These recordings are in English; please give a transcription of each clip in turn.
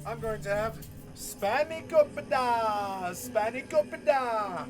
I'm going to have Spanikopada! Spanikopada!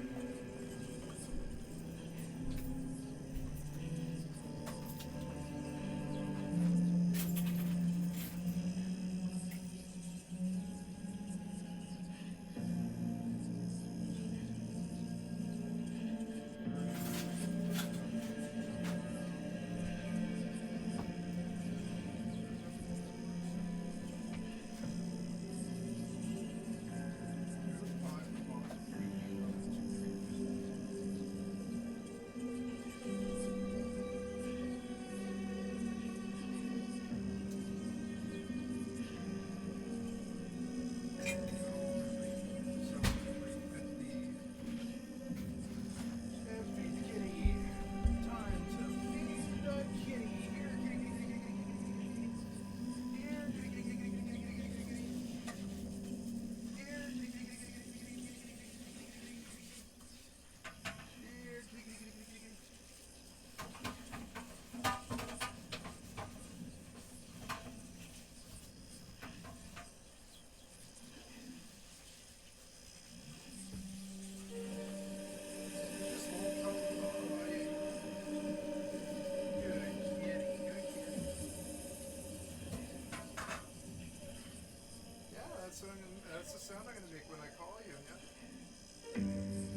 That's the sound I'm going to make when I call you. Yeah.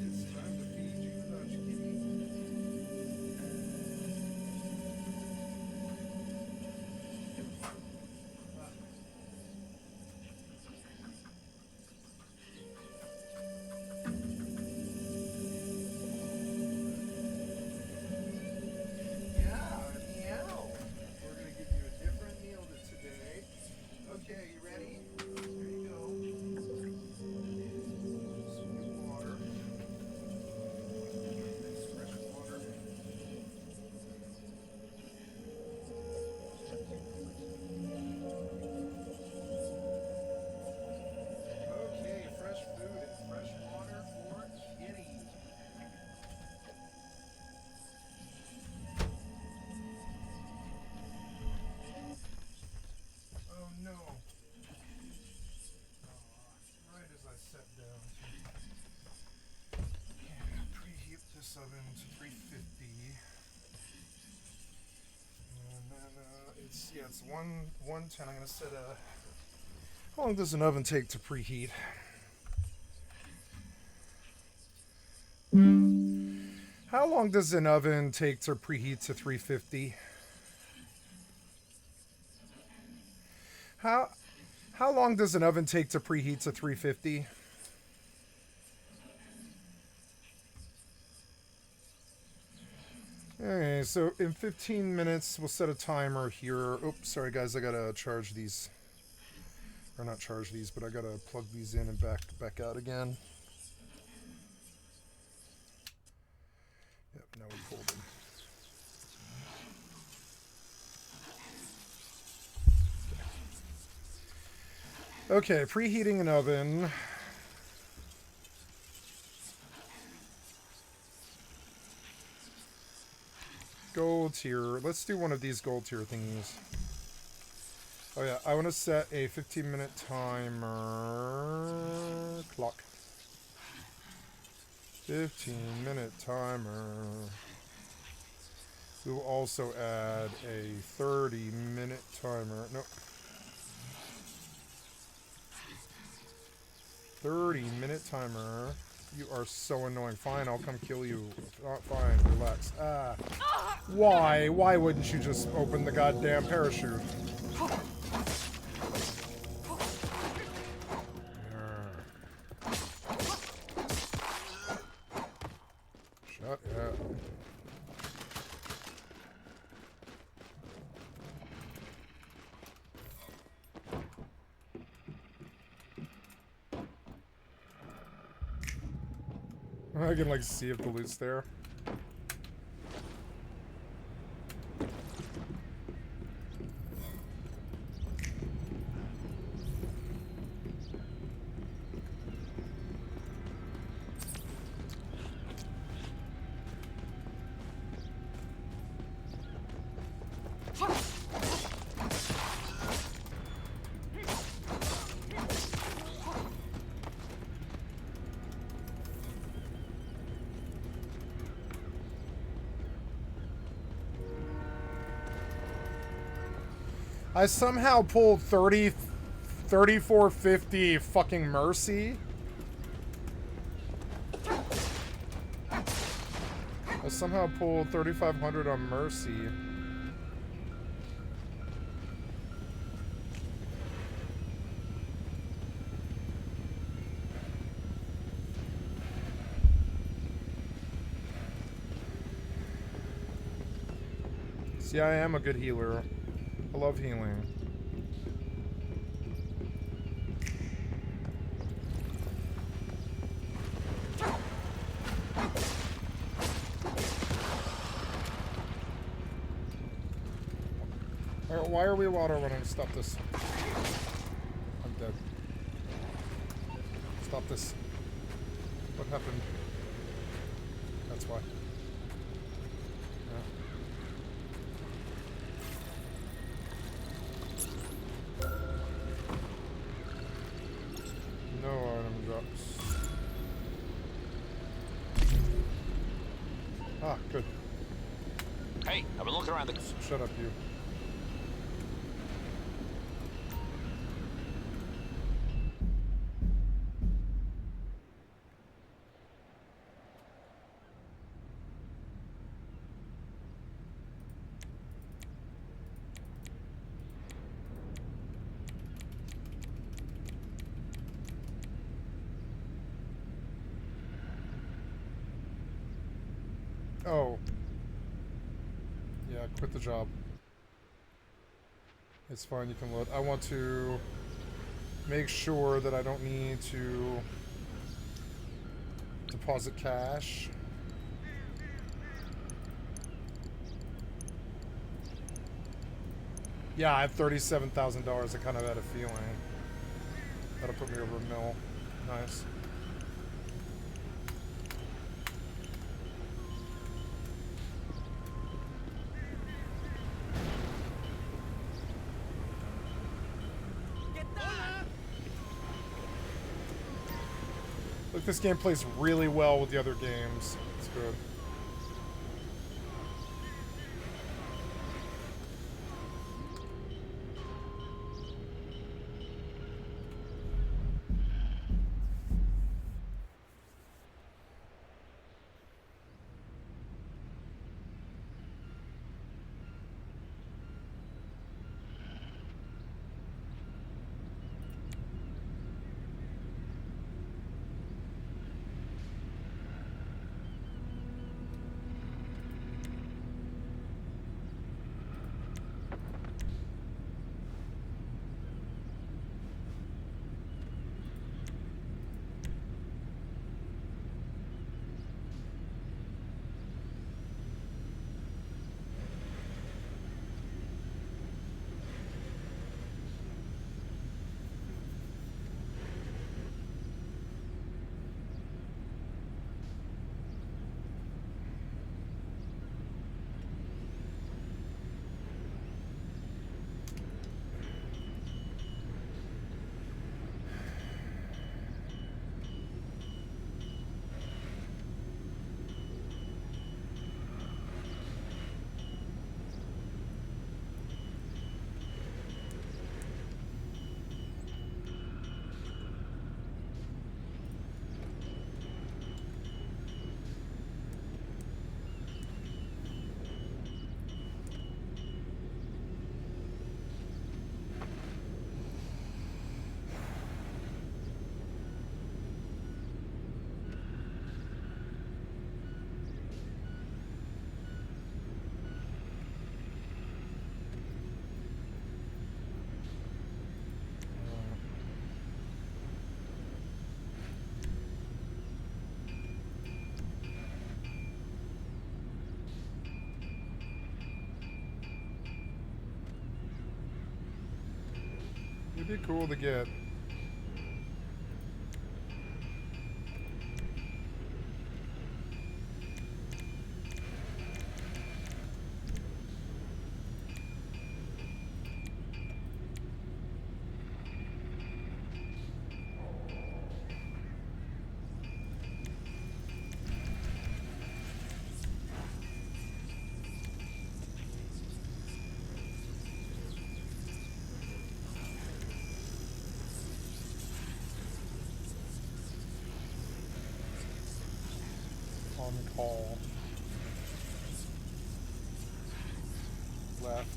It's time to feed you the kitty. Yeah, meow. We're going to give you a different meal today. Okay, you ready? Here you go. Some water. Nice fresh water. Okay, fresh food and fresh water for Kitty. Oh no. Right as I sat down to preheat this oven to 350, and then it's 110. I'm gonna set a. How long does an oven take to preheat? How long does an oven take to preheat to 350? How long does an oven take to preheat to 350? Okay, so in 15 minutes, we'll set a timer here. Oops, sorry guys, I gotta charge these. Or not charge these, but I gotta plug these in and back out again. Yep, now we're pulled in. Okay, preheating an oven. Gold tier. Let's do one of these gold tier thingies. Oh yeah, I want to set a 15-minute timer. Clock. 15-minute timer. We'll also add a 30-minute timer. Nope. 30-minute timer. You are so annoying. Fine, I'll come kill you. Fine, relax. Ah. Why? Why wouldn't you just open the goddamn parachute? Shut up. I can like see if the loot's there. I somehow pulled 3450 fucking Mercy. I somehow pulled 3500 on Mercy. See, I am a good healer. I love healing. Why are we auto running? Stop this. I'm dead. Stop this. What happened? That's why. Yeah. No item drops. Ah, good. Hey, I've been looking around the... Shut up, you. Oh. Yeah, quit the job. It's fine, you can load. I want to make sure that I don't need to deposit cash. Yeah, I have $37,000. I kind of had a feeling. That'll put me over a mil. Nice. Look, this game plays really well with the other games. It's good. It'd be cool to get. call. Left.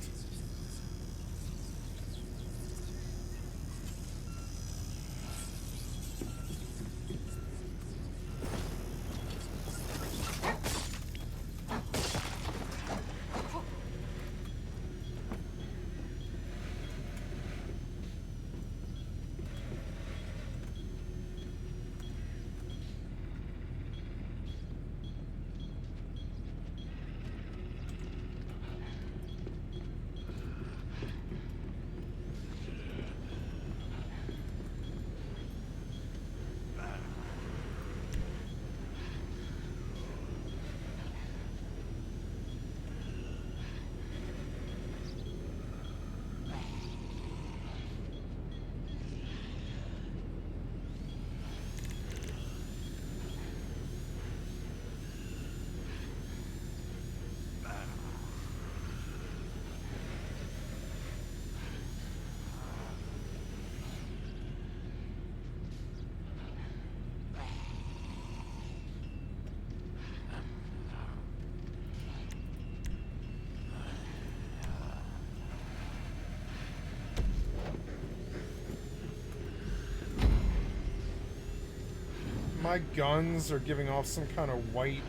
My guns are giving off some kind of white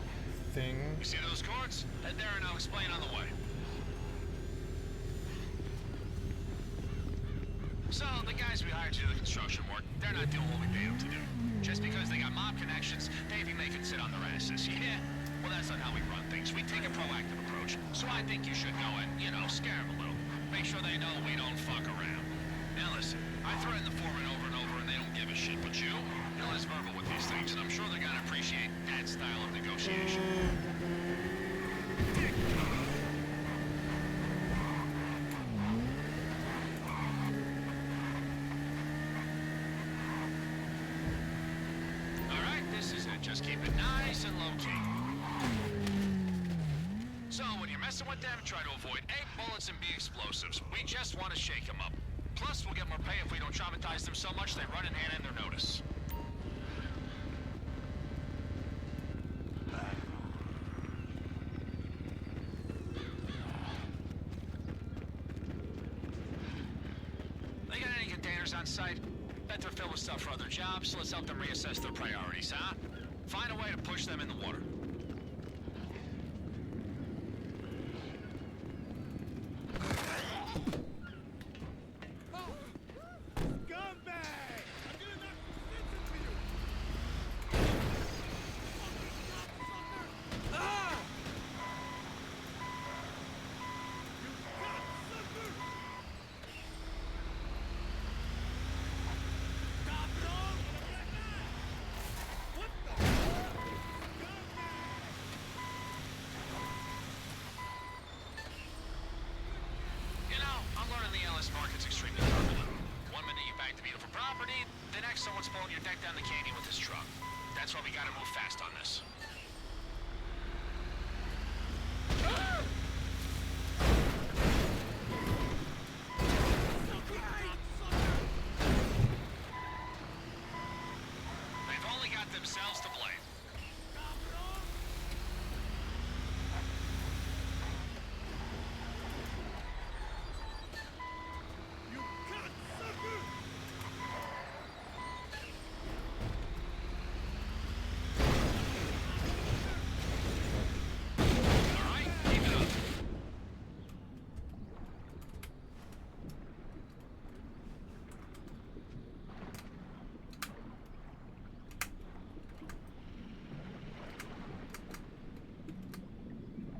thing. You see those cords? Head there and I'll explain on the way. So, the guys we hired to do the construction work, they're not doing what we paid them to do. Just because they got mob connections, they think they can sit on their asses. Yeah? Well, that's not how we run things. We take a proactive approach. So I think you should go and, you know, scare them a little. Make sure they know we don't fuck around. Now listen, I threaten the foreman over and over and they don't give a shit, but you're less verbal with these things, and I'm sure they're gonna appreciate that style of negotiation. Alright, this is it. Just keep it nice and low-key. So, when you're messing with them, try to avoid A, bullets, and B, explosives. We just want to shake them up. Plus, we'll get more pay if we don't traumatize them so much they run and hand in their notice. They got any containers on site? Bet they're filled with stuff for other jobs, so let's help them reassess their priorities, huh? Find a way to push them in the water. Market's extremely turbulent. One minute you bag the beautiful property, the next someone's pulling your deck down the canyon with his truck. That's why we gotta move fast on this. They've only got themselves to blame.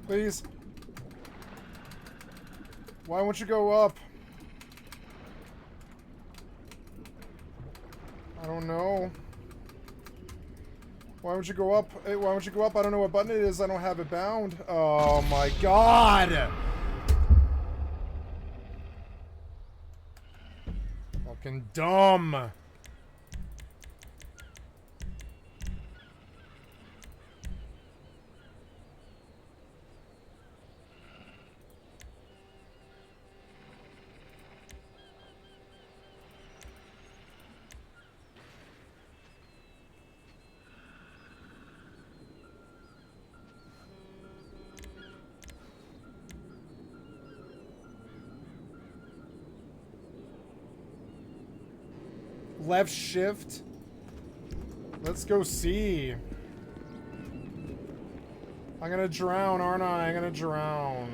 Please. Why won't you go up? I don't know. Why won't you go up? Hey, why won't you go up? I don't know what button it is. I don't have it bound. Oh my god! Fucking dumb. Left shift. Let's go see. I'm gonna drown, aren't I? I'm gonna drown.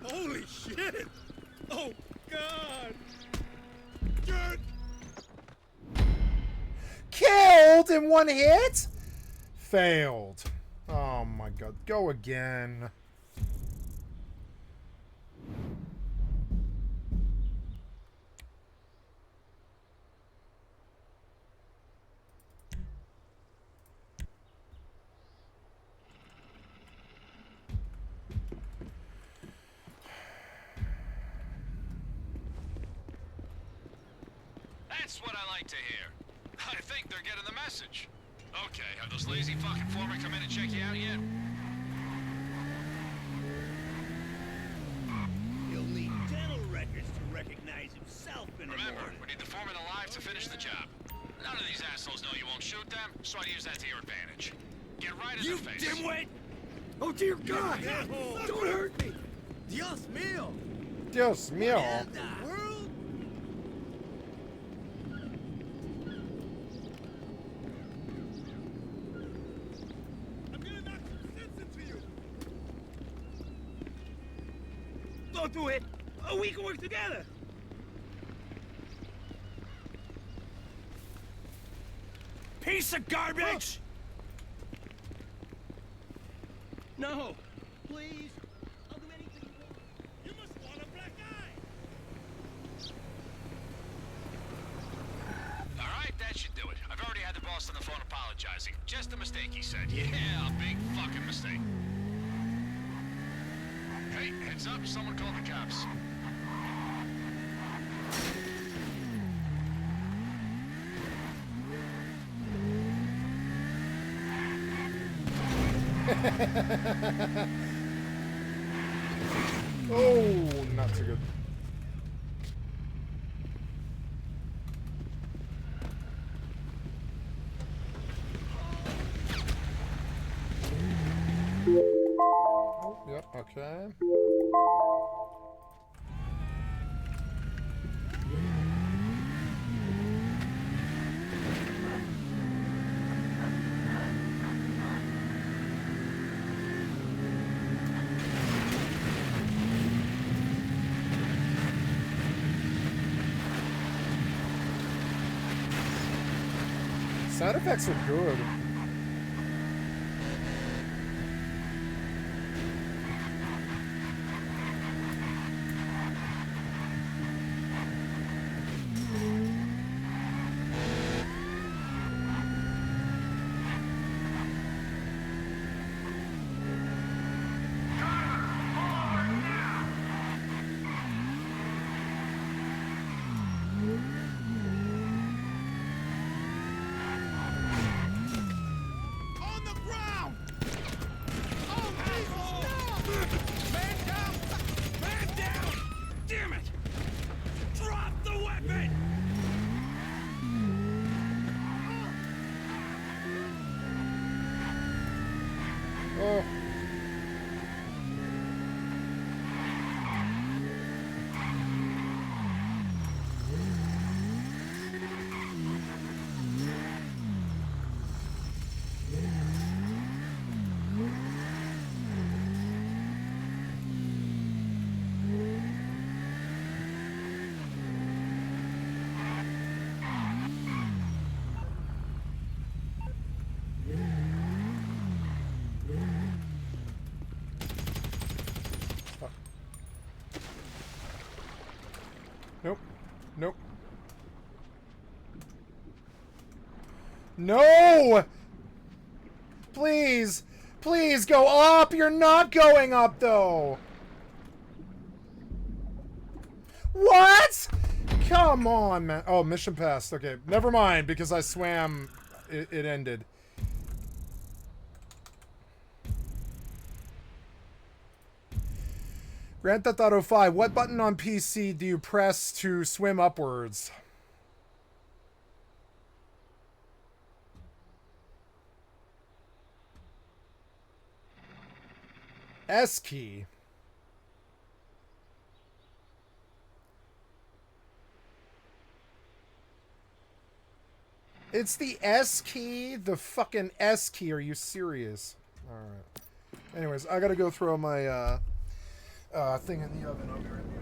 Holy shit! Oh, God! Jerk! Killed in one hit? Failed. Oh my god. Go again. That's what I like to hear. I think they're getting the message. Okay, have those lazy fucking foremen come in and check you out yet? He'll need dental records to recognize himself in the Remember, morning. we need the foreman alive to finish the job. None of these assholes know you won't shoot them, so I'd use that to your advantage. Get right in You their face. dimwit! Oh dear God! No. Don't hurt me! Dios mío! Dios mío. What in the world? I'm gonna knock some sense into you! Don't do it! Oh, we can work together! Piece of garbage! No! Please! I'll do anything you want. You must want a black eye! Alright, that should do it. I've already had the boss on the phone apologizing. Just a mistake, he said. Yeah, a big fucking mistake. Hey, heads up, someone called the cops. Oh, not too good. Oh, yep, okay. Sound effects are good. On the ground! Oh, please, stop! Man down! Man down! Damn it! Drop the weapon! Oh. No! Please! Please go up! You're not going up, though! What?! Come on, man. Oh, mission passed. Okay, never mind, because I swam. It ended. Grand Theft Auto 5. What button on PC do you press to swim upwards? S key. It's the S key? The fucking S key. Are you serious? Alright. Anyways, I gotta go throw my thing in the oven. I'll be right back.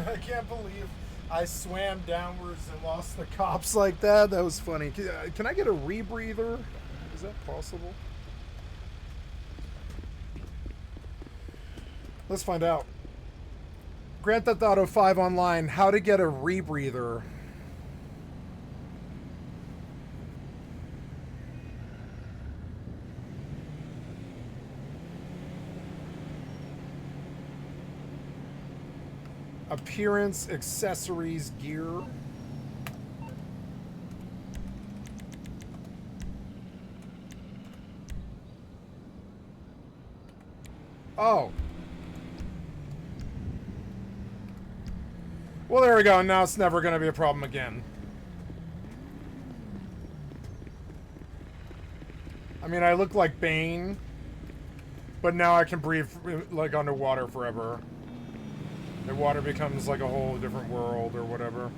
I can't believe I swam downwards and lost the cops like that. That was funny. Can I get a rebreather? Is that possible? Let's find out. Grand Theft Auto 5 Online. How to get a rebreather. Appearance, accessories, gear. Oh. Well, there we go. Now it's never going to be a problem again. I mean, I look like Bane, but now I can breathe like underwater forever. The water becomes like a whole different world or whatever.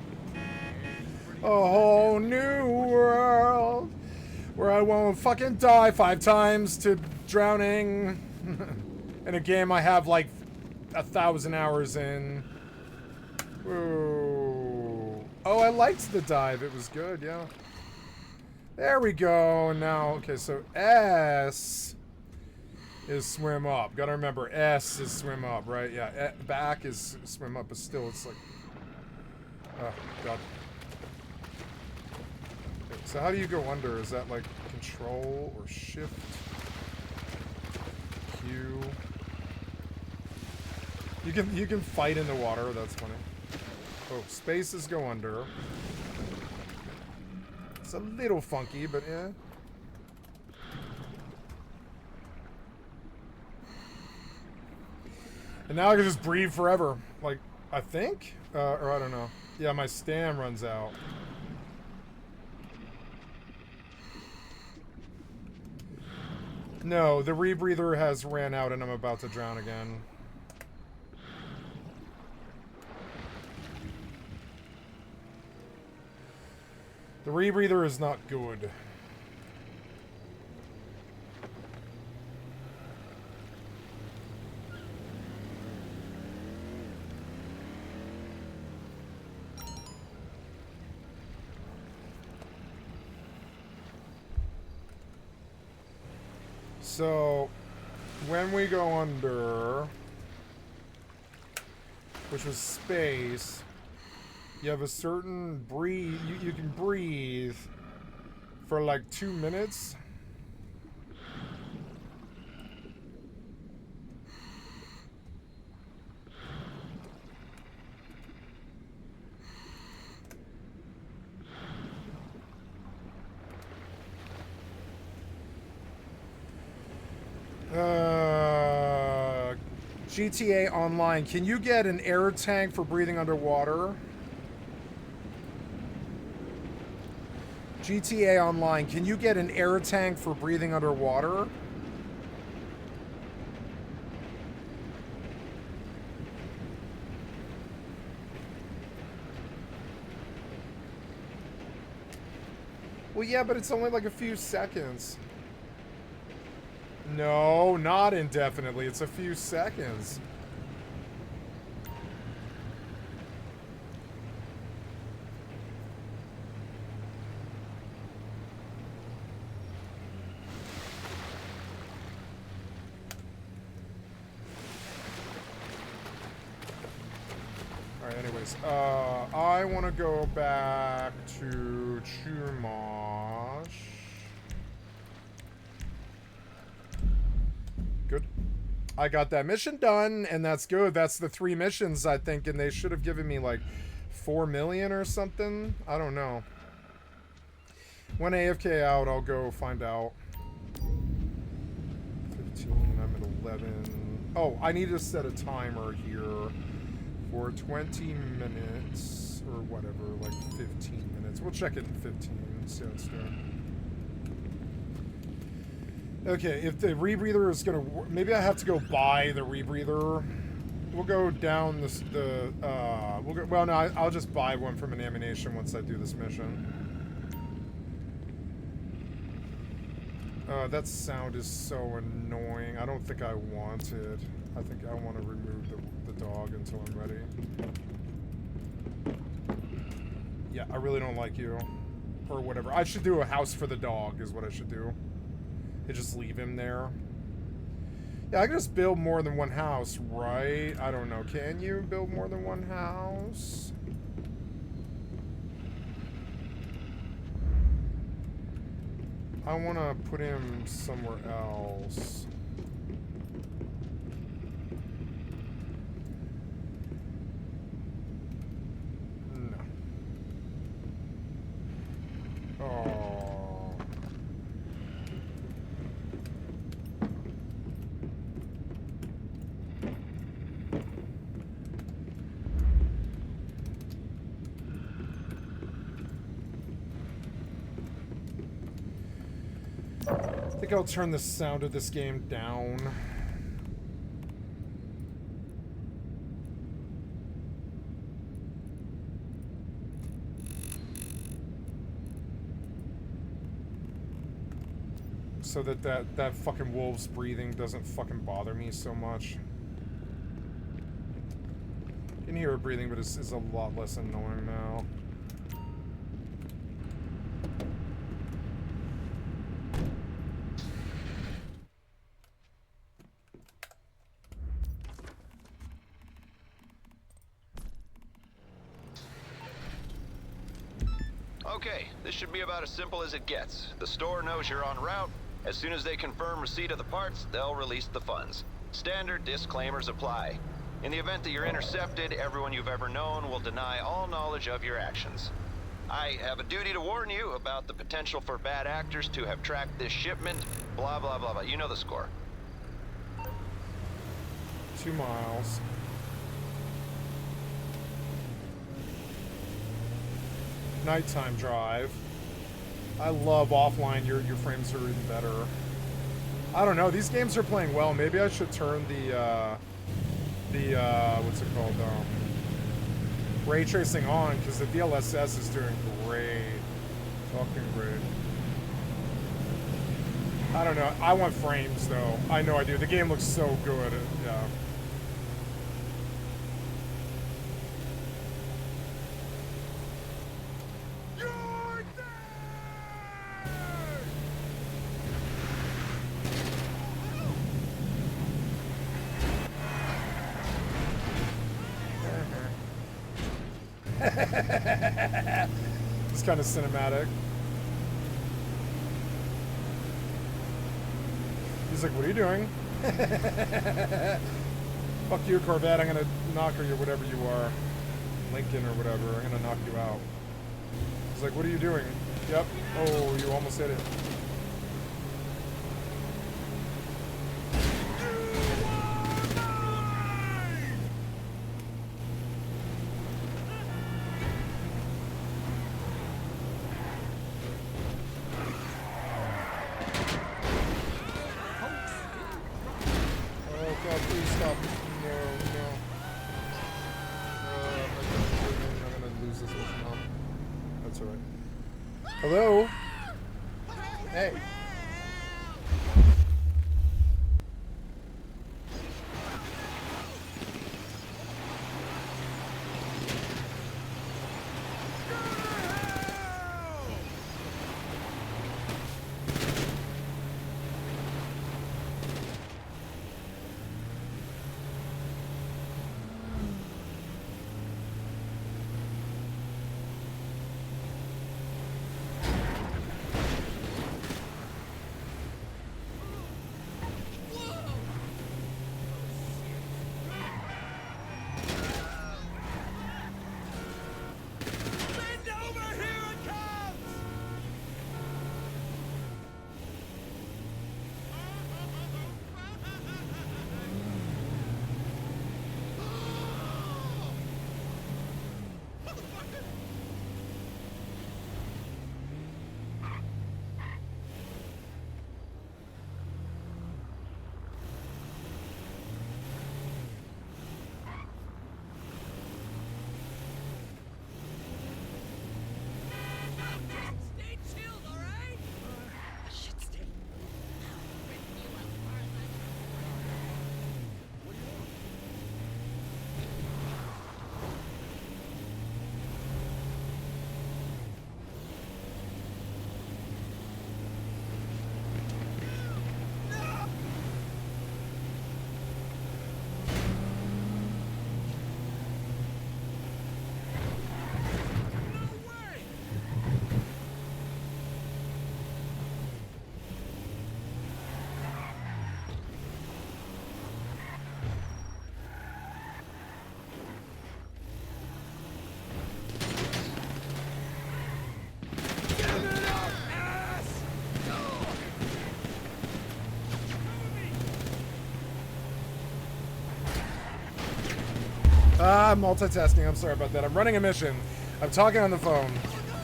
A whole new world where I won't fucking die 5 times to drowning in a game I have like 1,000 hours in. Ooh. Oh, I liked the dive. It was good, yeah. There we go. Now, okay, so S is swim up. Gotta remember, S is swim up, right? Yeah, back is swim up, but still it's like... Oh, God. Okay, so how do you go under? Is that like control or shift? Q? You can fight in the water, that's funny. Oh, spaces go under. It's a little funky, but yeah. And now I can just breathe forever. Like, I think? Or I don't know. Yeah, my stam runs out. No, the rebreather has ran out and I'm about to drown again. The rebreather is not good. So, when we go under... which was space, you have a certain breathe. You can breathe for like 2 minutes. GTA Online. Can you get an air tank for breathing underwater? GTA Online. Can you get an air tank for breathing underwater? Well, yeah, but it's only like a few seconds. No, not indefinitely. It's a few seconds. Alright, anyways. I want to go back to Chumash. Good. I got that mission done, and that's good. That's the 3 missions, I think, and they should have given me, like, 4 million or something. I don't know. When AFK out, I'll go find out. 15, I'm at 11. Oh, I need to set a timer here for 20 minutes, or whatever, like 15 minutes. We'll check it in 15, see how it's doing. Okay, if the rebreather is gonna, maybe I have to go buy the rebreather. We'll go down this, we'll go, well, no, I'll just buy one from an ammunition once I do this mission. That sound is so annoying. I don't think I want it. I think I want to remove the dog until I'm ready. Yeah, I really don't like you. Or whatever. I should do a house for the dog is what I should do. And just leave him there. Yeah, I can just build more than one house, right? I don't know. Can you build more than one house? I want to put him somewhere else. No. Oh. I think I'll turn the sound of this game down. So that fucking wolf's breathing doesn't fucking bother me so much. You can hear it breathing, but it's a lot less annoying now. Okay, this should be about as simple as it gets. The store knows you're en route. As soon as they confirm receipt of the parts, they'll release the funds. Standard disclaimers apply. In the event that you're intercepted, everyone you've ever known will deny all knowledge of your actions. I have a duty to warn you about the potential for bad actors to have tracked this shipment, blah, blah, blah, blah. You know the score. 2 miles. Nighttime drive. I love offline. Your frames are even better. I don't know. These games are playing well. Maybe I should turn the what's it called? Ray tracing on, because the DLSS is doing great. Fucking great. I don't know. I want frames though. I know I do. The game looks so good. Yeah. It's kind of cinematic. He's like, what are you doing? Fuck you, Corvette. I'm gonna knock you, whatever you are. Lincoln or whatever. I'm gonna knock you out. He's like, what are you doing? Yep. Oh, you almost hit it. Hello? Hey. I'm multitasking. I'm sorry about that. I'm running a mission. I'm talking on the phone.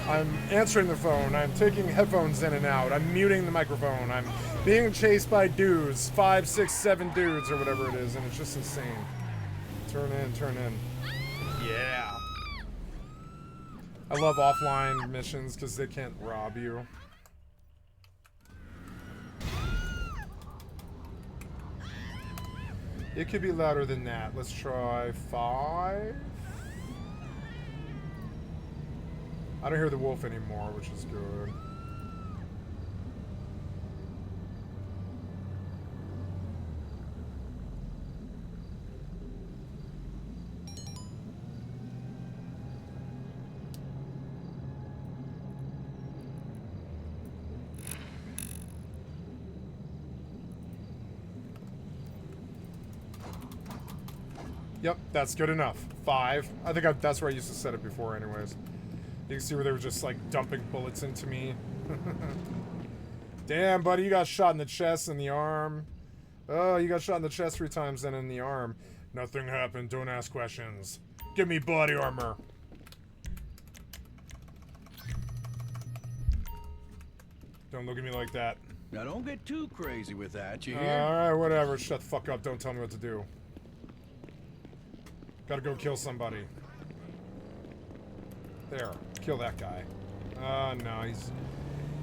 I'm answering the phone. I'm taking headphones in and out. I'm muting the microphone. I'm being chased by dudes. 5, 6, 7 dudes or whatever it is. And it's just insane. Turn in, turn in. Yeah. I love offline missions because they can't rob you. It could be louder than that. Let's try 5. I don't hear the wolf anymore, which is good. Yep, that's good enough. 5. I think that's where I used to set it before anyways. You can see where they were just like dumping bullets into me. Damn, buddy, you got shot in the chest and the arm. Oh, you got shot in the chest 3 times and in the arm. Nothing happened, don't ask questions. Give me body armor. Don't look at me like that. Now don't get too crazy with that, you hear? Alright, whatever. Shut the fuck up, don't tell me what to do. Gotta go kill somebody. There. Kill that guy. No,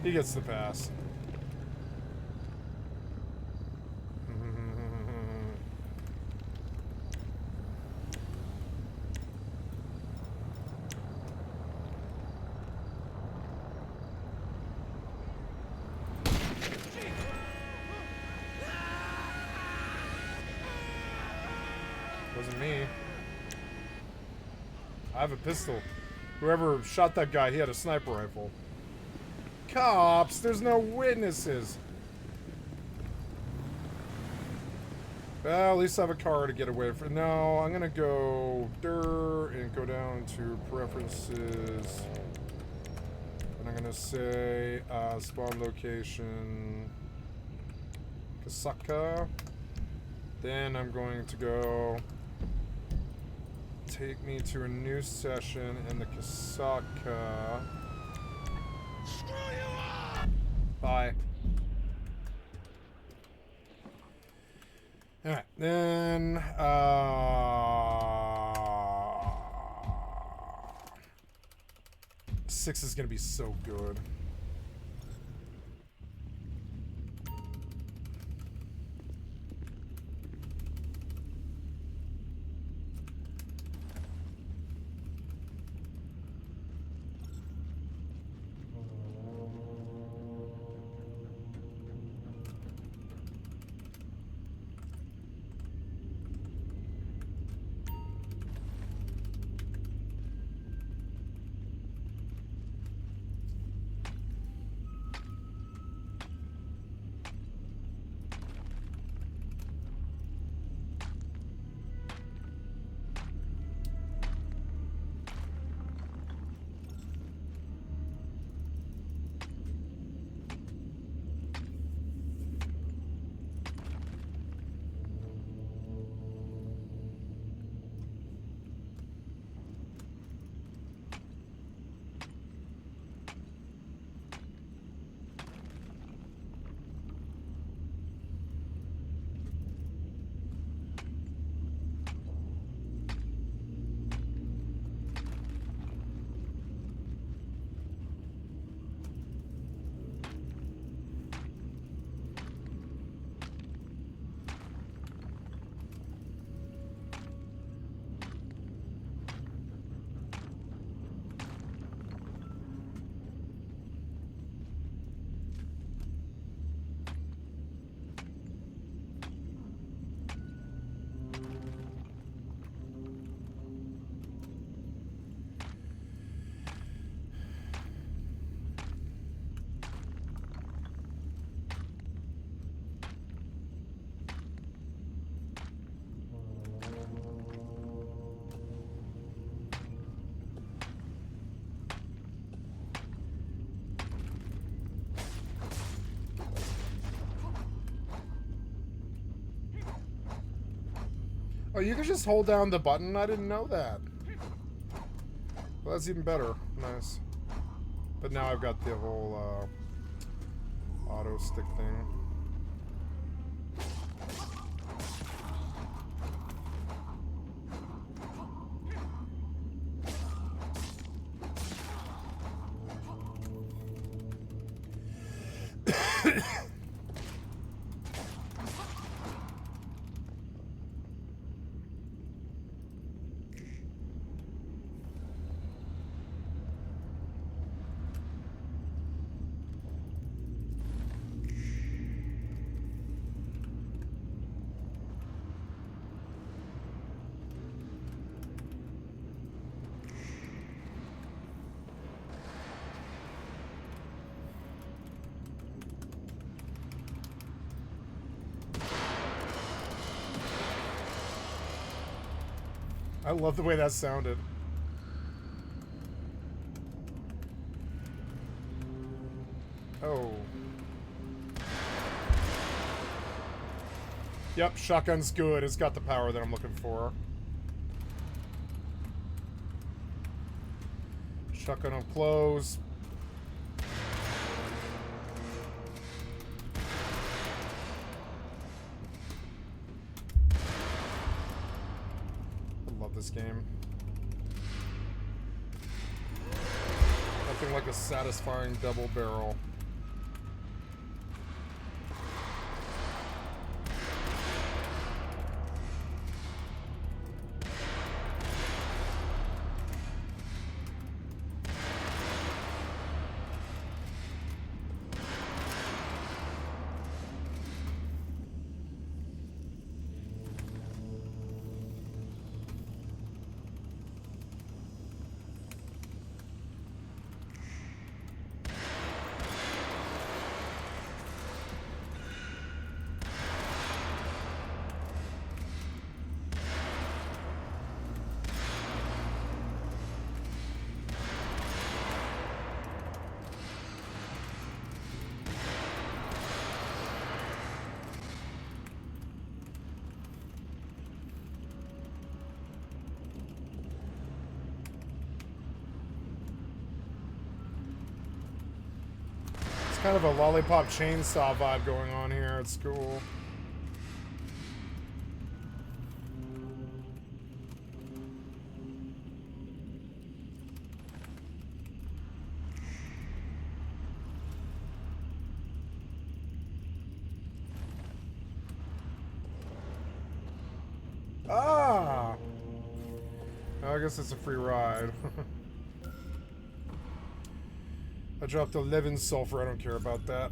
he gets the pass. Wasn't me. I have a pistol. Whoever shot that guy, he had a sniper rifle. Cops, there's no witnesses. Well, at least I have a car to get away from. No, I'm gonna go and go down to preferences. And I'm gonna say spawn location Kasaka. Then I'm going to go take me to a new session in the Kasaka. Screw you up! Bye. Alright, then, 6 is gonna be so good. Oh, you can just hold down the button? I didn't know that. Well, that's even better. Nice. But now I've got the whole auto stick thing. I love the way that sounded. Oh. Yep, shotgun's good. It's got the power that I'm looking for. Shotgun up close. This game. Nothing like a satisfying double barrel. Kind of a lollipop chainsaw vibe going on here. It's cool. Ah! I guess it's a free ride. I dropped 11 sulfur. I don't care about that.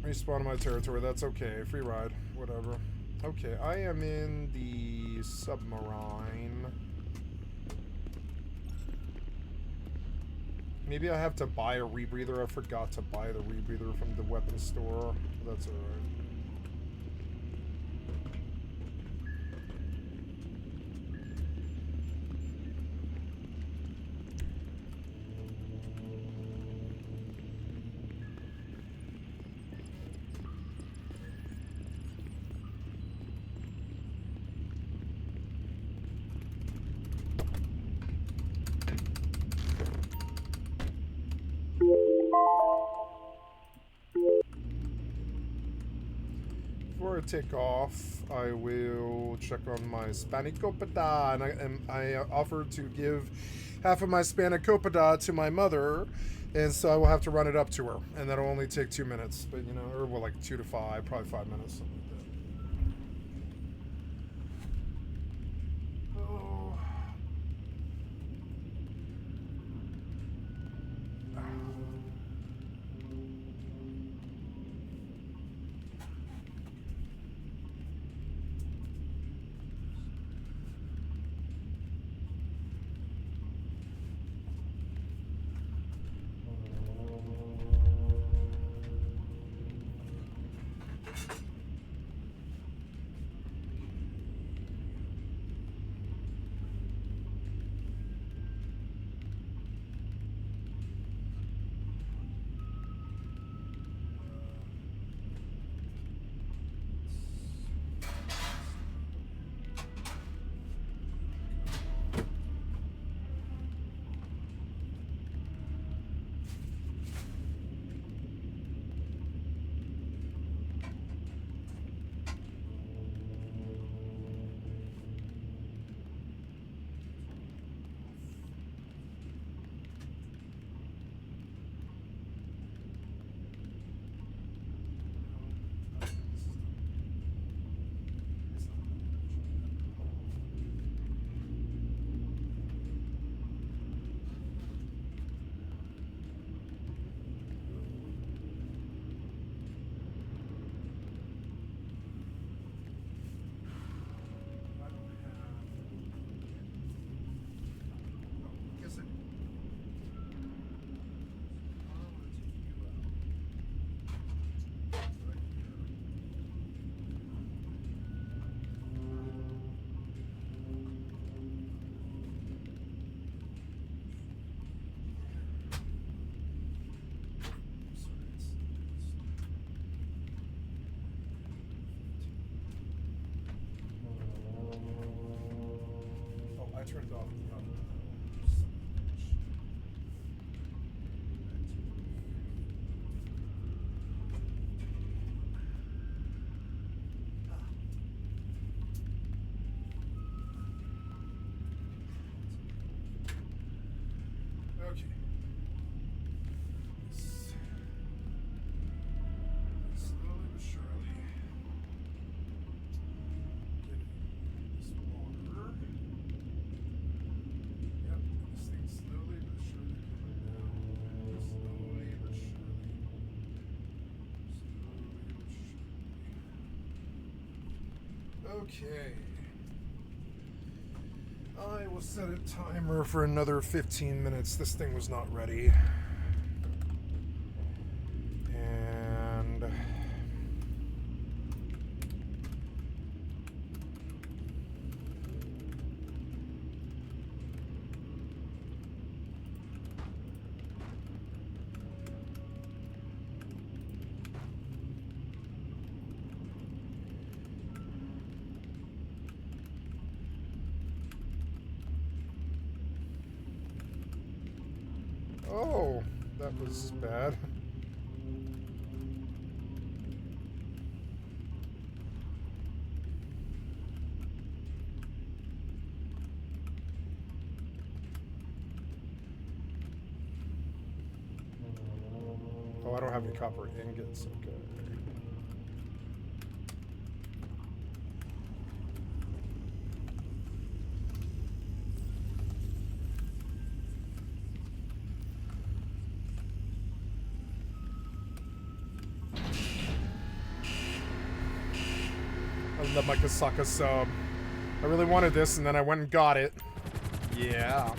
Respawn in my territory. That's okay. Free ride. Whatever. Okay, I am in the submarine. Maybe I have to buy a rebreather. I forgot to buy the rebreather from the weapons store. That's alright. Before I take off, I will check on my Spanakopita, and I offered to give half of my Spanakopita to my mother, and so I will have to run it up to her, and that'll only take 2 minutes, but you know, or well, like 2 to 5, probably 5 minutes, something like that. Oh. I turned off the oven. Okay. Slowly but surely. Getting this water. Yep, this thing's slowly but surely coming down. Slowly but surely. Slowly but surely. Okay. I will set a timer for another 15 minutes. This thing was not ready. And oh, That was bad. Oh, I don't have any copper ingots. Okay. I love my Kasaka sub. I really wanted this, and then I went and got it. Yeah.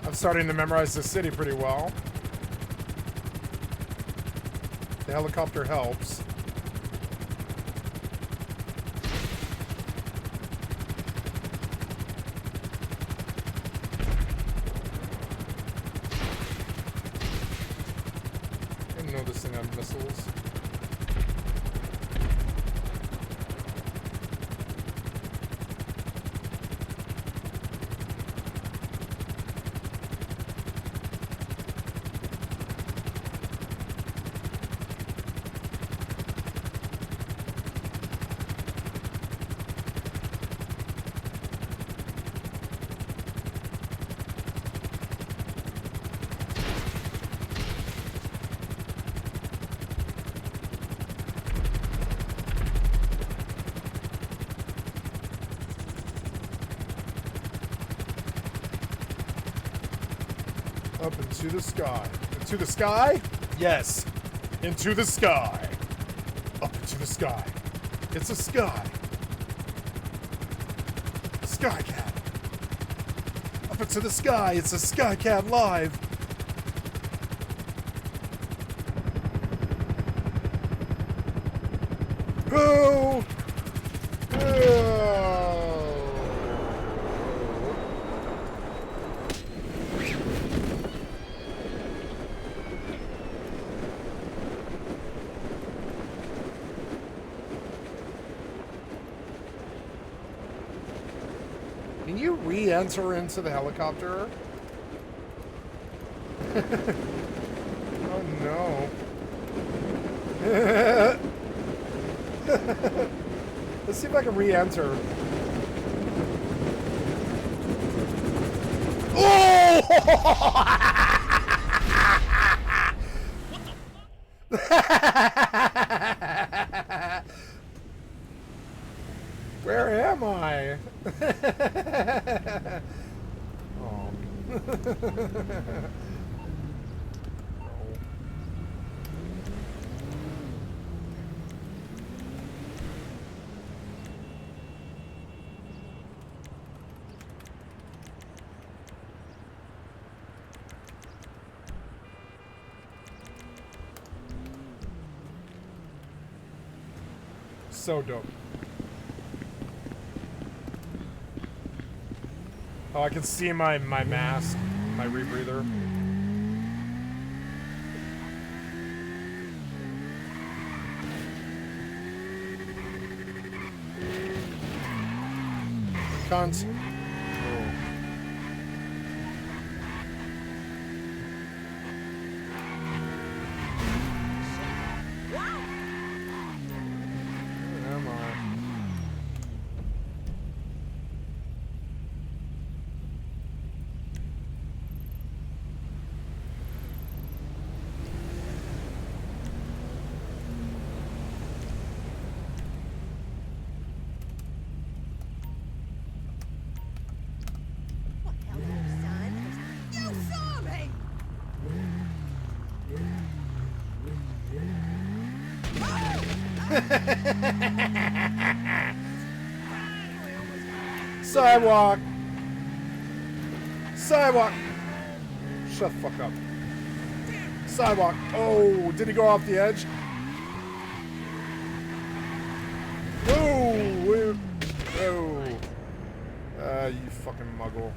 I'm starting to memorize the city pretty well. The helicopter helps. I didn't know this thing had missiles. Up into the sky. Into the sky? Yes. Into the sky. Up into the sky. It's a sky. Skycat. Up into the sky. It's a Skycatlive. Oh! Can you re-enter into the helicopter? Oh no. Let's see if I can re-enter. Oh! Where am I? Oh. So dope. Oh, I can see my mask, my rebreather. Cunt. Where am I? Sidewalk. Sidewalk. Shut the fuck up. Sidewalk. Oh, did he go off the edge? Oh, oh. You fucking muggle.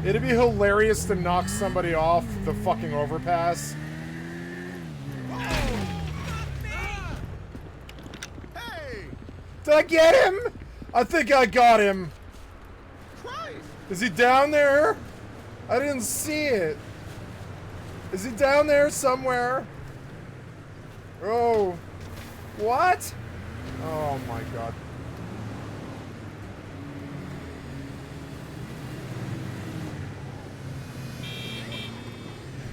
It'd be hilarious to knock somebody off the fucking overpass. Hey! Did I get him? I think I got him. Christ! Is he down there? I didn't see it. Is he down there somewhere? Oh. What? Oh my god.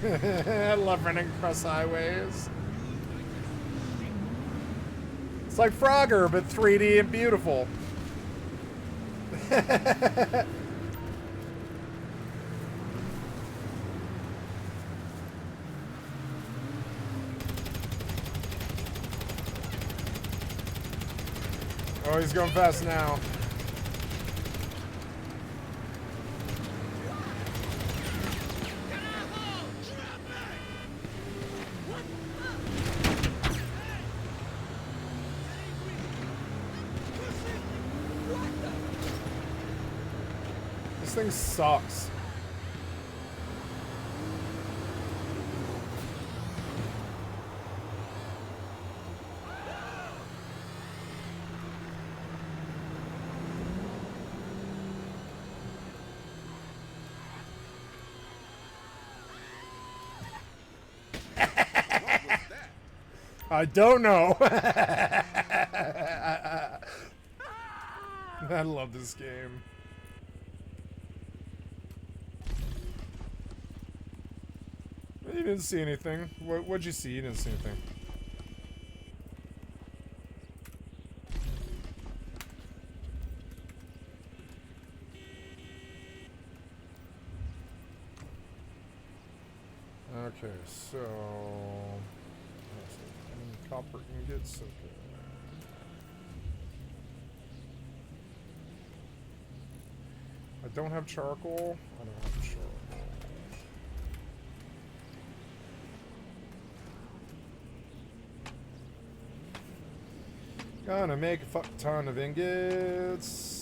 I love running across highways. It's like Frogger, but 3D and beautiful. Oh, he's going fast now. This thing sucks. I don't know. I love this game. You didn't see anything. What'd you see? You didn't see anything. Okay, so copper ingots. Okay. I don't have charcoal. I don't have charcoal. Gonna make a fuck ton of ingots.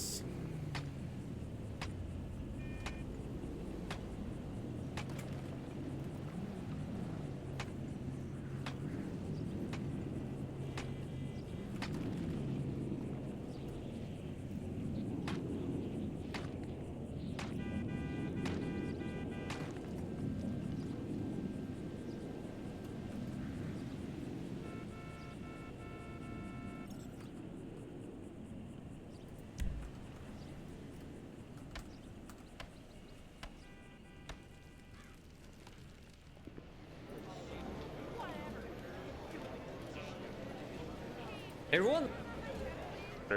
Everyone,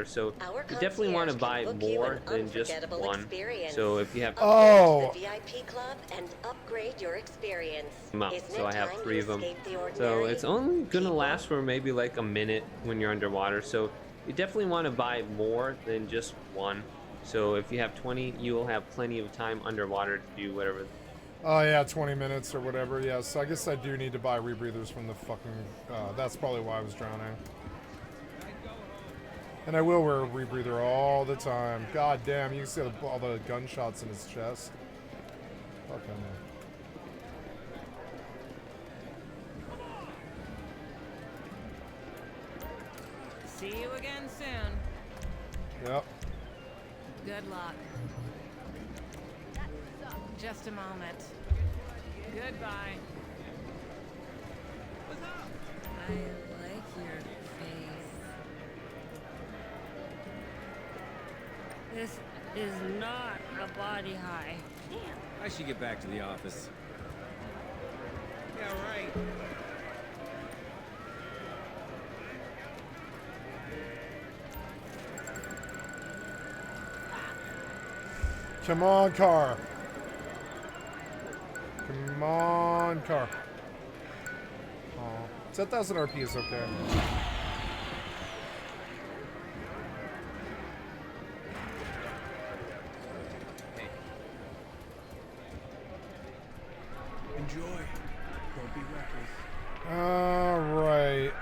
so you definitely want to buy more than just one. So if you have Oh, The VIP club and upgrade your experience. so I have 3 of them. So it's only gonna last for maybe like a minute when you're underwater. So you definitely want to buy more than just one. So if you have 20, you will have plenty of time underwater to do whatever. oh yeah, 20 minutes or whatever. Yes, so I guess I do need to buy rebreathers from the fucking. That's probably why I was drowning. And I will wear a rebreather all the time. God damn, you can see all the gunshots in his chest. Fuck him. See you again soon. Yep. Good luck. Just a moment. Goodbye. I like your face. This is not a body high. I should get back to the office. Yeah, right. Come on, car. Come on, car. Oh, 10,000 RP is okay. Enjoy. Don't be reckless. Alright.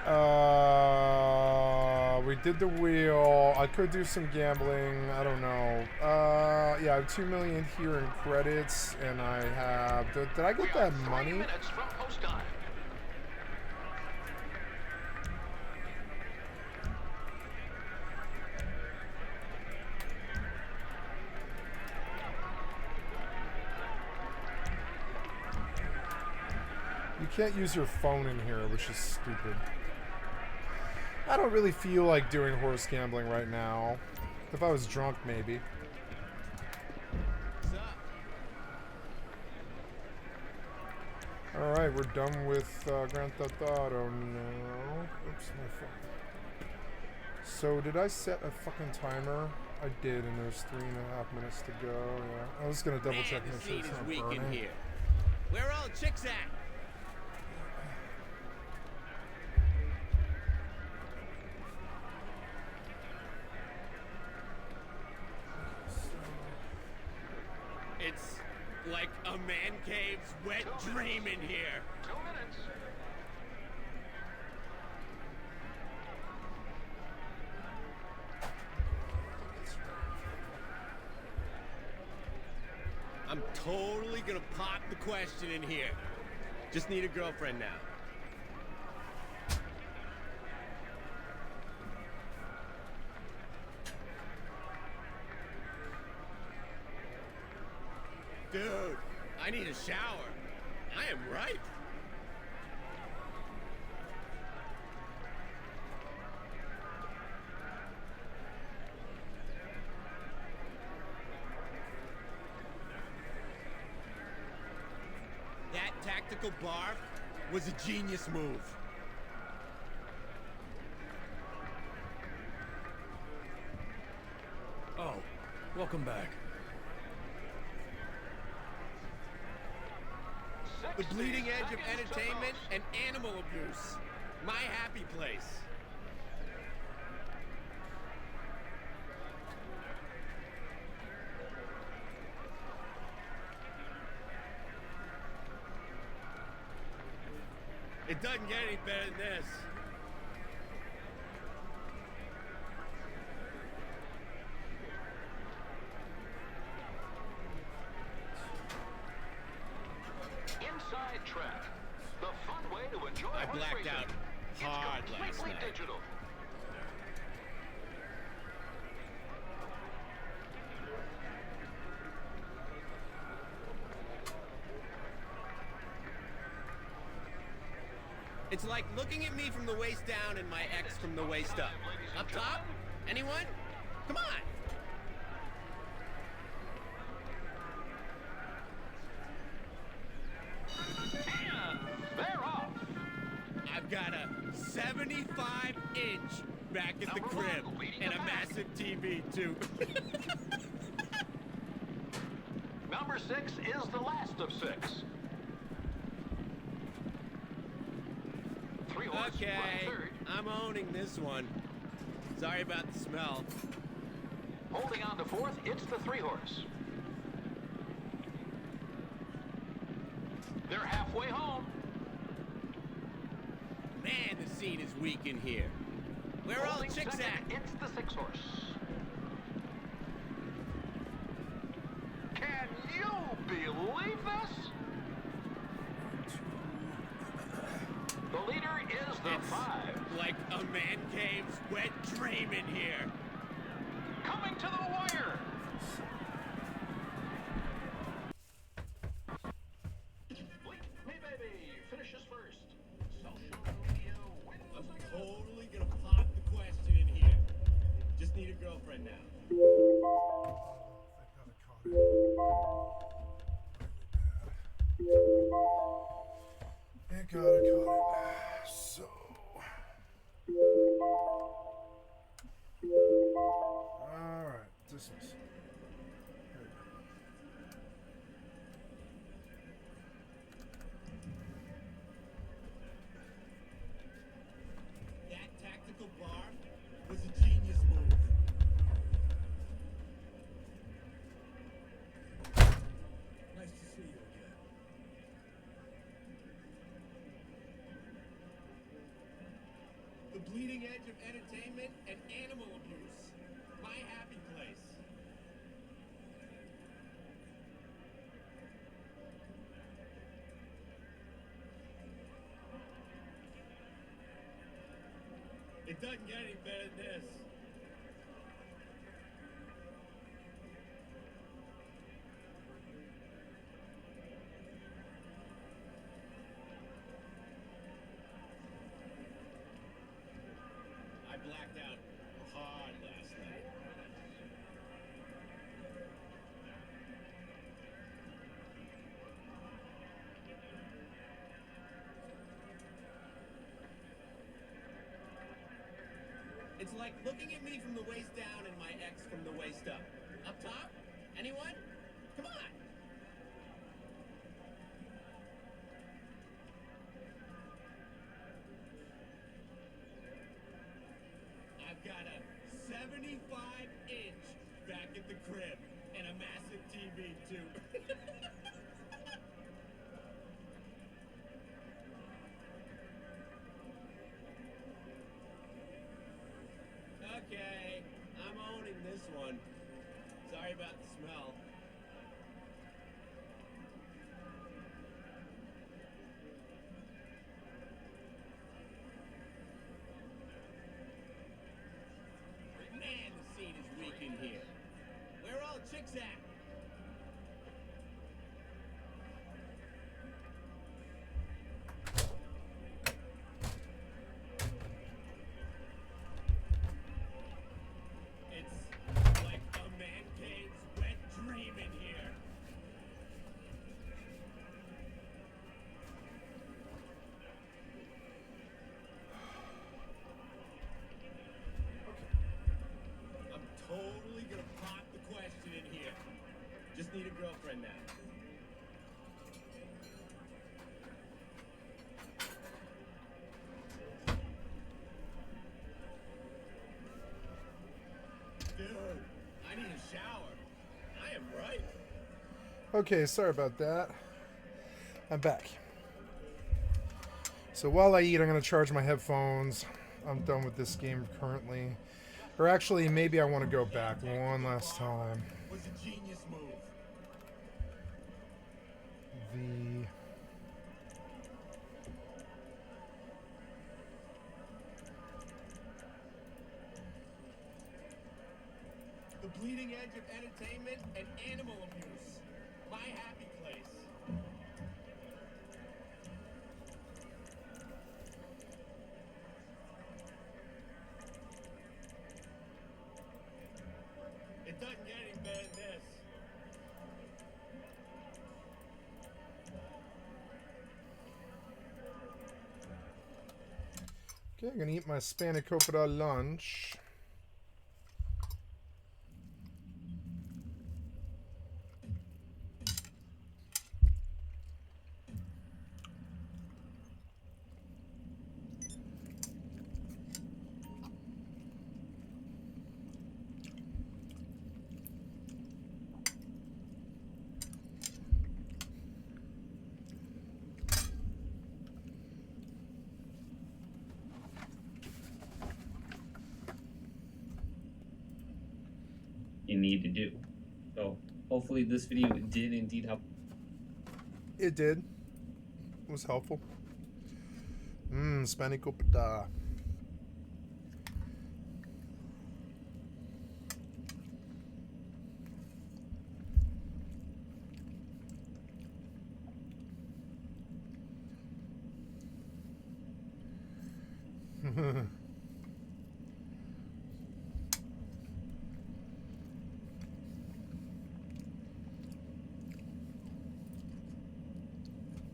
We did the wheel. I could do some gambling. I don't know. Yeah, I have 2 million here in credits, and I have. Did I get that money? 3 minutes from post time. You can't use your phone in here, which is stupid. I don't really feel like doing horse gambling right now. If I was drunk, maybe. Alright, we're done with Grand Theft Auto now. Oops, my phone. So, did I set a fucking timer? I did, and there's 3.5 minutes to go. Yeah, I was gonna double check and make sure it's not burning. Here. Where are all the chicks at? It's like a man cave's wet dream in here. 2 minutes. I'm totally gonna pop the question in here. Just need a girlfriend now. Dude, I need a shower. I am ripe. That tactical barf was a genius move. Oh, welcome back. The bleeding edge of entertainment and animal abuse. My happy place. It doesn't get any better than this. Inside track. The fun way to enjoy I horse blacked racing. out It's hard last completely night. digital. It's like looking at me from the waist down and my ex from the waist up. Up top? Anyone? Come on! And they're off. I've got a 75-inch back at the Number crib one, leading and the a pack. massive TV, too. Number 6 is the last of 6. 3 horse Okay, running third. I'm owning this one. Sorry about the smell. Holding on to 4th, it's the 3 horse. They're halfway home. Man, the scene is weak in here. Where are all the Holding chicks second, at? it's the 6 horse. Can you believe this? The leader is the It's 5. like a man cave's wet dream in here. Coming to the wire. Hey baby, finishes first. Social media wins I'm again. totally gonna pop the question in here. Just need a girlfriend now. Thank God I caught it. So. Alright, dismiss. Here we go. The bleeding edge of entertainment and animal abuse. My happy place. It doesn't get any better than this. I blacked out hard last night. It's like looking at me from the waist down and my ex from the waist up. Up top? Anyone? Come on! I've got a 75-inch back at the crib and a massive TV too. Okay, I'm owning this one. Sorry about the smell. Man, the scene is weak in here. Where are all the chicks at? It's like a man cave's wet dream in here. I'm totally gonna pop the question in here. Just need a girlfriend now. Dude, I need a shower. I am right. Okay, sorry about that. I'm back. So while I eat, I'm going to charge my headphones. I'm done with this game currently. Or actually, maybe I want to go back one last time. Was a genius move. The... The bleeding edge of entertainment and animal abuse. My happy place. It doesn't get any better than this. Okay, I'm going to eat my spanakopita lunch. You need to do. So hopefully this video did indeed help. It did. It was helpful. Spanakopita.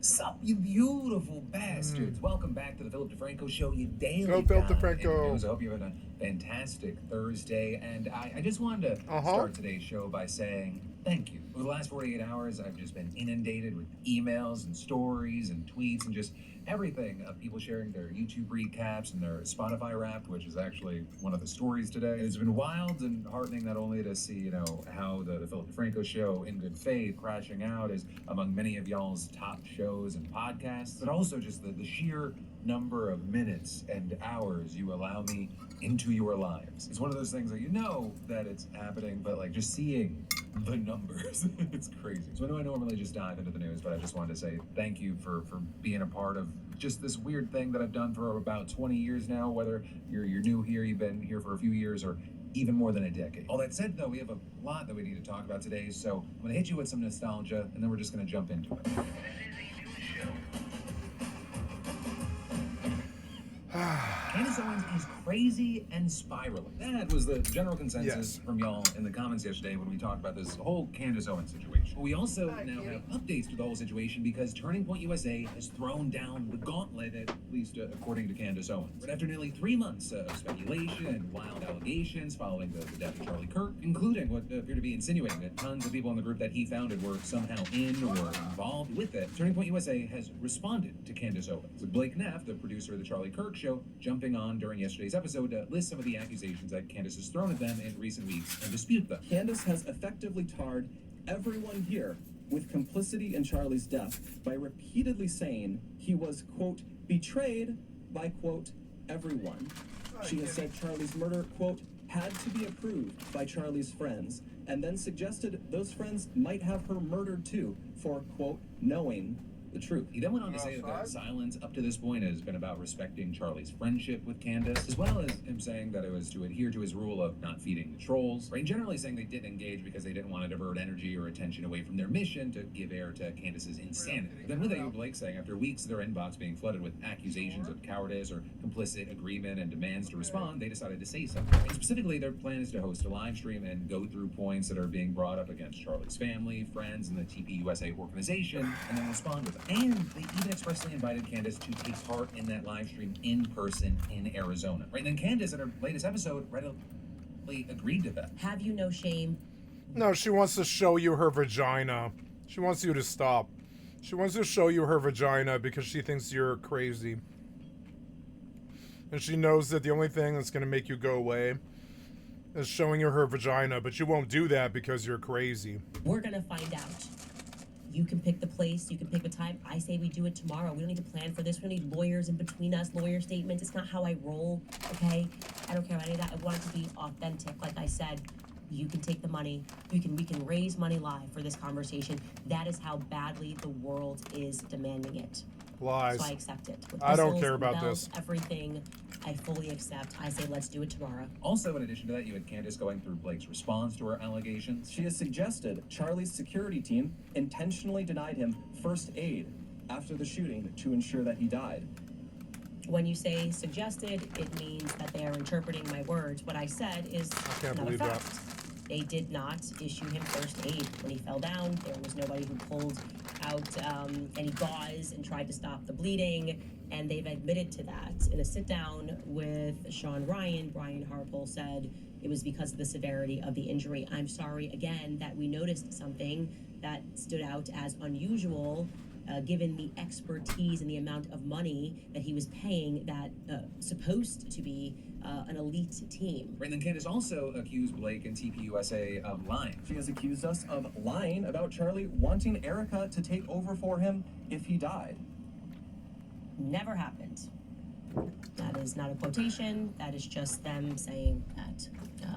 Sup, you beautiful bastards. Welcome back to the Philip DeFranco Show, you daily Go, Philip guide DeFranco. in news. I hope you're having a fantastic Thursday. And I just wanted to start today's show by saying thank you. Over the last 48 hours, I've just been inundated with emails and stories and tweets and just everything of people sharing their YouTube recaps and their Spotify Wrapped, which is actually one of the stories today. It's been wild and heartening not only to see, how the Philip DeFranco Show, in good faith, crashing out is among many of y'all's top shows and podcasts, but also just the sheer number of minutes and hours you allow me into your lives. It's one of those things that you know that it's happening, but like just seeing the numbers, it's crazy. So I know I normally just dive into the news, but I just wanted to say thank you for being a part of just this weird thing that I've done for about 20 years now, whether you're new here, you've been here for a few years, or even more than a decade. All that said, though, we have a lot that we need to talk about today, so I'm going to hit you with some nostalgia, and then we're just going to jump into it. Candace Owens is crazy and spiraling. That was the general consensus from y'all in the comments yesterday when we talked about this whole Candace Owens situation. We also now have updates to the whole situation because Turning Point USA has thrown down the gauntlet, at least according to Candace Owens. But after nearly 3 months of speculation and wild allegations following the death of Charlie Kirk, including what appeared to be insinuating that tons of people in the group that he founded were somehow in or involved with it, Turning Point USA has responded to Candace Owens. With Blake Neff, the producer of the Charlie Kirk Show, jumping on during yesterday's episode to list some of the accusations that Candace has thrown at them in recent weeks and dispute them. Candace has effectively tarred everyone here with complicity in Charlie's death by repeatedly saying he was, quote, betrayed by, quote, everyone. She has said Charlie's murder, quote, had to be approved by Charlie's friends, and then suggested those friends might have her murdered too for, quote, knowing the truth. He then went on to say that the silence up to this point has been about respecting Charlie's friendship with Candace, as well as him saying that it was to adhere to his rule of not feeding the trolls. Right? Generally saying they didn't engage because they didn't want to divert energy or attention away from their mission to give air to Candace's insanity. Then with it, Blake saying after weeks of their inbox being flooded with accusations of cowardice or complicit agreement and demands to respond, they decided to say something. And specifically, their plan is to host a live stream and go through points that are being brought up against Charlie's family, friends, and the TPUSA organization, and then respond with them. And they even expressly invited Candace to take part in that live stream in person in Arizona. Right? And then Candace, in her latest episode, readily agreed to that. Have you no shame? No, she wants to show you her vagina. She wants you to stop. She wants to show you her vagina because she thinks you're crazy. And she knows that the only thing that's going to make you go away is showing you her vagina, but you won't do that because you're crazy. We're going to find out. You can pick the place, you can pick the time. I say we do it tomorrow. We don't need to plan for this. We don't need lawyers in between us, lawyer statements. It's not how I roll, okay? I don't care about any of that. I want it to be authentic. Like I said, you can take the money. We can raise money live for this conversation. That is how badly the world is demanding it. Lies. So I accept it. With I don't whistles, care about bells, this. Everything, I fully accept. I say let's do it tomorrow. Also, in addition to that, you had Candace going through Blake's response to her allegations. She has suggested Charlie's security team intentionally denied him first aid after the shooting to ensure that he died. When you say suggested, it means that they are interpreting my words. What I said is another fact. They did not issue him first aid. When he fell down, there was nobody who pulled out any gauze and tried to stop the bleeding, and they've admitted to that. In a sit-down with Sean Ryan, Brian Harpole said it was because of the severity of the injury. I'm sorry, again, that we noticed something that stood out as unusual, given the expertise and the amount of money that he was paying that supposed to be an elite team. Right, and then Candace also accused Blake and TPUSA of lying. She has accused us of lying about Charlie wanting Erica to take over for him if he died. Never happened. That is not a quotation. That is just them saying that.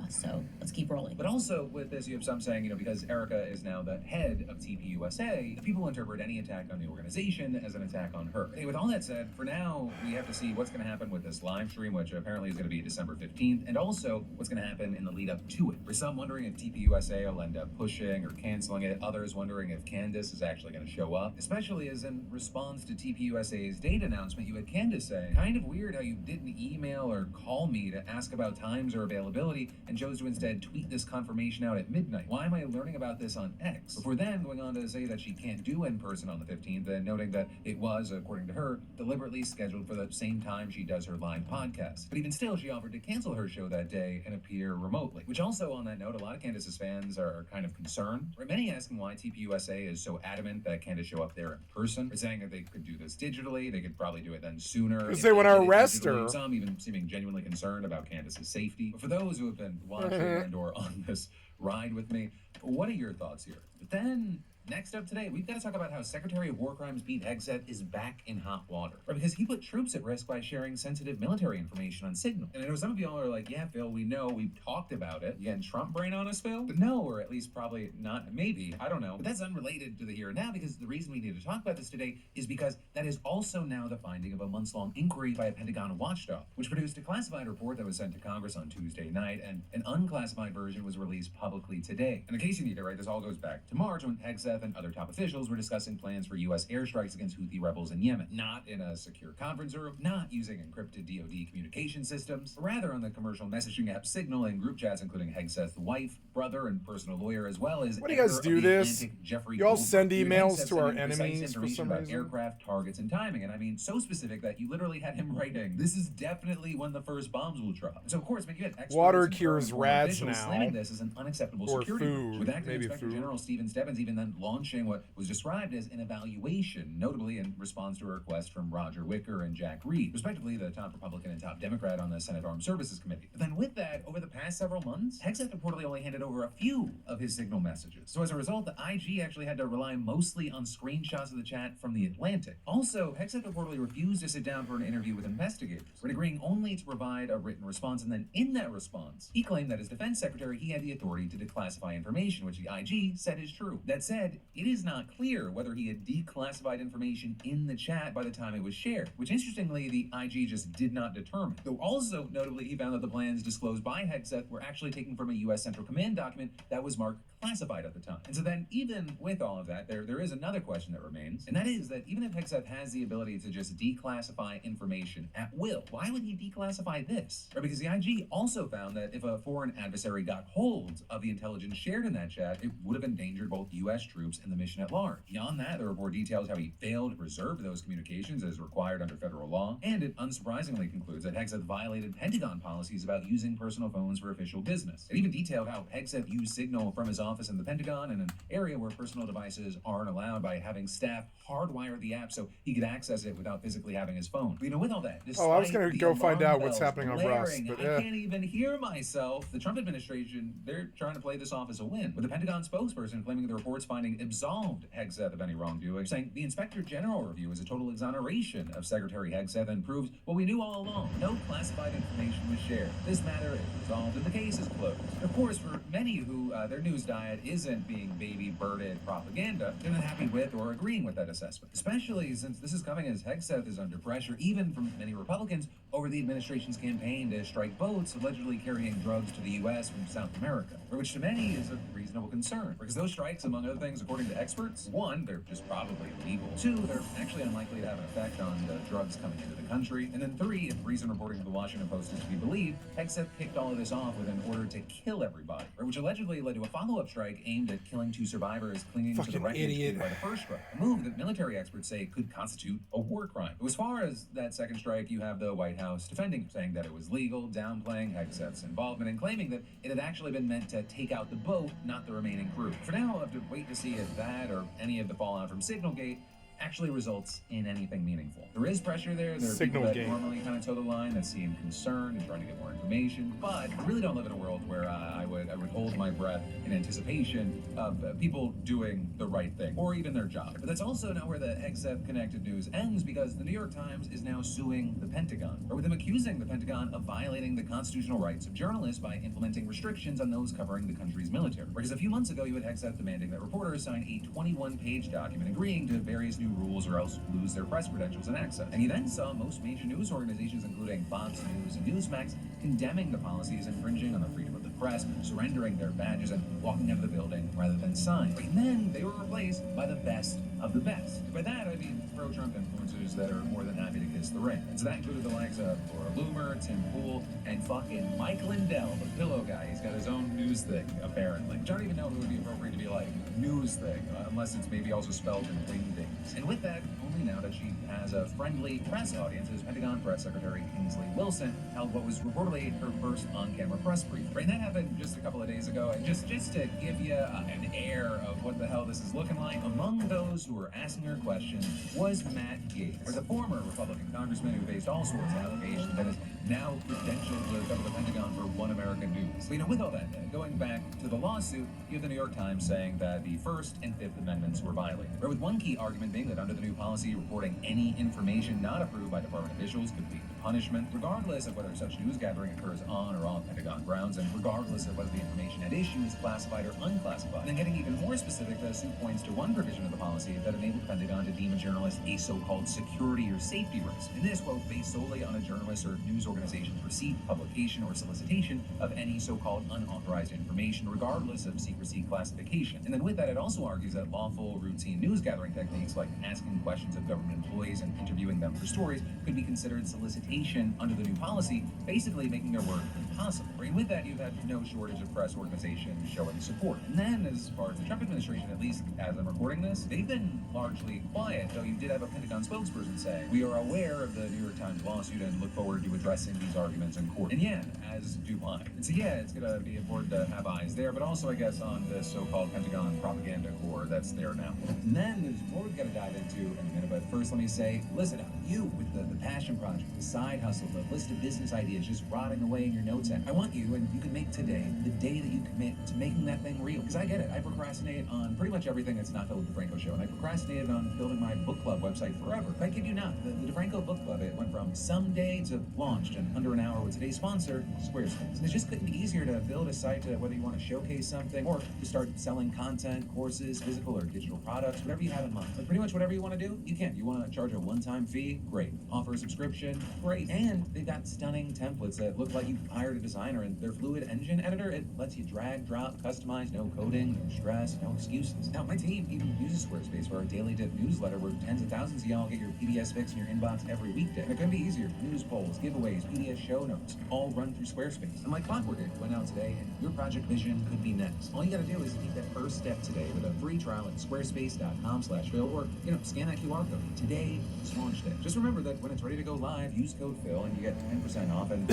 So let's keep rolling. But also with this, you have some saying, because Erica is now the head of TPUSA, people interpret any attack on the organization as an attack on her. Hey, with all that said, for now, we have to see what's going to happen with this live stream, which apparently is going to be December 15th, and also what's going to happen in the lead up to it. For some wondering if TPUSA will end up pushing or canceling it, others wondering if Candace is actually going to show up, especially as in response to TPUSA's date announcement, you had Candace say, kind of weird how you didn't email or call me to ask about times or availability and chose to instead tweet this confirmation out at midnight. Why am I learning about this on X? Before then going on to say that she can't do in person on the 15th and noting that it was, according to her, deliberately scheduled for the same time she does her live podcast. But even still, she offered to cancel her show that day and appear remotely. Which also, on that note, a lot of Candace's fans are kind of concerned. Or many asking why TPUSA is so adamant that Candace show up there in person. Or saying that they could do this digitally, they could probably do it then sooner. Because they want to arrest her. Some even seeming genuinely concerned about Candace's safety. But for those who have been watching and or on this ride with me, what are your thoughts here? But then Next up today, we've got to talk about how Secretary of War Crimes Pete Hegseth is back in hot water. Right, because he put troops at risk by sharing sensitive military information on Signal. And I know some of y'all are like, yeah, Phil, we know, we've talked about it. You getting Trump brain on us, Phil? But no, or at least probably not, maybe, I don't know. But that's unrelated to the here and now, because the reason we need to talk about this today is because that is also now the finding of a months-long inquiry by a Pentagon watchdog, which produced a classified report that was sent to Congress on Tuesday night, and an unclassified version was released publicly today. And in case you need it, right, this all goes back to March when Hegseth and other top officials were discussing plans for U.S. airstrikes against Houthi rebels in Yemen. Not in a secure conference room, not using encrypted DoD communication systems, but rather on the commercial messaging app Signal and group chats including Hegseth's wife, brother, and personal lawyer, as well as what do you guys do this? You all send emails to our enemies for some reason? Aircraft targets and timing, and I mean so specific that you literally had him writing, "This is definitely when the first bombs will drop." So of course, when you had experts water cures rats now, slamming this as an unacceptable or security food, with acting maybe Inspector food. General Stephen Stebbins even then launching what was described as an evaluation, notably in response to a request from Roger Wicker and Jack Reed, respectively the top Republican and top Democrat on the Senate Armed Services Committee. But then with that, over the past several months, Hegseth reportedly only handed over a few of his Signal messages. So as a result, the IG actually had to rely mostly on screenshots of the chat from The Atlantic. Also, Hegseth reportedly refused to sit down for an interview with investigators, but agreeing only to provide a written response, and then in that response, he claimed that as defense secretary, he had the authority to declassify information, which the IG said is true. That said, it is not clear whether he had declassified information in the chat by the time it was shared, which interestingly, the IG just did not determine. Though also, notably, he found that the plans disclosed by Hegseth were actually taken from a U.S. Central Command document that was marked classified at the time. And so then, even with all of that, there is another question that remains, and that is that even if Hegseth has the ability to just declassify information at will, why would he declassify this? Or because the IG also found that if a foreign adversary got hold of the intelligence shared in that chat, it would have endangered both U.S. troops and the mission at large. Beyond that, the report details how he failed to preserve those communications as required under federal law, and it unsurprisingly concludes that Hegseth violated Pentagon policies about using personal phones for official business. It even detailed how Hegseth used Signal from his office in the Pentagon in an area where personal devices aren't allowed by having staff hardwire the app so he could access it without physically having his phone. But you know, with all that, I was going to go find out what's happening on Rust, but I can't even hear myself. The Trump administration, they're trying to play this off as a win, with the Pentagon spokesperson claiming the report's finding absolved Hegseth of any wrongdoing, saying the Inspector General review is a total exoneration of Secretary Hegseth and proves what we knew all along. No classified information was shared. This matter is resolved and the case is closed. Of course, for many who their news diet isn't being baby-birded propaganda, they're not happy with or agreeing with that assessment, especially since this is coming as Hegseth is under pressure, even from many Republicans, over the administration's campaign to strike boats allegedly carrying drugs to the U.S. from South America, which to many is a reasonable concern, because those strikes, among other things, according to experts, one, they're just probably illegal, two, they're actually unlikely to have an effect on the drugs coming into the country, and then three, if recent reporting of the Washington Post is to be believed, Hegseth kicked all of this off with an order to kill everybody, which allegedly led to a follow-up strike aimed at killing two survivors clinging to the wreckage created by the first strike, a move that military experts say could constitute a war crime. As far as that second strike, you have the White House defending, saying that it was legal, downplaying Hegseth's involvement, and claiming that it had actually been meant to take out the boat, not the remaining crew. For now, we'll have to wait to see if that or any of the fallout from Signalgate actually results in anything meaningful. There is pressure there. There are people that normally kind of toe the line that seem concerned and trying to get more information, but I really don't live in a world where I would hold my breath in anticipation of people doing the right thing or even their job. But that's also not where the Hegseth connected news ends, because the New York Times is now suing the Pentagon, or with them accusing the Pentagon of violating the constitutional rights of journalists by implementing restrictions on those covering the country's military. Because a few months ago, you had Hegseth demanding that reporters sign a 21-page document agreeing to various new rules or else lose their press credentials and access. And you then saw most major news organizations, including Fox News and Newsmax, condemning the policies infringing on the freedom of the press, surrendering their badges, and walking out of the building rather than sign. And then they were replaced by the best of the best. By that, I mean pro-Trump influencers that are more than happy to kiss the ring. And so that included the likes of Laura Loomer, Tim Pool, and fucking Mike Lindell, the pillow guy. He's got his own news thing, apparently. I don't even know if it would be appropriate to be like news thing, unless it's maybe also spelled in wingdings. And with that, only now that she has a friendly press audience as Pentagon Press Secretary Kingsley Wilson held what was reportedly her first on-camera press brief. Right, and that happened just a couple of days ago. And just to give you an air of what the hell this is looking like, among those who were asking her questions was Matt Gaetz, the former Republican congressman who faced all sorts of allegations that is now credentialed to cover the Pentagon for One American News. So, with all that, going back to the lawsuit, you have the New York Times saying that the First and Fifth Amendments were violated. Right, with one key argument being that under the new policy, reporting any information not approved by department officials could lead to punishment, regardless of whether such news gathering occurs on or off Pentagon grounds, and regardless of whether the information at issue is classified or unclassified. And then getting even more specific, the suit points to one provision of the policy that enabled Pentagon to deem a journalist a so-called security or safety risk. And this, quote, based solely on a journalist or news organization's receipt, publication, or solicitation of any so-called unauthorized information, regardless of secrecy classification. And then with that, it also argues that lawful, routine news gathering techniques like asking questions of government employees and interviewing them for stories could be considered solicitation under the new policy, basically making their work impossible. And with that, you've had no shortage of press organizations showing support. And then, as far as the Trump administration, at least as I'm recording this, they've been largely quiet, though you did have a Pentagon spokesperson say, "We are aware of the New York Times lawsuit and look forward to addressing these arguments in court." And yeah, as do I. And so yeah, it's gonna be important to have eyes there, but also I guess on this so-called Pentagon propaganda corps that's there now. And then there's more we've got to dive into in a minute, but first let me say, listen up, you with the passion project, the side hustle, the list of business ideas just rotting away in your notes app. I want you, and you can make today the day that you commit to making that thing real. Because I get it, I procrastinate on pretty much everything that's not the DeFranco Show, and I procrastinated on building my book club website forever. But I kid you not, the DeFranco Book Club, it went from someday to launched in under an hour with today's sponsor, Squarespace. And it just couldn't be easier to build a site to whether you want to showcase something or to start selling content, courses, physical or digital products, whatever you have in mind. Like pretty much whatever you want to do, you can. You want to charge a one-time fee? Great. Offer a subscription? Great. And they've got stunning templates that look like you hired a designer, and their Fluid Engine editor, it lets you drag, drop, customize, no coding, no stress, no excuses. Now, my team even uses Squarespace for our daily dip newsletter where tens of thousands of y'all get your PDS fix in your inbox every weekday. And it couldn't be easier. News polls, giveaways, PDS show notes, all run through Squarespace. And like clockwork, it went out today, and your project vision could be next. All you gotta do is take that first step today with a free trial at squarespace.com/Phil, or, scan that QR code. Today is launch day. Just remember that when it's ready to go live, use code Phil and you get 10% off. And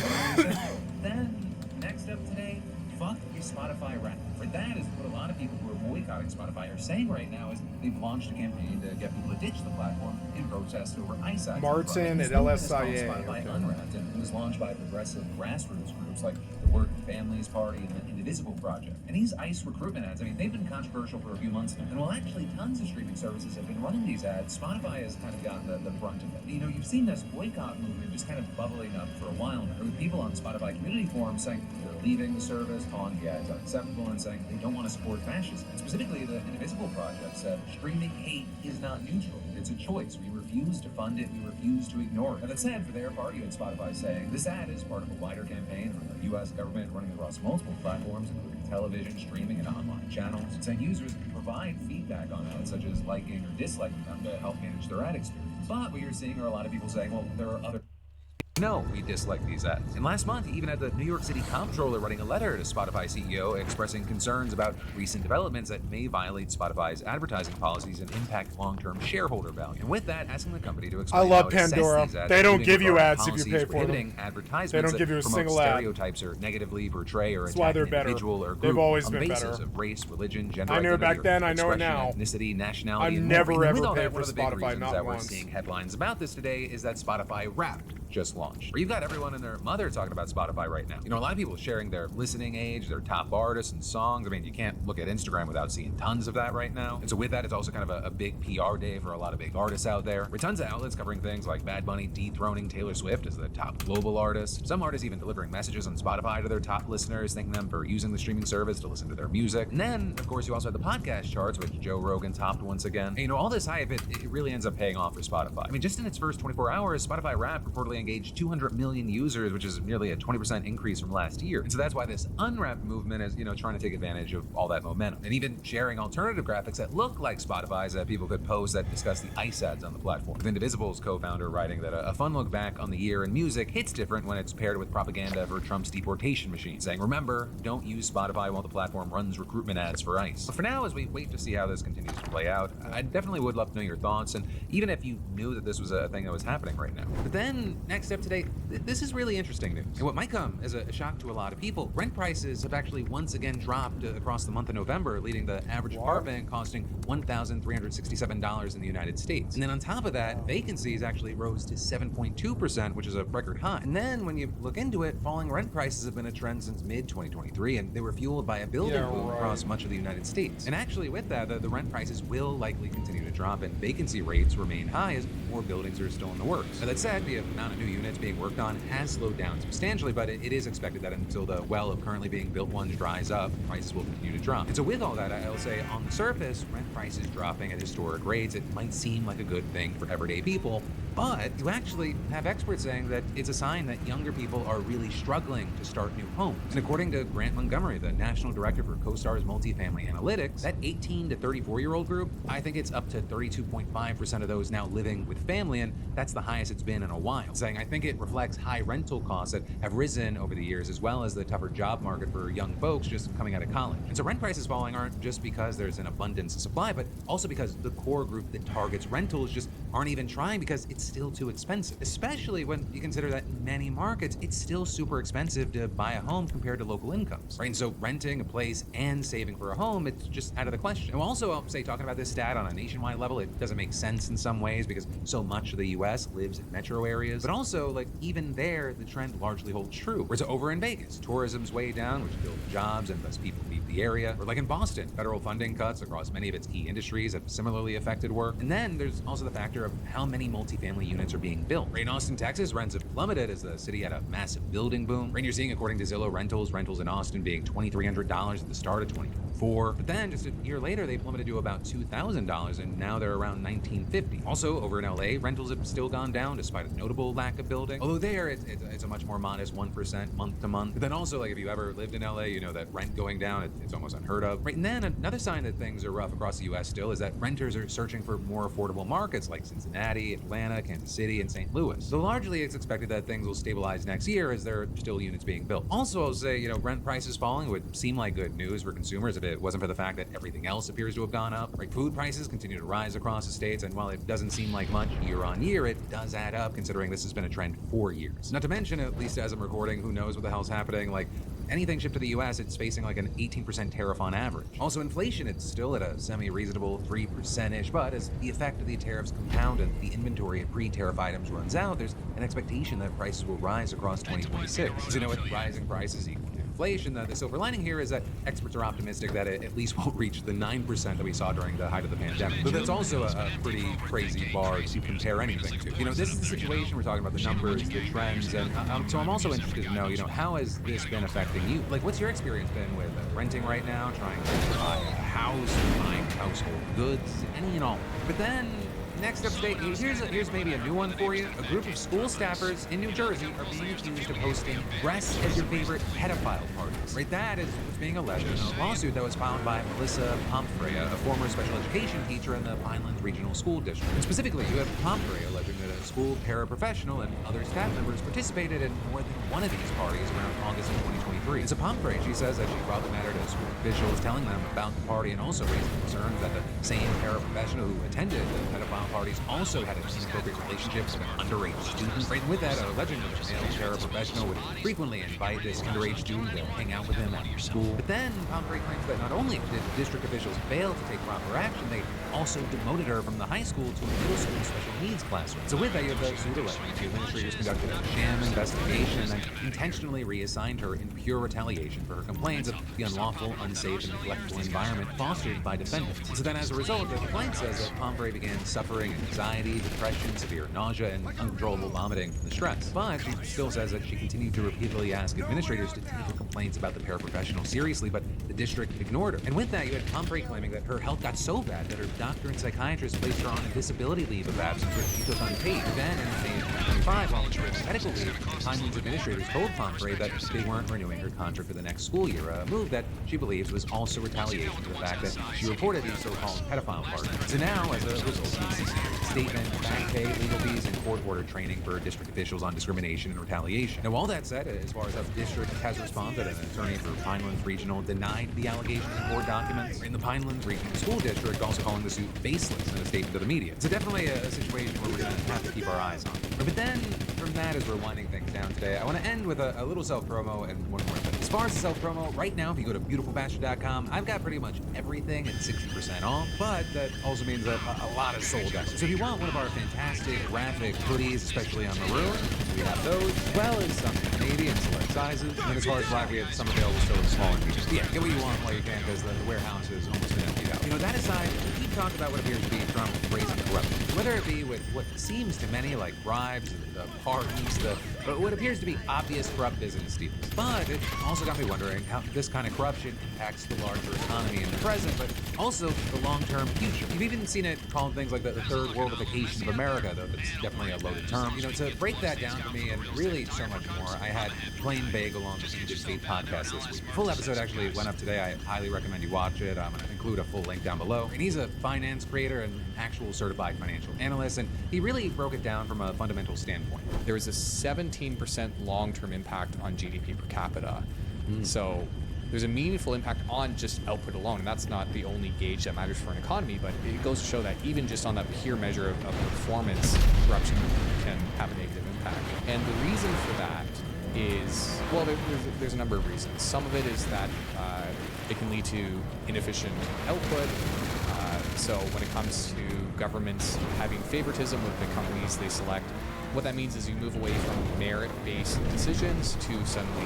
then, next up today, fuck your Spotify rap. For that is what a lot of people who are boycotting Spotify are saying right now is they've launched a campaign to get people to ditch the platform in protest over ice act. Martin at LSIA. Spotify Unwrapped, and it was launched by progressive grassroots groups like the Working Families Party and the Indivisible Project. And these ICE recruitment ads, they've been controversial for a few months now. And while actually tons of streaming services have been running these ads, Spotify has kind of gotten the brunt of it. You've seen this boycott movement just kind of bubbling up for a while now, with people on Spotify community forums saying they're leaving the service, calling the ads unacceptable, and saying they don't want to support fascism. And specifically, the Indivisible Project said streaming hate is not neutral. It's a choice. We refuse to fund it. We refuse to ignore it. And that said, for their part, you had Spotify saying this ad is part of a wider campaign from the U.S. government running across multiple platforms, including television, streaming, and online channels, and saying users can provide feedback on ads, such as liking or disliking them, to help manage their ad experience. But what you're seeing are a lot of people saying, well, there are other... No, we dislike these ads. And last month, even had the New York City comptroller writing a letter to Spotify CEO expressing concerns about recent developments that may violate Spotify's advertising policies and impact long-term shareholder value. And with that, asking the company to explain I love how it assesses Pandora. these ads, They don't give you ads if you policies pay for prohibiting them. advertisements They don't give you a that promote single ad. stereotypes or negatively portray or That's why attack they're an better. individual or group They've always on the been basis better. of race, religion, gender I knew it identity, back then, or I know it expression, now. ethnicity, nationality, I've and never, more. And ever with all paid that, for one of the big Spotify, reasons not that we're once. seeing headlines about this today is that Spotify Wrapped just launched. Or you've got everyone and their mother talking about Spotify right now. A lot of people sharing their listening age, their top artists and songs. You can't look at Instagram without seeing tons of that right now. And so with that, it's also kind of a big PR day for a lot of big artists out there. With tons of outlets covering things like Bad Bunny dethroning Taylor Swift as the top global artist. Some artists even delivering messages on Spotify to their top listeners, thanking them for using the streaming service to listen to their music. And then, of course, you also have the podcast charts, which Joe Rogan topped once again. And all this hype, it really ends up paying off for Spotify. Just in its first 24 hours, Spotify Wrapped reportedly successfully engaged 200 million users, which is nearly a 20% increase from last year. And so that's why this unwrapped movement is, trying to take advantage of all that momentum. And even sharing alternative graphics that look like Spotify's that people could post that discuss the ICE ads on the platform. With Indivisible's co-founder writing that a fun look back on the year in music hits different when it's paired with propaganda for Trump's deportation machine, saying, remember, don't use Spotify while the platform runs recruitment ads for ICE. But for now, as we wait to see how this continues to play out, I definitely would love to know your thoughts, and even if you knew that this was a thing that was happening right now. But then, next up today, this is really interesting news. And what might come as a shock to a lot of people, rent prices have actually once again dropped across the month of November, leading the average apartment costing $1,367 in the United States. And then on top of that, vacancies actually rose to 7.2%, which is a record high. And then when you look into it, falling rent prices have been a trend since mid-2023, and they were fueled by a building boom across much of the United States. And actually with that, the rent prices will likely continue to drop, and vacancy rates remain high as more buildings are still in the works. Now that said, the amount of new units being worked on has slowed down substantially, but it is expected that until the well of currently being built ones dries up, prices will continue to drop. And so with all that, I'll say on the surface, rent prices dropping at historic rates, it might seem like a good thing for everyday people, but you actually have experts saying that it's a sign that younger people are really struggling to start new homes. And according to Grant Montgomery, the National Director for CoStar's Multifamily Analytics, that 18 to 34-year-old group, I think it's up to 32.5% of those now living with family, and that's the highest it's been in a while. Saying, I think it reflects high rental costs that have risen over the years, as well as the tougher job market for young folks just coming out of college. And so rent prices falling aren't just because there's an abundance of supply, but also because the core group that targets rentals just aren't even trying because it's still too expensive, especially when you consider that in many markets, it's still super expensive to buy a home compared to local incomes, right? And so renting a place and saving for a home, it's just out of the question. And also, I'll say, talking about this stat on a nationwide level, it doesn't make sense in some ways because so much of the US lives in metro areas, but also, like, even there, the trend largely holds true. Whereas over in Vegas, tourism's way down, which kills jobs and thus people leave the area. Or like in Boston, federal funding cuts across many of its key industries have similarly affected work. And then there's also the factor of how many multifamily units are being built. Right in Austin, Texas, rents have plummeted as the city had a massive building boom. Right, you're seeing, according to Zillow rentals in Austin being $2,300 at the start of 2024. But then just a year later, they plummeted to about $2,000, and now they're around $1,950. Also, over in LA, rentals have still gone down despite a notable lack of building. Although there, it's a much more modest 1% month to month. But then also, like, if you ever lived in LA, you know that rent going down, it's almost unheard of. Right, and then another sign that things are rough across the US still is that renters are searching for more affordable markets like Cincinnati, Atlanta, Kansas City, and St. Louis. So largely, it's expected that things will stabilize next year as there are still units being built. Also, I'll say, rent prices falling would seem like good news for consumers if it wasn't for the fact that everything else appears to have gone up. Right, food prices continue to rise across the states, and while it doesn't seem like much year on year, it does add up considering this has been a trend for years. Not to mention, at least as I'm recording, who knows what the hell's happening, like, anything shipped to the US, it's facing like an 18% tariff on average. Also, inflation, it's still at a semi-reasonable 3%-ish, but as the effect of the tariffs compound and the inventory of pre-tariff items runs out, there's an expectation that prices will rise across 2026. So, with rising prices equal to inflation, the silver lining here is that experts are optimistic that it at least won't reach the 9% that we saw during the height of the pandemic. But that's also a pretty crazy bar to compare anything to. This is the situation. We're talking about the numbers, the trends, and so I'm also interested to know, how has this been affecting you? Like, what's your experience been with renting right now, trying to buy a house, buying household goods, any and all? But then, next up today, here's maybe a new one for you. A group of school staffers in New Jersey are being accused of hosting dress as your favorite pedophile parties. Right, that is what's being alleged in a lawsuit that was filed by Melissa Pomfrey, a former special education teacher in the Pinelands Regional School District. And specifically, you have Pomfrey alleging that a school paraprofessional and other staff members participated in more than one of these parties around August of 2023. And so Pomfrey, she says that she brought the matter to school officials, telling them about the party and also raising concerns that the same paraprofessional who attended the pedophile parties also had an inappropriate relationship with an underage student. Right, with that, alleging that the male paraprofessional would frequently invite this underage student to hang out with him after school. But then Pomfrey claims that not only did district officials fail to take proper action, they also demoted her from the high school to a middle school special needs classroom. So with that, you have the suit alleging the administrators conducted a sham investigation and then intentionally reassigned her in pure retaliation for her complaints of the unlawful, unsafe, and neglectful environment fostered by defendants. So then as a result, the complaint says that Pomfrey began suffering anxiety, depression, severe nausea, and uncontrollable vomiting from the stress. But she still says that she continued to repeatedly ask administrators to take her complaints about the paraprofessional seriously, but the district ignored her. And with that, you had Pomfrey claiming that her health got so bad that her doctor and psychiatrist placed her on a disability leave of absence, which she took unpaid. Then in May 2025, following the medical leave, Pineland's administrators told Pomfrey that they weren't renewing her contract for the next school year, a move that she believes was also retaliation for the fact that she reported these so-called pedophile partners. So now, as a result of these statement, back pay, legal fees, and court-ordered training for district officials on discrimination and retaliation. Now, all that said, as far as how the district has responded, an attorney for Pinelands Regional denied the allegations in court documents. In the Pinelands Regional School District, also calling the suit baseless in a statement to the media. It's definitely a situation where we're going to have to keep our eyes on. But then, from that, as we're winding things down today, I want to end with a little self-promo and one more thing. As far as the self-promo, right now, if you go to beautifulbastard.com, I've got pretty much everything at 60% off, but that also means that a lot is sold out. So if you want one of our fantastic graphic hoodies, especially on Maroon, we have those, as well as some Canadian select sizes. And then as far as black, we have some available still in small and medium. Yeah, get what you want while you can, because the warehouse is almost emptied out. You know, that aside, we keep talking about what appears to be Trump's brazen corruption. Whether it be with what seems to many like bribes, the pardons, but what appears to be obvious corrupt business deals. But it also got me wondering how this kind of corruption impacts the larger economy in the present, but also the long-term future. You've even seen it called things like the third worldification of America, though that's definitely a loaded term. You know, to break that down for me and really so much more, I had Plain Bagel on the Good State podcast this week. The full episode actually went up today. I highly recommend you watch it. I'm going to include a full link down below. And he's a finance creator and actual certified financial analyst, and he really broke it down from a fundamental standpoint. There is a 17% long-term impact on GDP per capita. So there's a meaningful impact on just output alone, and that's not the only gauge that matters for an economy, but it goes to show that even just on that pure measure of performance, corruption can have a negative impact. And the reason for that is, well, there's a number of reasons. Some of it is that it can lead to inefficient output. So when it comes to governments having favoritism with the companies they select, what that means is you move away from merit-based decisions to suddenly,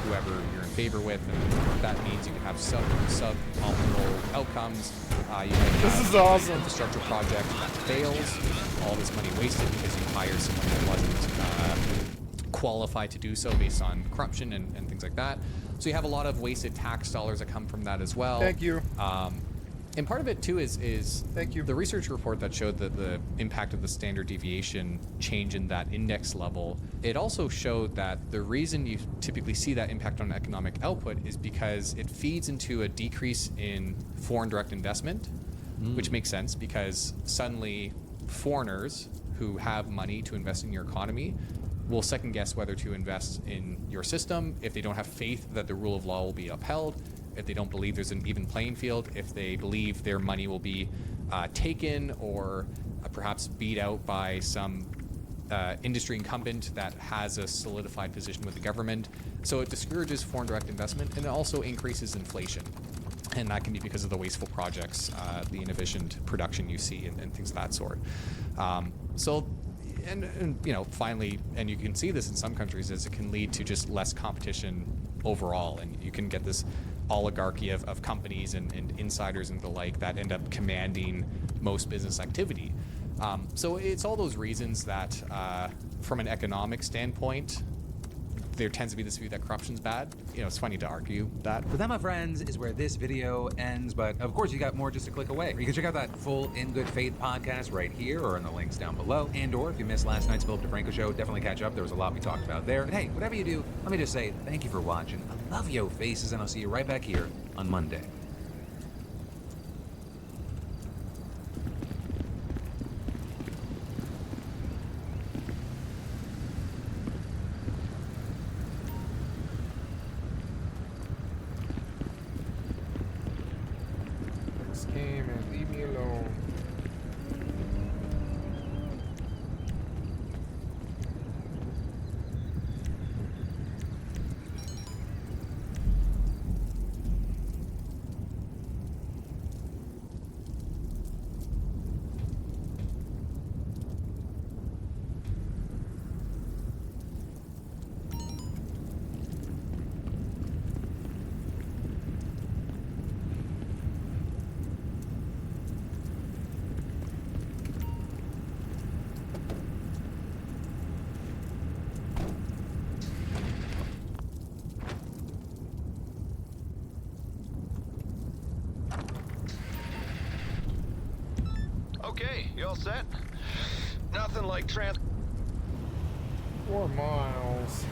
whoever you're in favor with, and that means you can have suboptimal outcomes. You can have this is awesome. An infrastructure project that fails, all this money wasted because you hired someone that wasn't qualified to do so based on corruption and things like that. So you have a lot of wasted tax dollars that come from that as well. Thank you. And part of it too is Thank you. The research report that showed that the impact of the standard deviation change in that index level. It also showed that the reason you typically see that impact on economic output is because it feeds into a decrease in foreign direct investment, which makes sense because suddenly foreigners who have money to invest in your economy will second guess whether to invest in your system if they don't have faith that the rule of law will be upheld, if they don't believe there's an even playing field, if they believe their money will be taken or perhaps beat out by some industry incumbent that has a solidified position with the government. So it discourages foreign direct investment, and it also increases inflation. And that can be because of the wasteful projects, the inefficient production you see, and things of that sort. Finally, and you can see this in some countries, is it can lead to just less competition overall, and you can get this oligarchy of companies and insiders and the like that end up commanding most business activity. So it's all those reasons that, from an economic standpoint, there tends to be this view that corruption's bad. It's funny to argue that. But that, my friends, is where this video ends. But of course, you got more just a click away. You can check out that full In Good Faith podcast right here or in the links down below. And/or if you missed last night's Philip DeFranco show, definitely catch up. There was a lot we talked about there. But hey, whatever you do, let me just say thank you for watching. I love yo faces, and I'll see you right back here on Monday. Game and leave me alone. Okay, you all set? Nothing like 4 miles.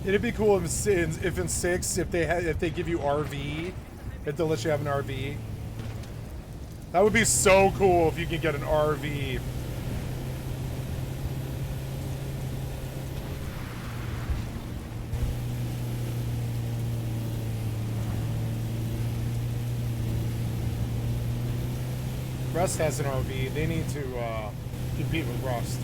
It'd be cool if in 6, if they give you RV, if they'll let you have an RV. That would be so cool if you could get an RV. Rust has an RV. They need to compete with Rust.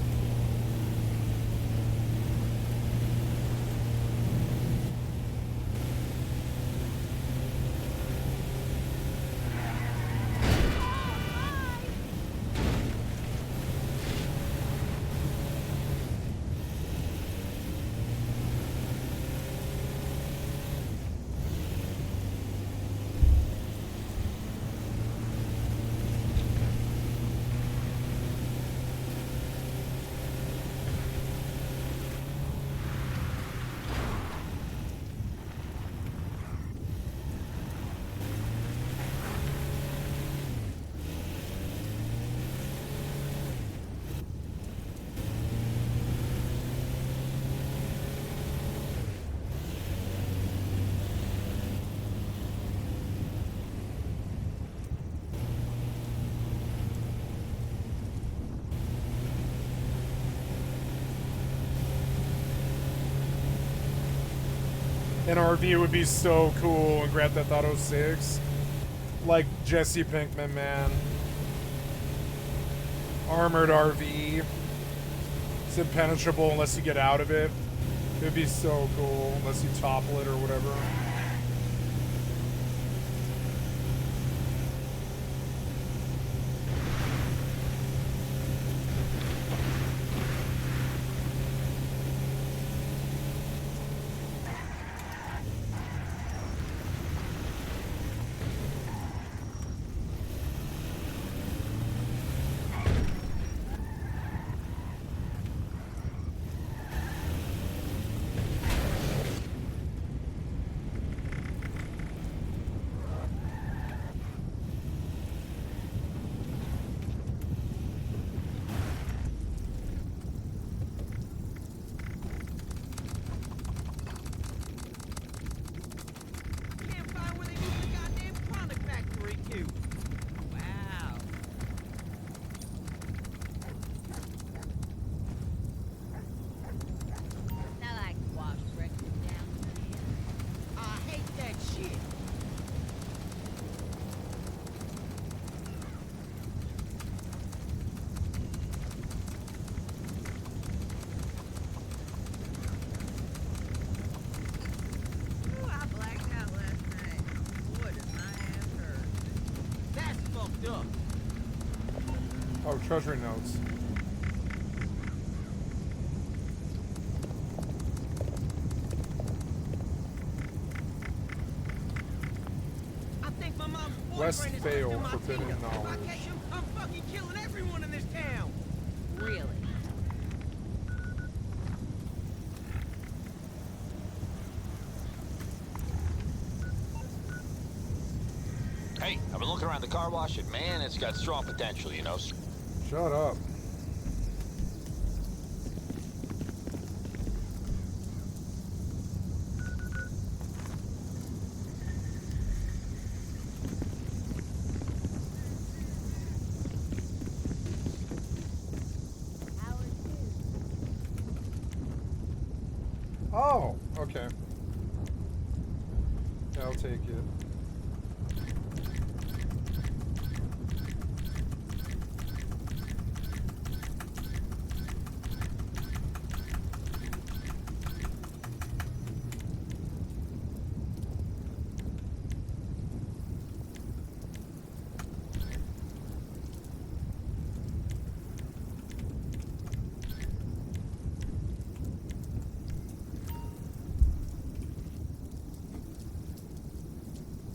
An RV would be so cool in Grand Theft Auto 6. Like Jesse Pinkman, man. Armored RV. It's impenetrable unless you get out of it. It'd be so cool unless you topple it or whatever. Oh, treasury notes. I think my mom's West boyfriend is fail, lifting my forbidden finger. If I knowledge. catch him, I'm fucking killing everyone in this town. Really? Hey, I've been looking around the car wash, and man, it's got strong potential, you know. Shut up. Oh, okay. I'll take it.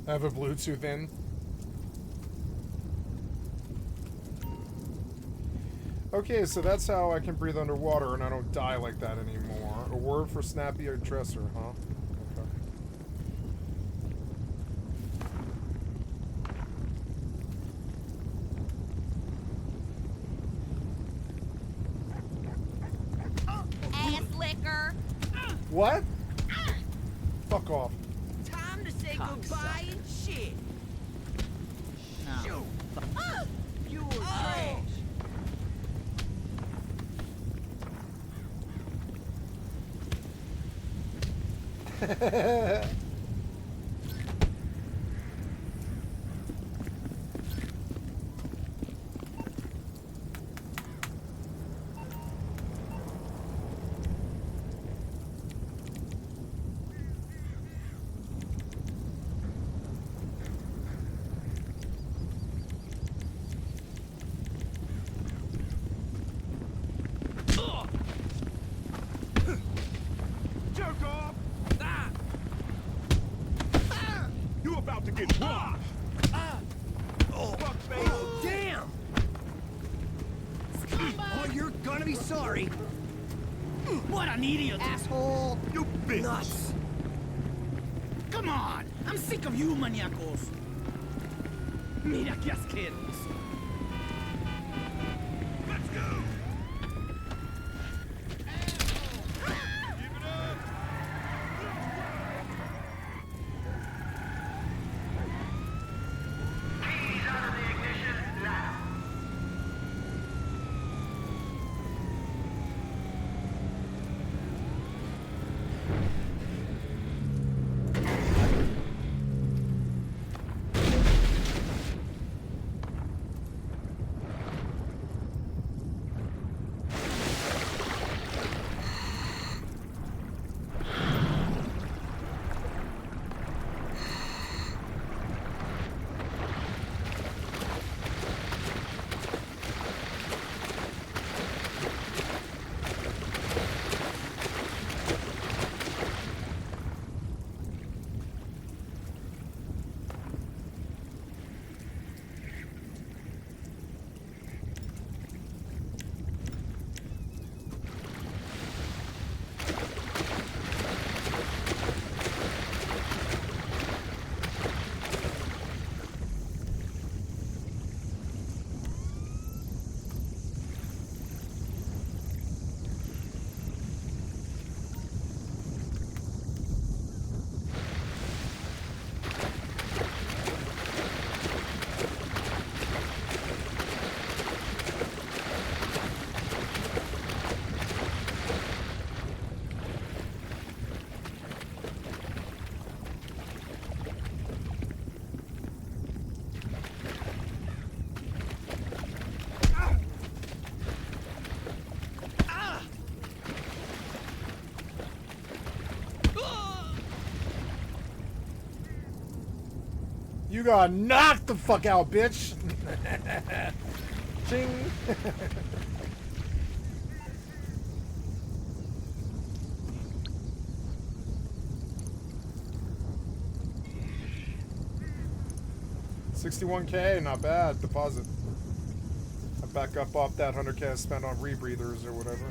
I have a Bluetooth in. Okay, so that's how I can breathe underwater and I don't die like that anymore. A word for snappy dresser, huh? Ass liquor. What? Fuck off. Time to say goodbye and shit. Shoot. You were trash. Jerk off! You about to get washed! Oh, fuck, baby! Oh, damn! Oh, you're gonna be sorry. What an idiot! Asshole! You bitch! Nuts! Come on! I'm sick of you, maniacos! Mira que asqueros! Let's go! You got knocked the fuck out, bitch! Ching! $61K, not bad. Deposit. I back up off that 100K I spent on rebreathers or whatever.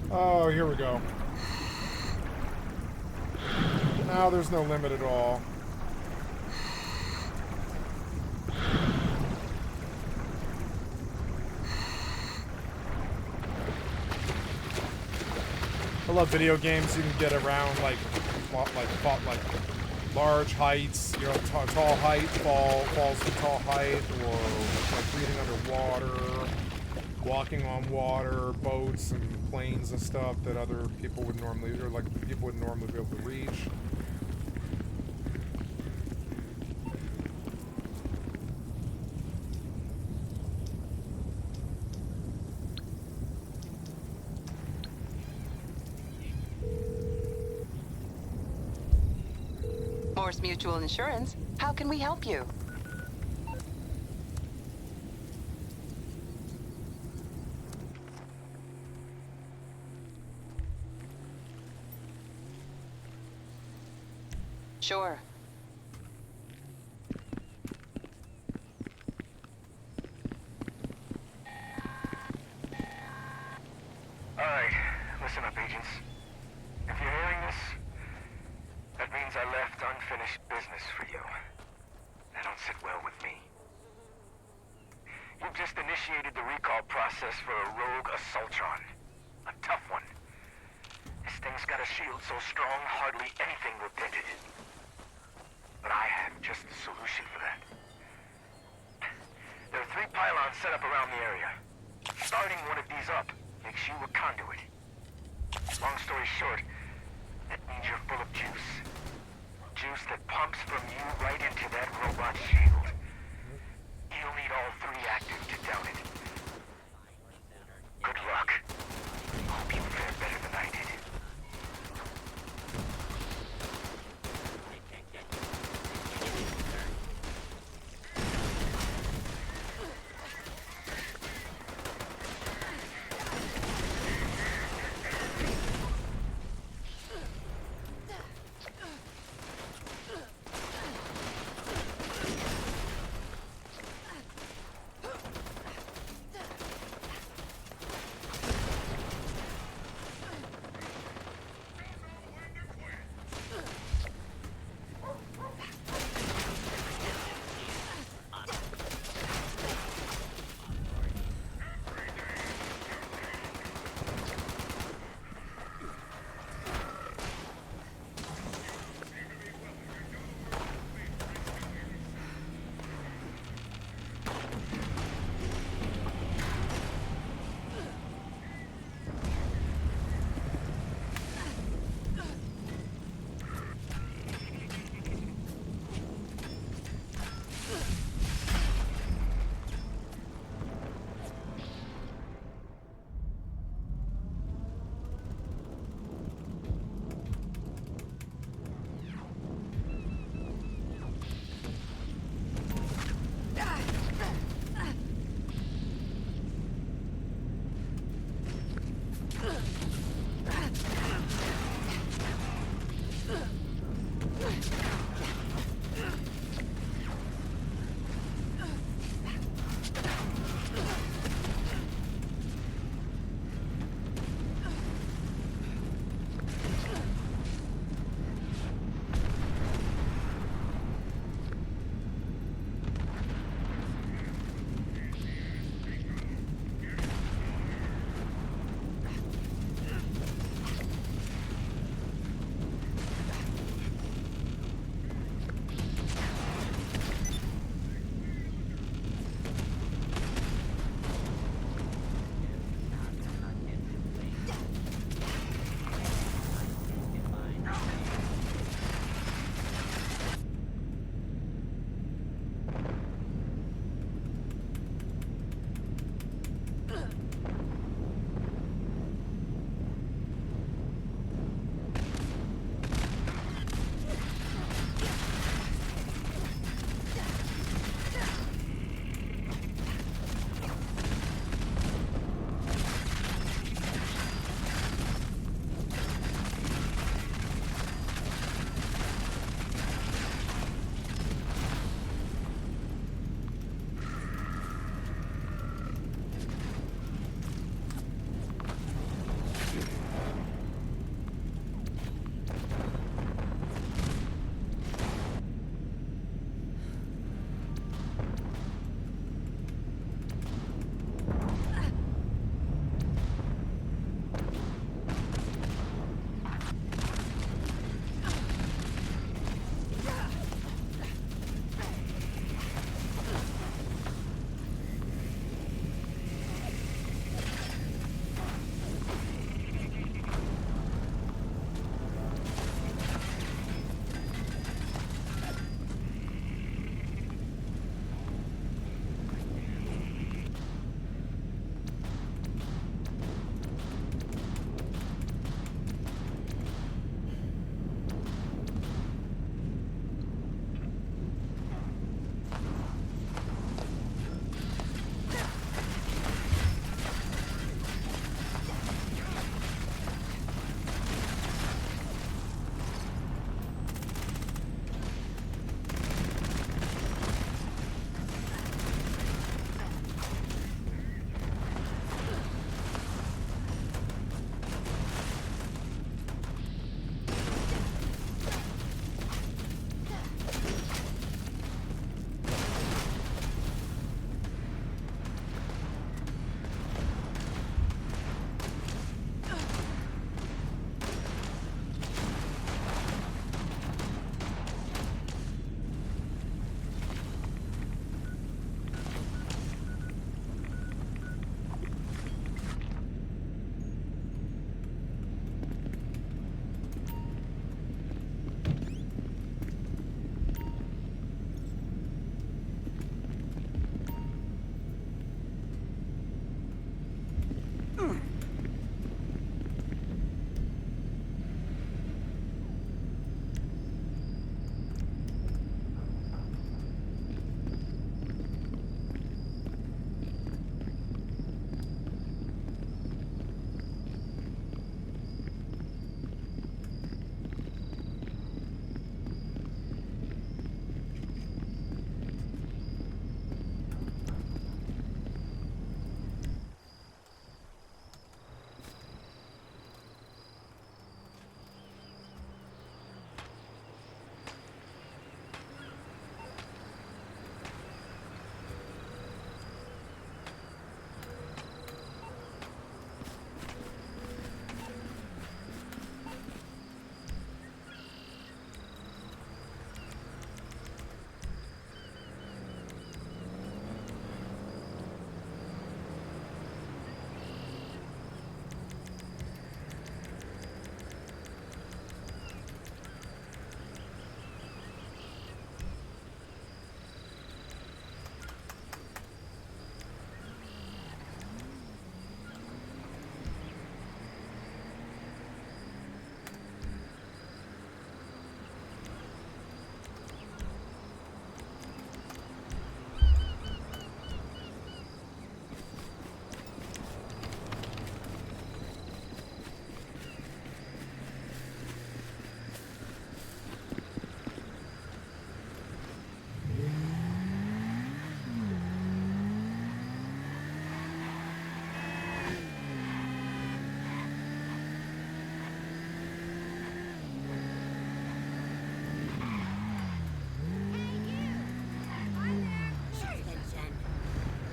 Oh, here we go. Now there's no limit at all. I love video games. You can get around like large heights, you know, tall height, falls from tall height, or like breathing underwater, walking on water, boats and planes and stuff that other people would normally, or like people would normally be able to reach. Morse Mutual Insurance, how can we help you? Sure. All right, listen up, agents. If you're hearing this, that means I left unfinished business for you. That don't sit well with me. You've just initiated the recall process for a rogue assaultron. A tough one. This thing's got a shield so strong, hardly anything will dent it. But I have just the solution for that. There are 3 pylons set up around the area. Starting one of these up makes you a conduit. Long story short, that means you're full of juice. Juice that pumps from you right into that robot shield. You'll need all 3 active to down it. Good luck. Hope you fare better than I did.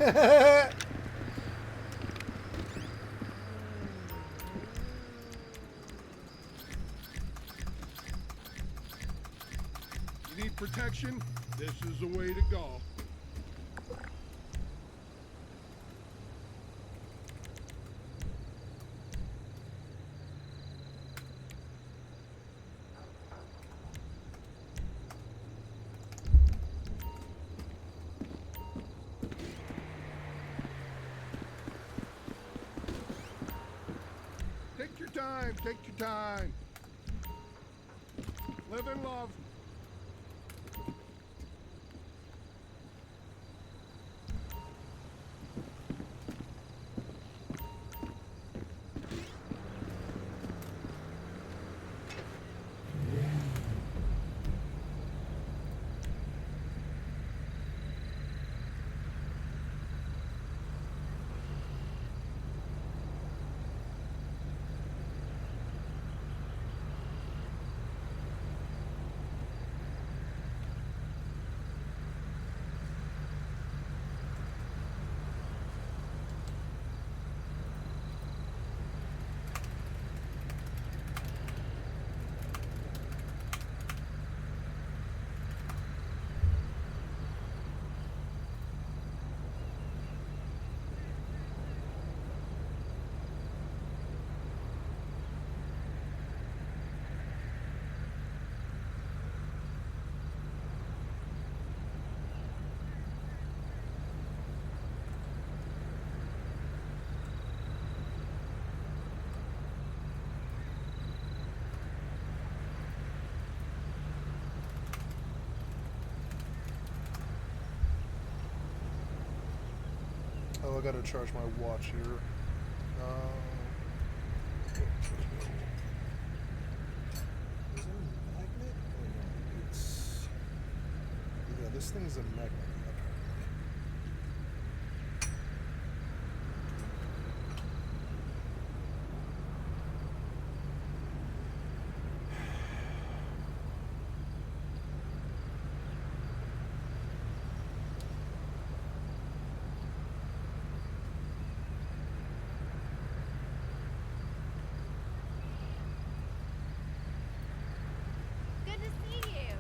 You need protection? This is the way to go. Take your time, take your time. Live and love. Oh, I gotta charge my watch here. Is it a magnet? Oh, no, it's... Yeah, this thing's a magnet, apparently. Good to see you.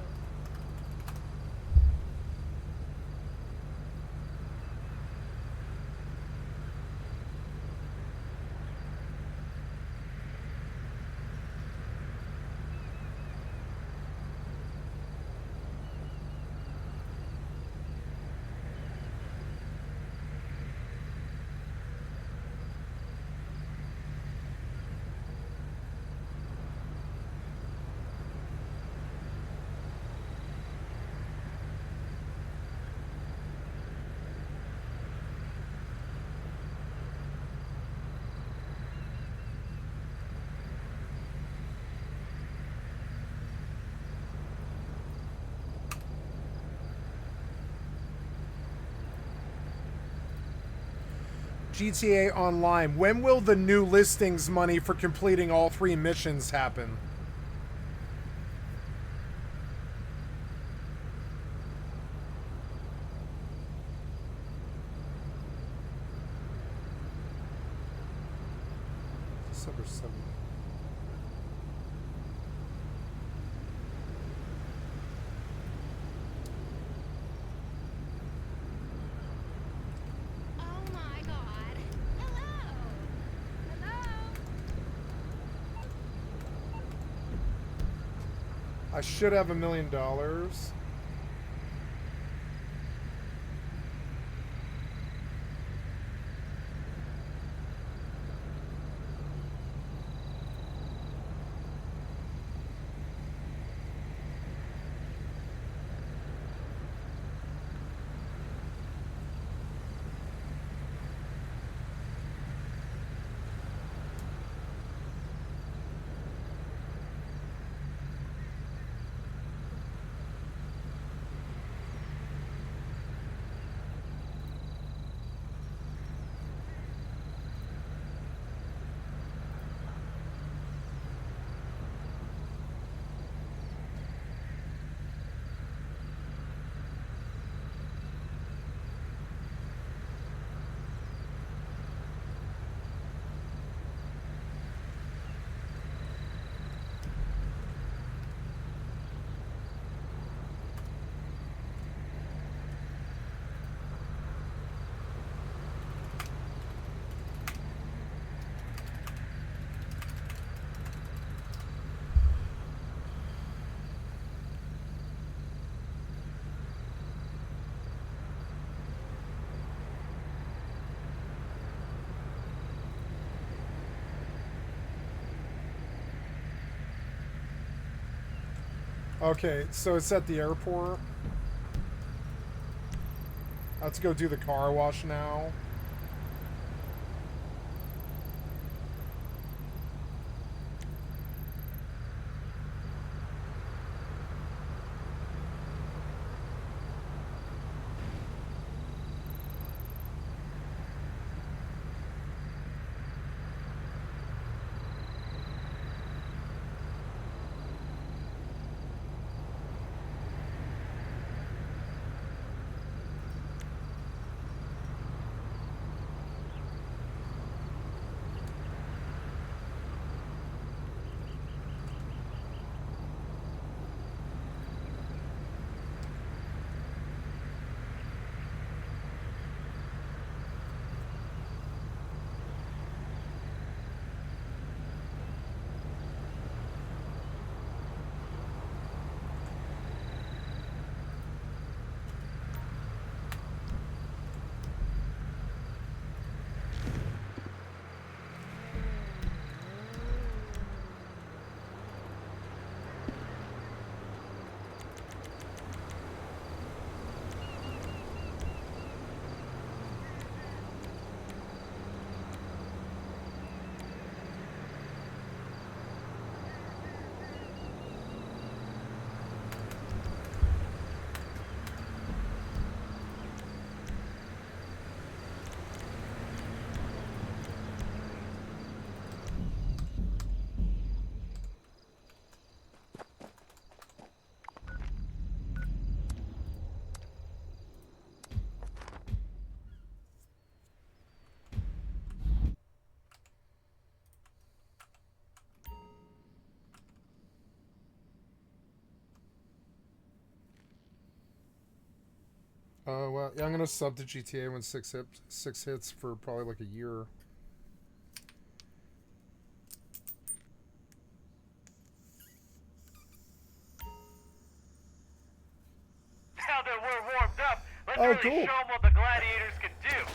GTA Online. When will the new listings money for completing all 3 missions happen? December 7th. Oh my god. Hello. Hello. I should have $1 million. Okay, so it's at the airport. Let's go do the car wash now. Well, yeah, I'm gonna sub to GTA when six hits for probably like a year. Now that we're warmed up, let's Oh, really cool. show them what the gladiators can do.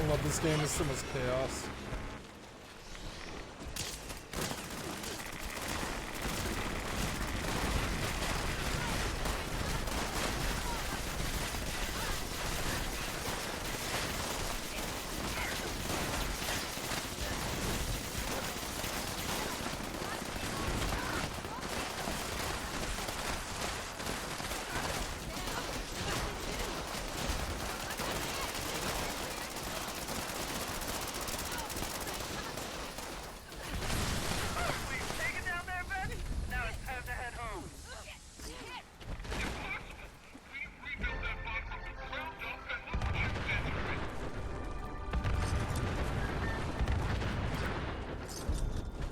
I love this game. There's so much chaos.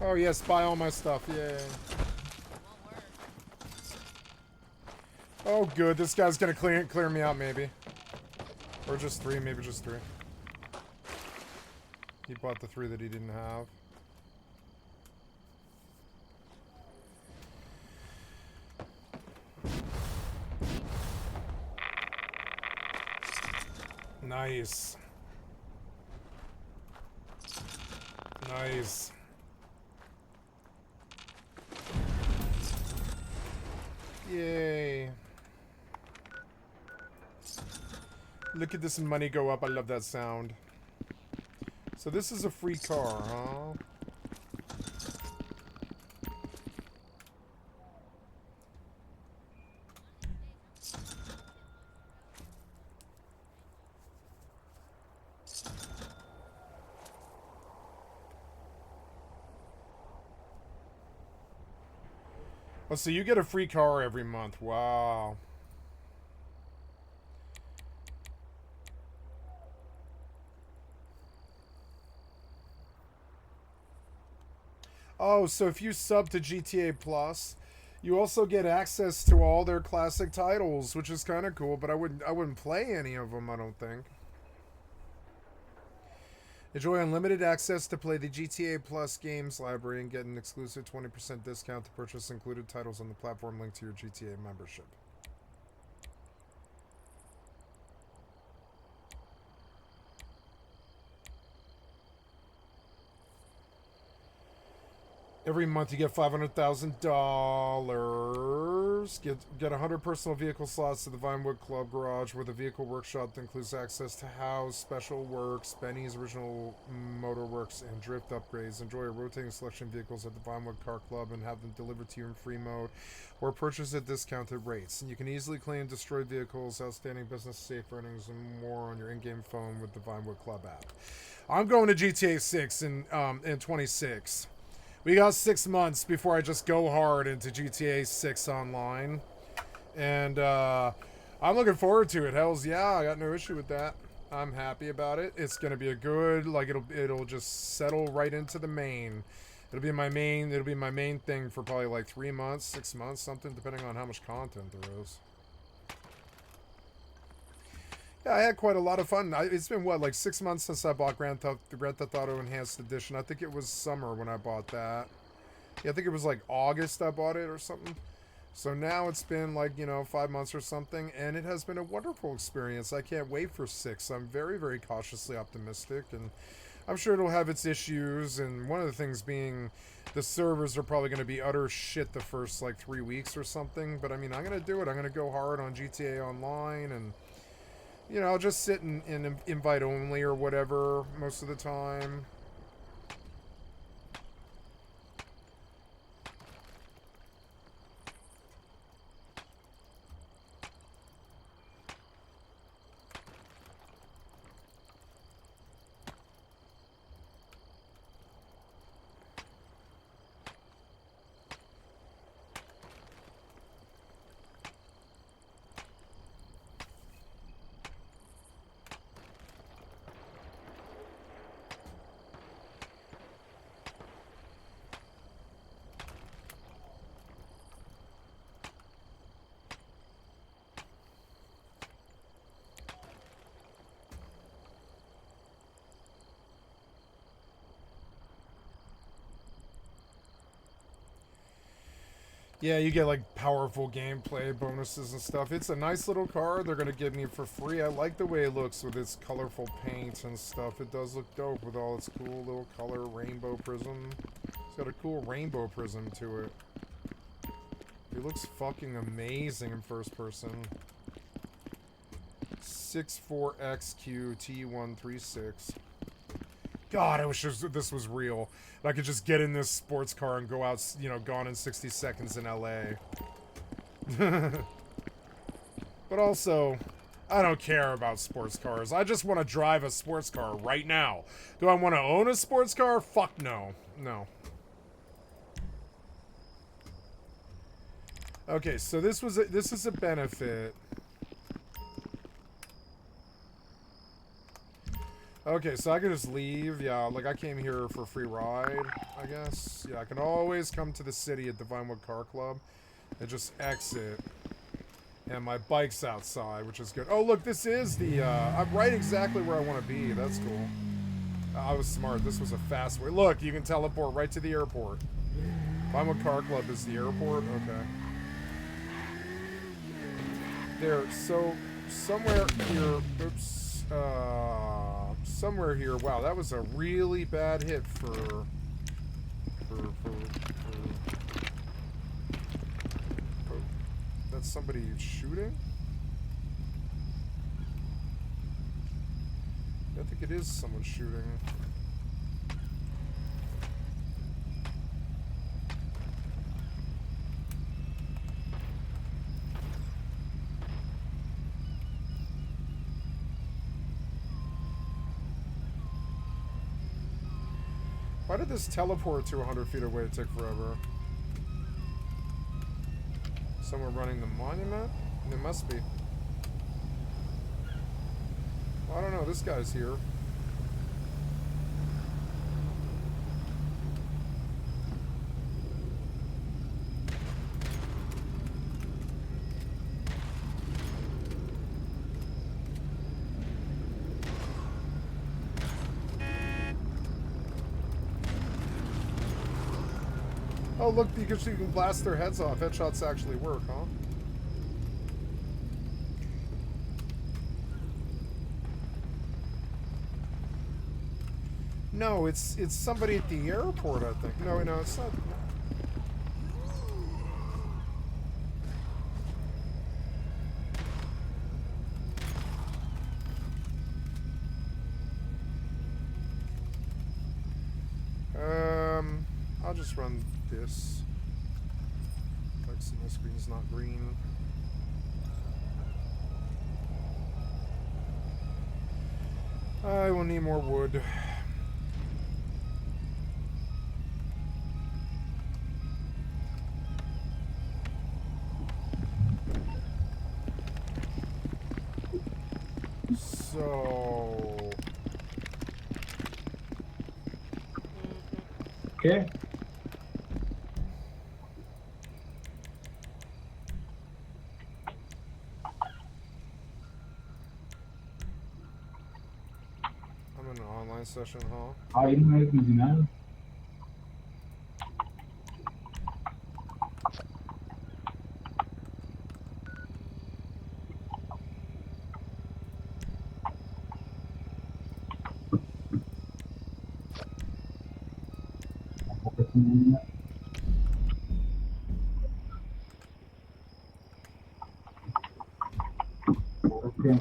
Oh yes, buy all my stuff, yay. Oh good, this guy's gonna clear me out maybe. Or just 3, maybe just 3. He bought the 3 that he didn't have. Nice. Nice. Yay. Look at this money go up. I love that sound. So this is a free car, huh? Oh, so you get a free car every month. Wow. Oh, so if you sub to GTA Plus, you also get access to all their classic titles, which is kind of cool, but I wouldn't play any of them, I don't think. Enjoy unlimited access to play the GTA Plus games library and get an exclusive 20% discount to purchase included titles on the platform linked to your GTA membership. Every month you get $500,000. Get 100 personal vehicle slots to the Vinewood Club Garage with a vehicle workshop that includes access to House, Special Works, Benny's Original Motorworks, and Drift upgrades. Enjoy a rotating selection of vehicles at the Vinewood Car Club and have them delivered to you in free mode or purchase at discounted rates. And you can easily claim destroyed vehicles, outstanding business safe earnings, and more on your in-game phone with the Vinewood Club app. I'm going to GTA 6 in 26. We got 6 months before I just go hard into GTA 6 online. And I'm looking forward to it. Hells yeah, I got no issue with that. I'm happy about it. It's gonna be a good, like it'll just settle right into the main. It'll be my main thing for probably like 3 months, 6 months, something, depending on how much content there is. Yeah, I had quite a lot of fun. It's been, what, like 6 months since I bought Grand Theft Auto Enhanced Edition. I think it was summer when I bought that. Yeah, I think it was like August I bought it or something. So now it's been like, 5 months or something, and it has been a wonderful experience. I can't wait for 6. I'm very, very cautiously optimistic, and I'm sure it'll have its issues, and one of the things being the servers are probably going to be utter shit the first like 3 weeks or something, but I mean, I'm going to do it. I'm going to go hard on GTA Online, and I'll just sit in invite only or whatever most of the time. Yeah, you get like powerful gameplay bonuses and stuff. It's a nice little car. They're gonna give me for free. I like the way it looks with its colorful paint and stuff. It does look dope with all its cool little color rainbow prism. It's got a cool rainbow prism to it. It looks fucking amazing in first person. 64XQ T136. God, I wish this was real. I could just get in this sports car and go out, you know, gone in 60 seconds in LA. But also, I don't care about sports cars. I just want to drive a sports car right now. Do I want to own a sports car? Fuck no. No. Okay, so this is a benefit. Okay, so I can just leave. Yeah, like I came here for a free ride, I guess. Yeah, I can always come to the city at the Vinewood Car Club and just exit. And my bike's outside, which is good. Oh, look, this is the, I'm right exactly where I want to be. That's cool. I was smart. This was a fast way. Look, you can teleport right to the airport. Vinewood Car Club is the airport? Okay. There, so, somewhere here, oops. Somewhere here. Wow, that was a really bad hit for that's somebody shooting? I think it is someone shooting. Why did this teleport to 100 feet away take forever? Someone running the monument? There must be. Well, I don't know, this guy's here. Oh, look, you can blast their heads off. Headshots actually work, huh? No, it's somebody at the airport, I think. No, it's not. I'll just run this. Like, so my screen's not green. I will need more wood. So... Okay. I'm in an online session, huh? Aí não é cozinhado. Okay.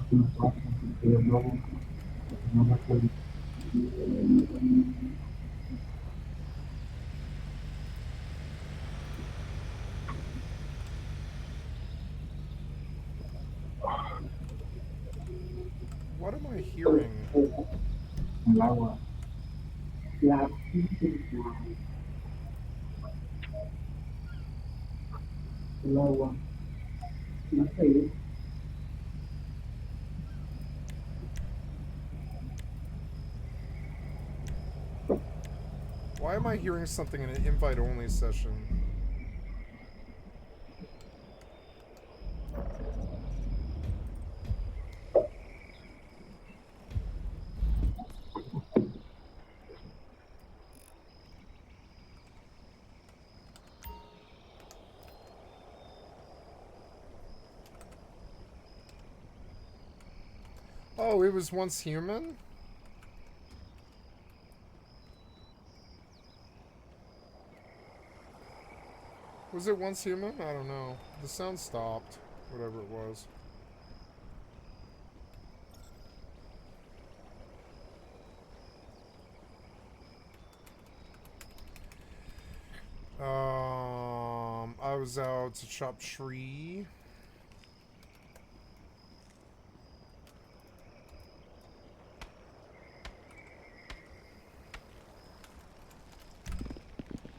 What am I hearing? Why am I hearing something in an invite-only session? Oh, it was once human? Was it once human? I don't know. The sound stopped. Whatever it was. I was out to chop tree.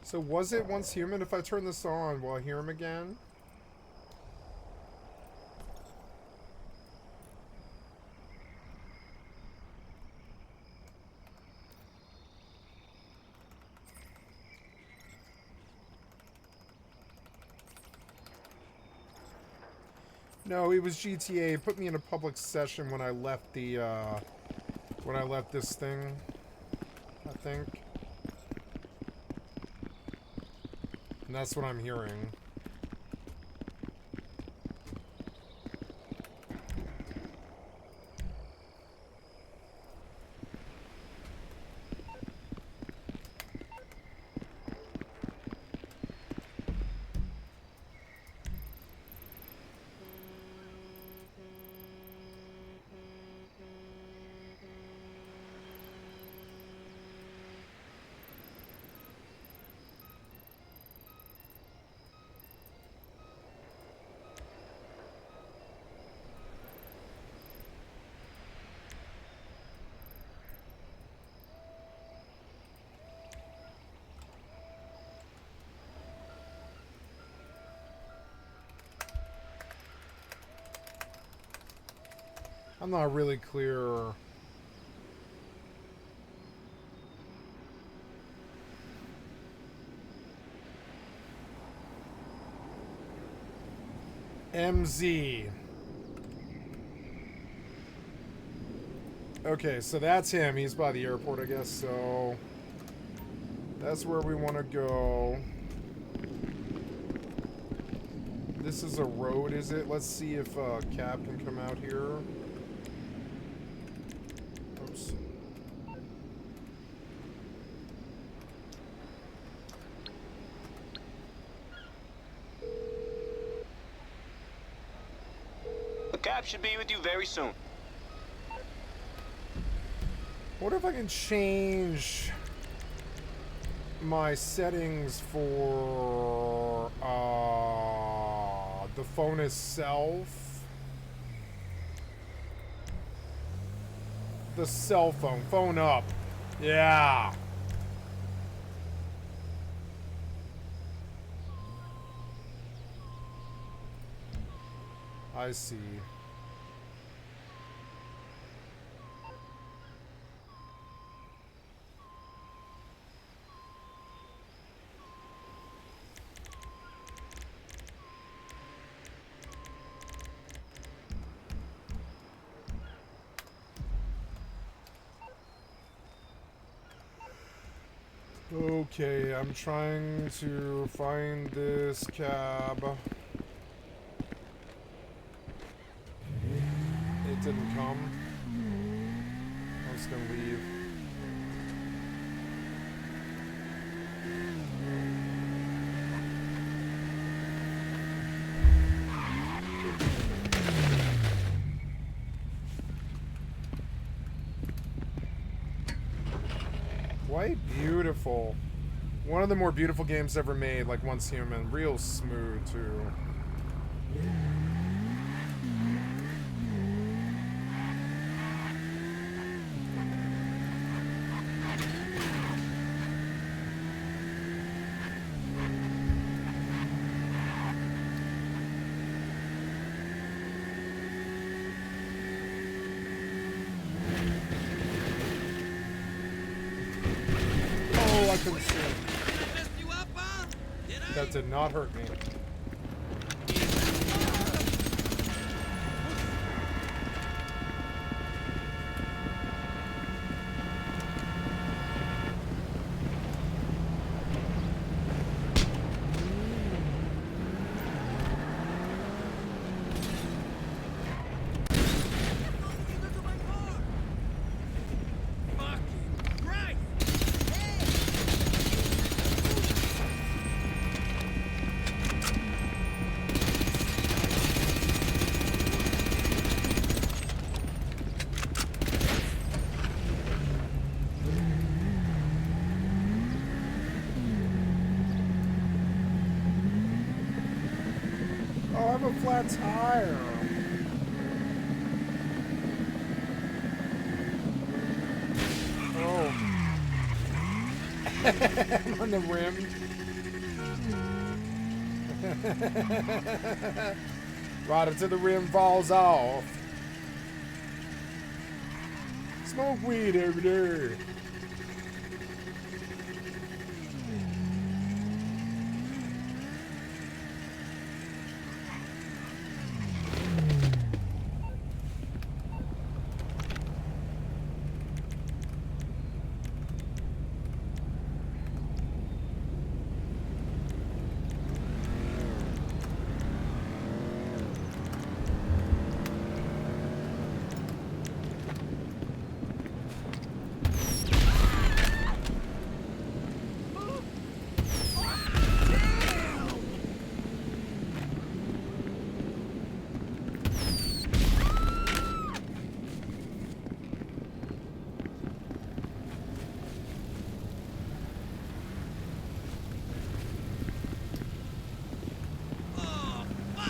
So was it once human? If I turn this on, will I hear him again? No, it was GTA. It put me in a public session when I left the, when I left this thing, I think. And that's what I'm hearing. I'm not really clear. MZ. Okay, so that's him. He's by the airport, I guess. So that's where we want to go. This is a road, is it? Let's see if Cap can come out here. Oops. The Cap should be with you very soon. What if I can change my settings for the phone itself? The cell phone. Phone up. Yeah. I see. Okay, I'm trying to find this cab. It didn't come. I'm just gonna leave. Quite beautiful. One of the more beautiful games ever made, like Once Human. Real smooth, too. Oh, I couldn't see it. That did not hurt me. Oh, I have a flat tire. Oh. On the rim. Right until the rim falls off. Smoke weed every day.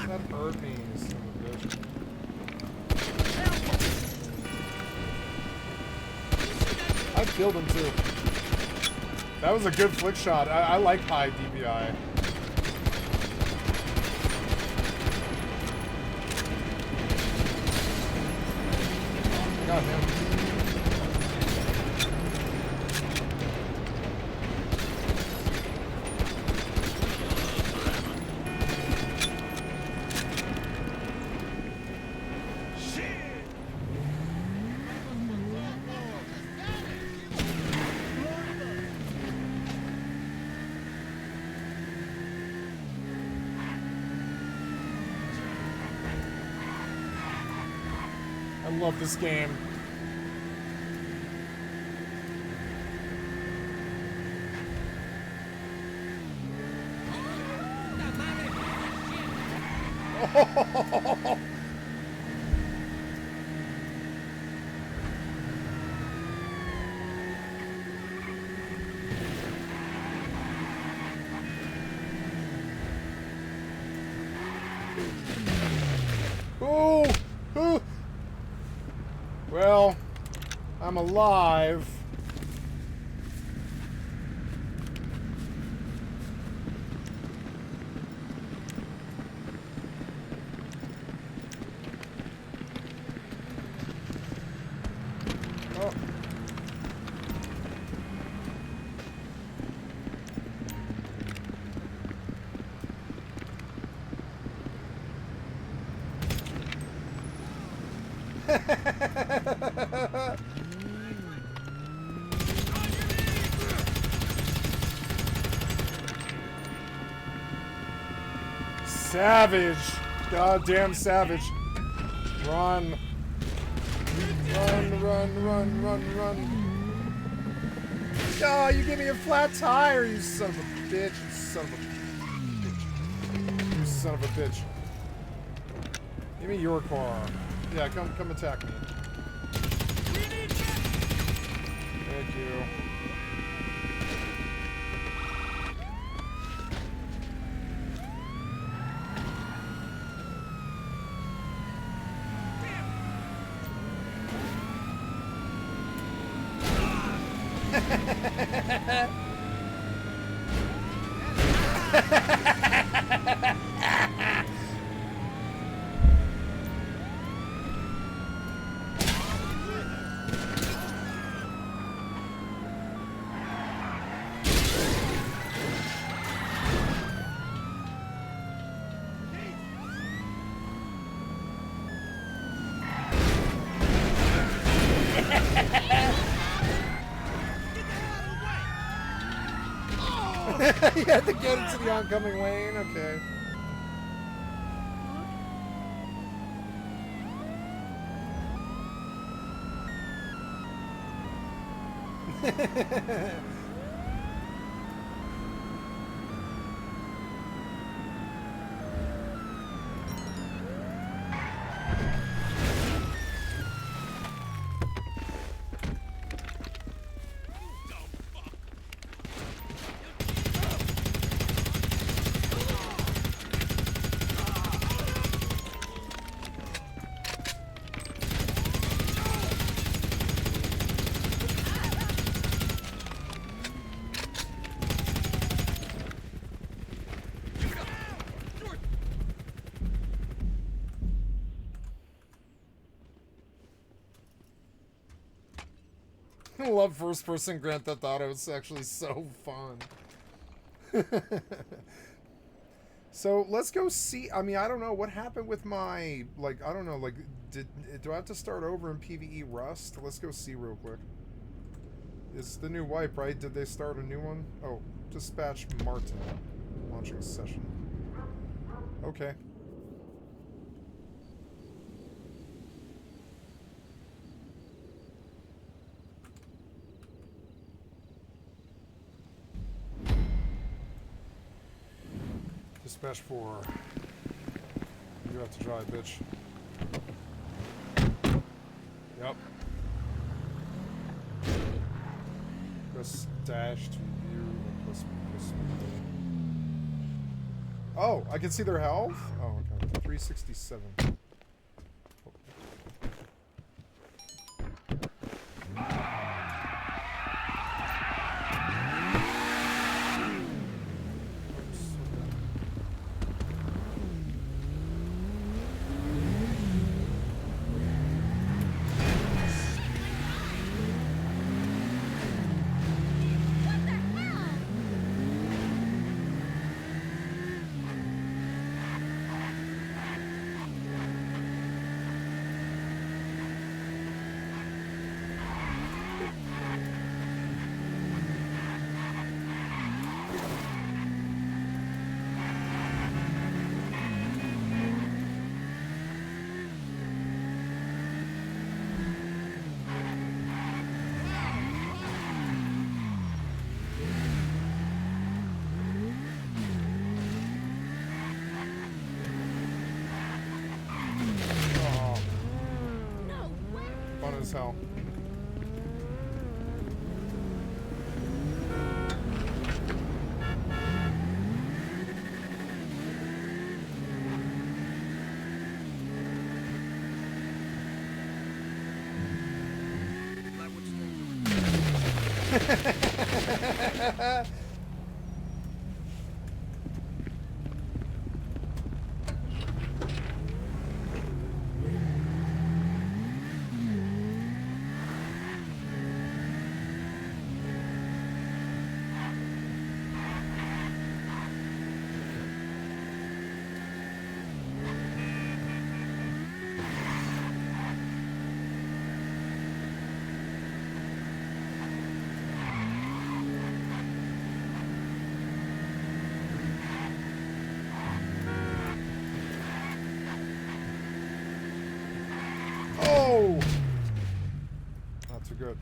That hurt me, son of a bitch. I killed him too. That was a good flick shot. I like high DPI. God damn. I love this game. Oh. Oh. Oh. Well, I'm alive. Oh. Savage. Goddamn savage. Run. Run, run, run, run, run. Oh, you gave me a flat tire, you son of a bitch. You son of a bitch. You son of a bitch. Give me your car. Yeah, come attack me. Thank you. You had to get into the oncoming lane? Okay. I love first-person Grand Theft Auto. It's actually so fun. So let's go see. I mean, I don't know what happened with my, like, I don't know, like, do I have to start over in PvE Rust? Let's go see real quick. It's the new wipe, right? Did they start a new one? Oh, dispatch Martin. Launching session. Okay. Dispatch 4. You have to drive, bitch. Yep. Press dash to view and press. Oh, I can see their health? Oh, okay. 367. As hell. Oh! Not too good.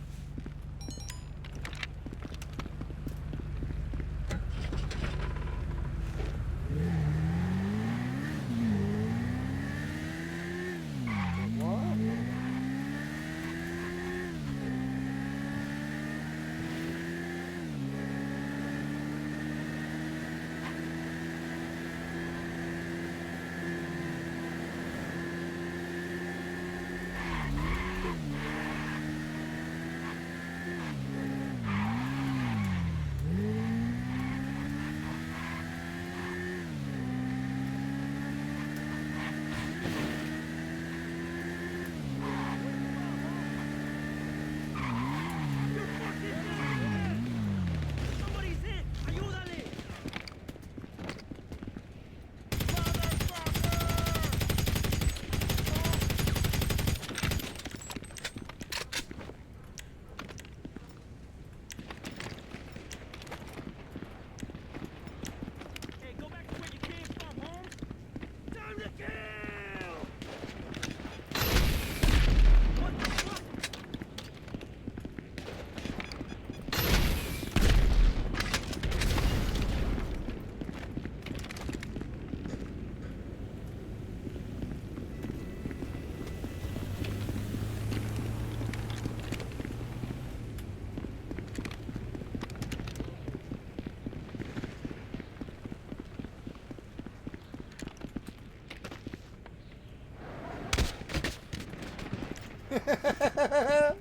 Oh,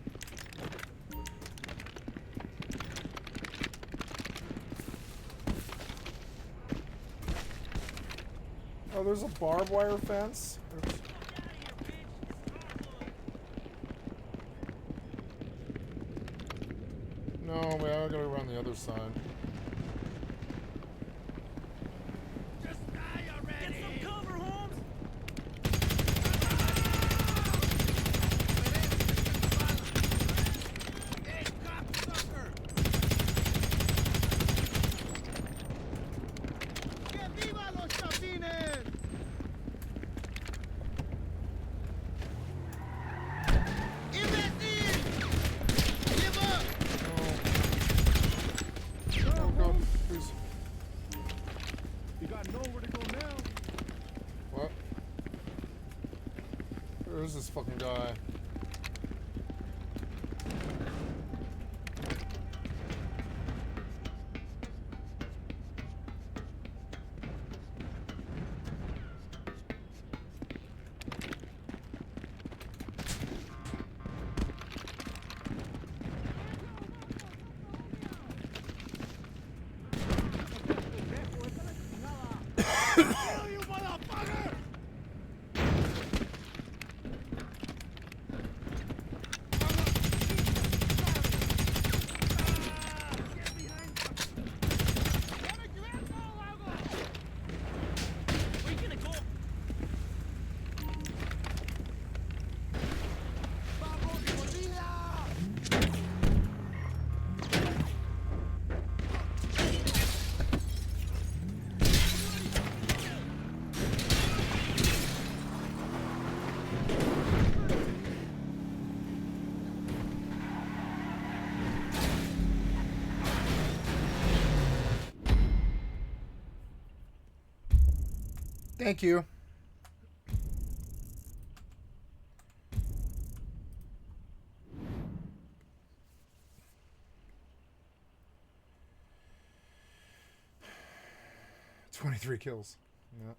there's a barbed wire fence. Oops. No, wait, I gotta go around the other side. Where's this fucking guy? Thank you. $23 kills. Yeah.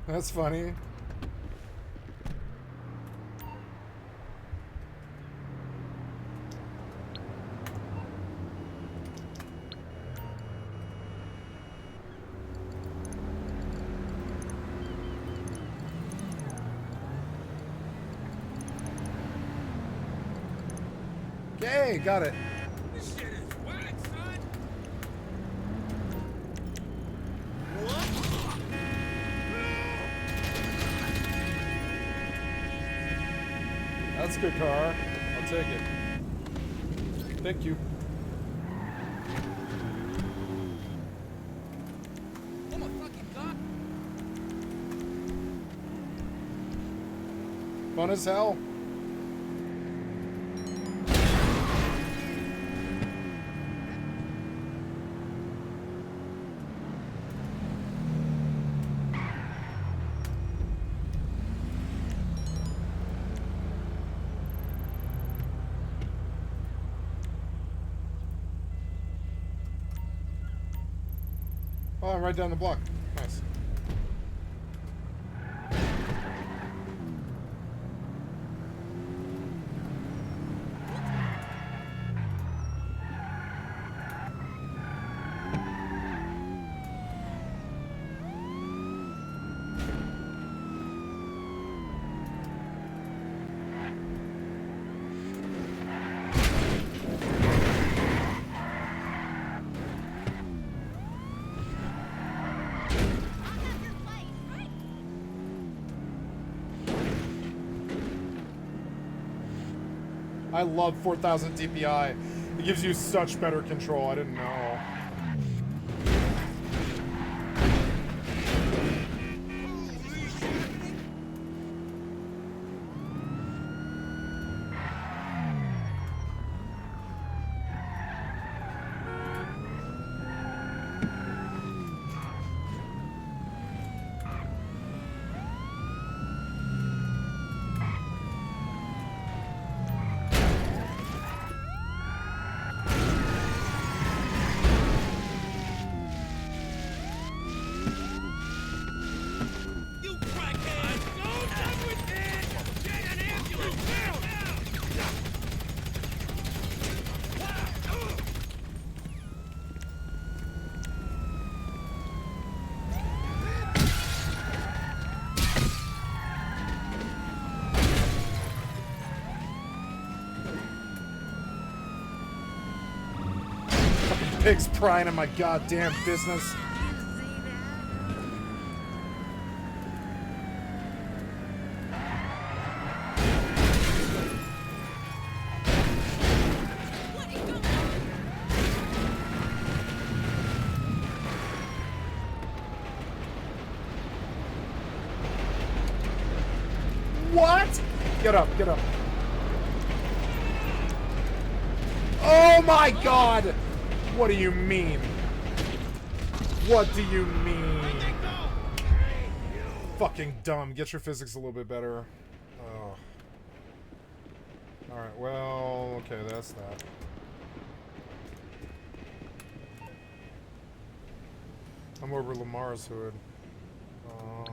That's funny. Okay, got it. This shit is whack, son. That's a good car. I'll take it. Thank you. Oh my fucking god. Fun as hell. Oh, I'm right down the block. Nice. I love 4000 DPI. It gives you such better control. I didn't know. Pigs prying in my goddamn business. What? Get up, get up. Oh my god! What do you mean? What do you mean? Fucking dumb. Get your physics a little bit better. Oh. Alright, well, okay, that's that. I'm over Lamar's hood. I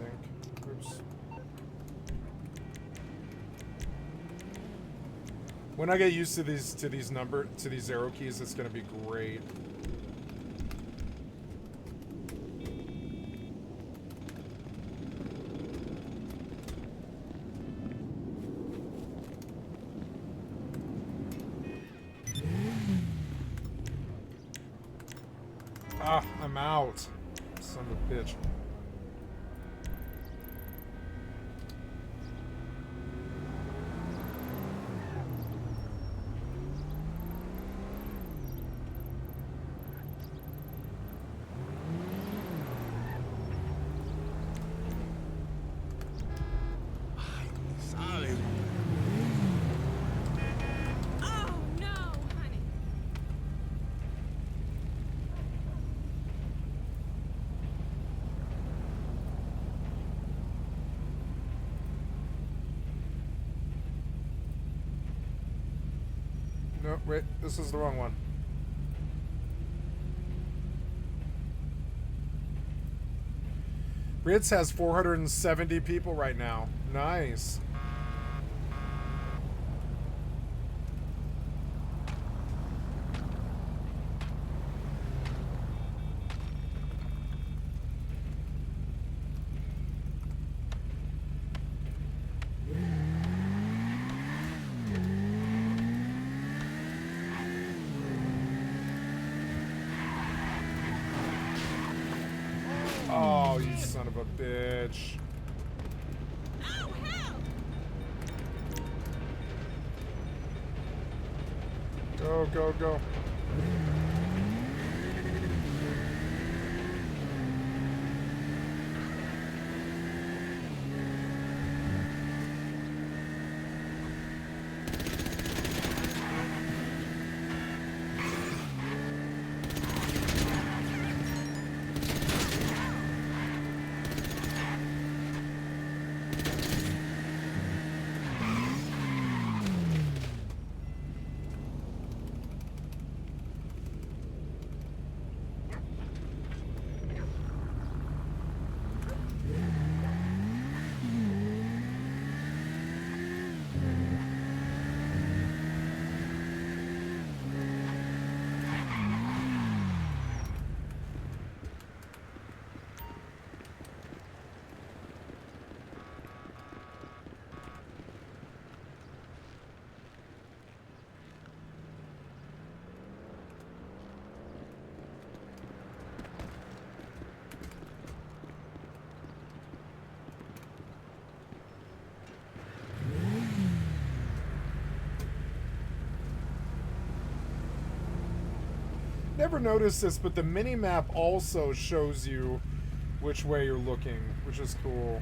think. Oops. When I get used to these arrow keys, it's gonna be great. Ah, I'm out. Son of a bitch. No, wait, this is the wrong one. Ritz has 470 people right now. Nice. Oh, you son of a bitch. Go, go, go. Never noticed this, but the mini-map also shows you which way you're looking, which is cool.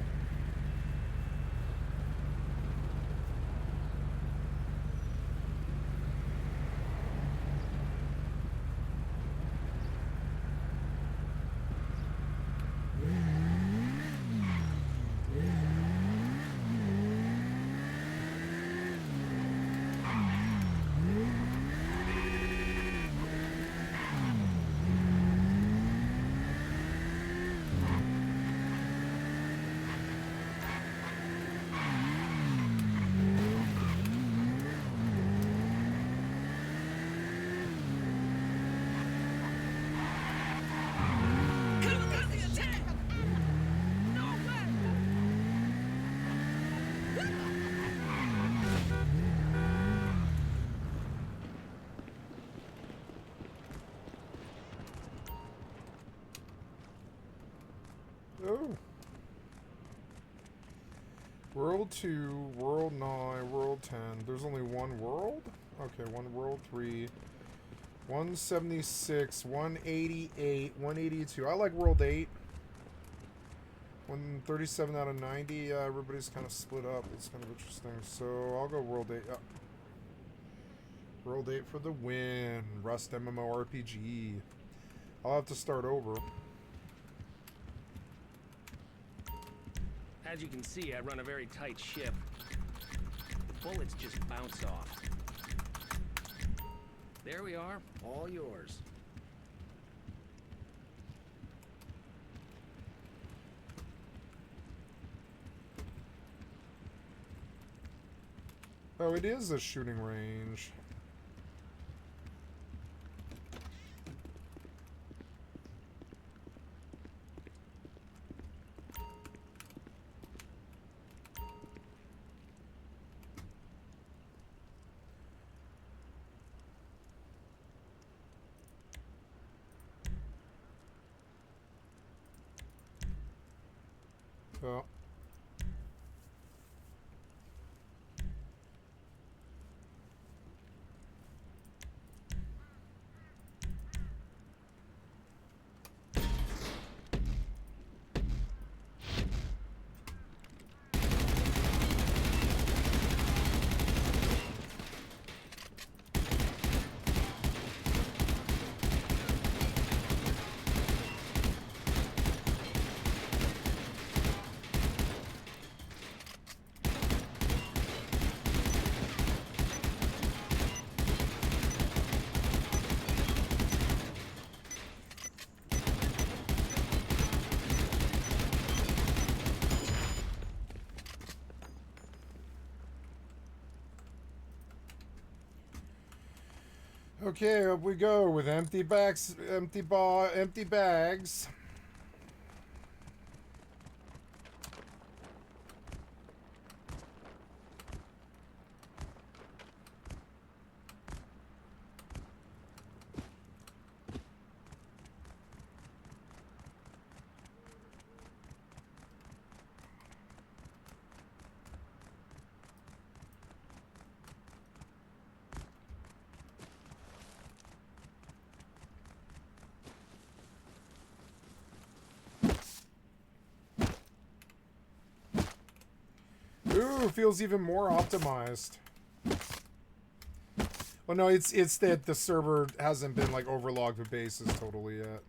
World 2, World 9, World 10. There's only one world? Okay, one World 3. 176, 188, 182. I like World 8. 137 out of 90. Yeah, everybody's kind of split up. It's kind of interesting. So I'll go World 8. World 8 for the win. Rust MMORPG. I'll have to start over. As you can see, I run a very tight ship. The bullets just bounce off. There we are, all yours. Oh, it is a shooting range. So okay, up we go with empty bags, empty bags. Ooh, feels even more optimized. Well, no, it's that the server hasn't been like overlogged with bases totally yet.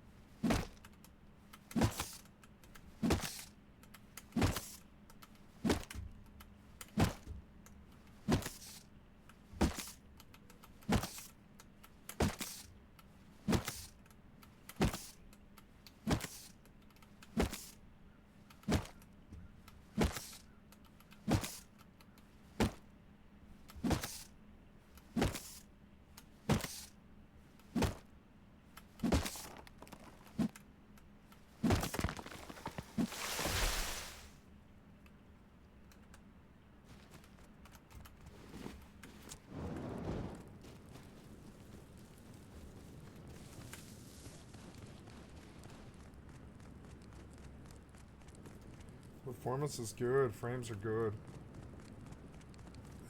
Performance is good. Frames are good.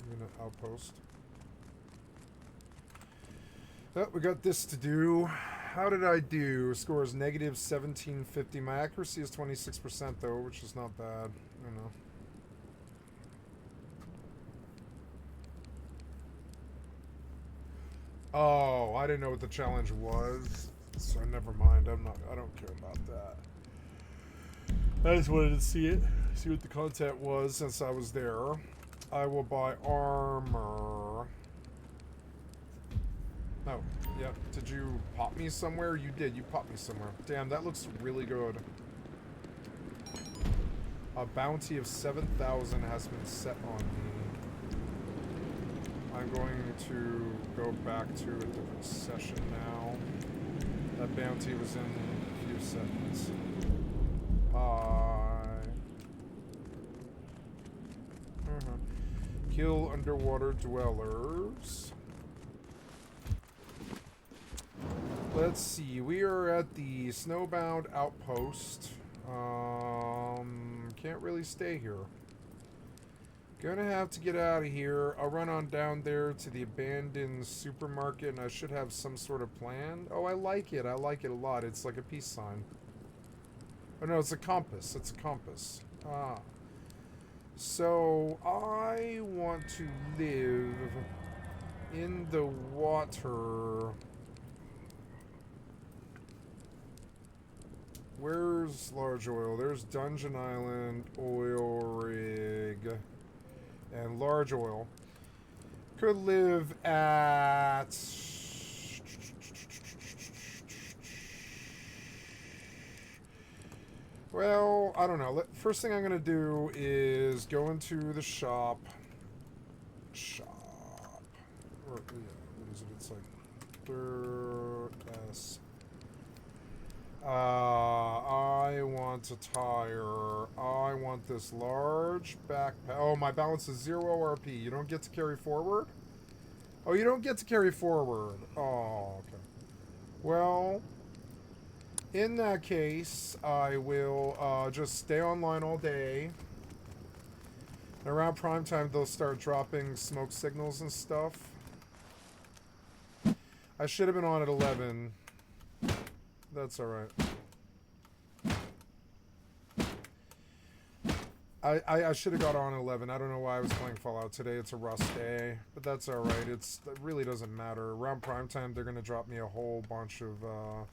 I'm gonna outpost. Oh, we got this to do. How did I do? Score is negative 1750. My accuracy is 26% though, which is not bad. I know. Oh, I didn't know what the challenge was, so never mind. I don't care about that. I just wanted to see it, see what the content was since I was there. I will buy armor. No, yeah. Did you pop me somewhere? You did. You popped me somewhere. Damn, that looks really good. A bounty of 7,000 has been set on me. I'm going to go back to a different session now. That bounty was in a few seconds. Kill underwater dwellers. Let's see. We are at the snowbound outpost. Can't really stay here. Gonna have to get out of here. I'll run on down there to the abandoned supermarket, and I should have some sort of plan. Oh, I like it. I like it a lot. It's like a peace sign. Oh, no, it's a compass. It's a compass. Ah. So, I want to live in the water. Where's large oil? There's Dungeon Island, oil rig, and large oil. Could live at... Well, I don't know. First thing I'm going to do is go into the shop. Or, yeah, what is it? It's like... S. I want a tire. I want this large backpack. Oh, my balance is 0 RP. You don't get to carry forward? Oh, you don't get to carry forward. Oh, okay. Well, in that case, I will just stay online all day. Around prime time, they'll start dropping smoke signals and stuff. I should have been on at 11. That's alright. I should have got on at 11. I don't know why I was playing Fallout today. It's a rust day. But that's alright. It really doesn't matter. Around prime time, they're going to drop me a whole bunch of... Oh,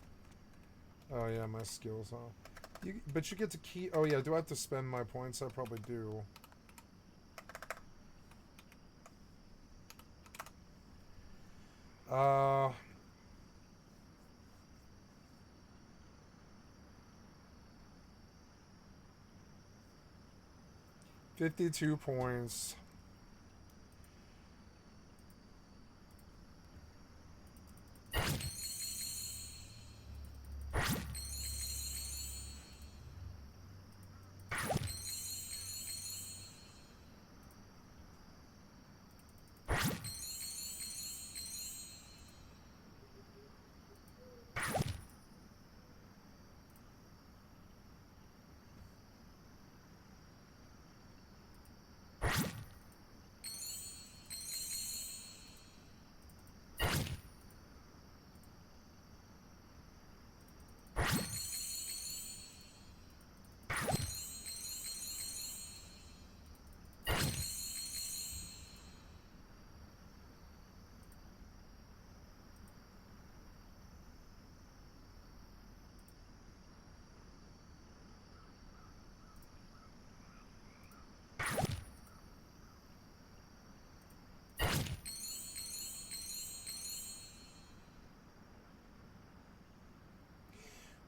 yeah, my skills, huh? But you get to keep... Oh, yeah, do I have to spend my points? I probably do. Uh... 52 points.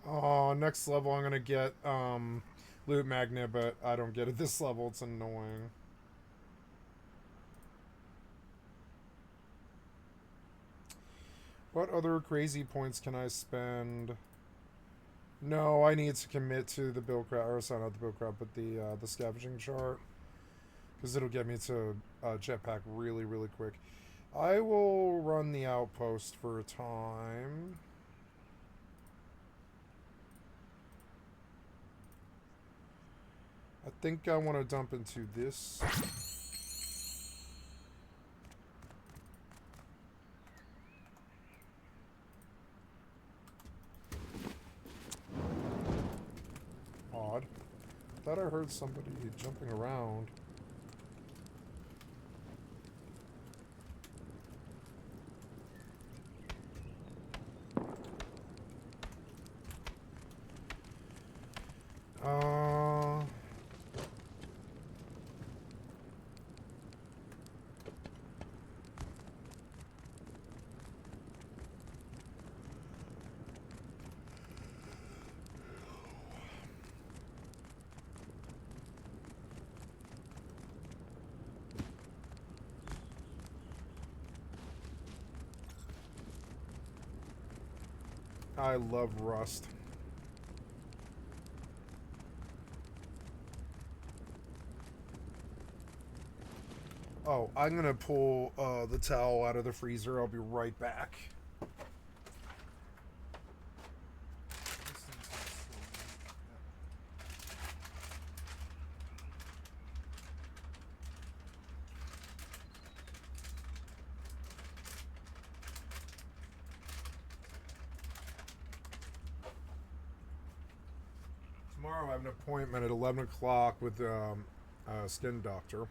Oh, next level I'm gonna get loot magnet, but I don't get it this level. It's annoying. What other crazy points can I spend? No, I need to commit to the bill crowd, or sorry, not the bill crowd, but the scavenging chart, because it'll get me to jetpack really, really quick. I will run the outpost for a time. I think I want to dump into this. Odd. Thought I heard somebody jumping around. I love Rust. Oh, I'm gonna pull the towel out of the freezer. I'll be right back. Tomorrow I have an appointment at 11 o'clock with a skin doctor.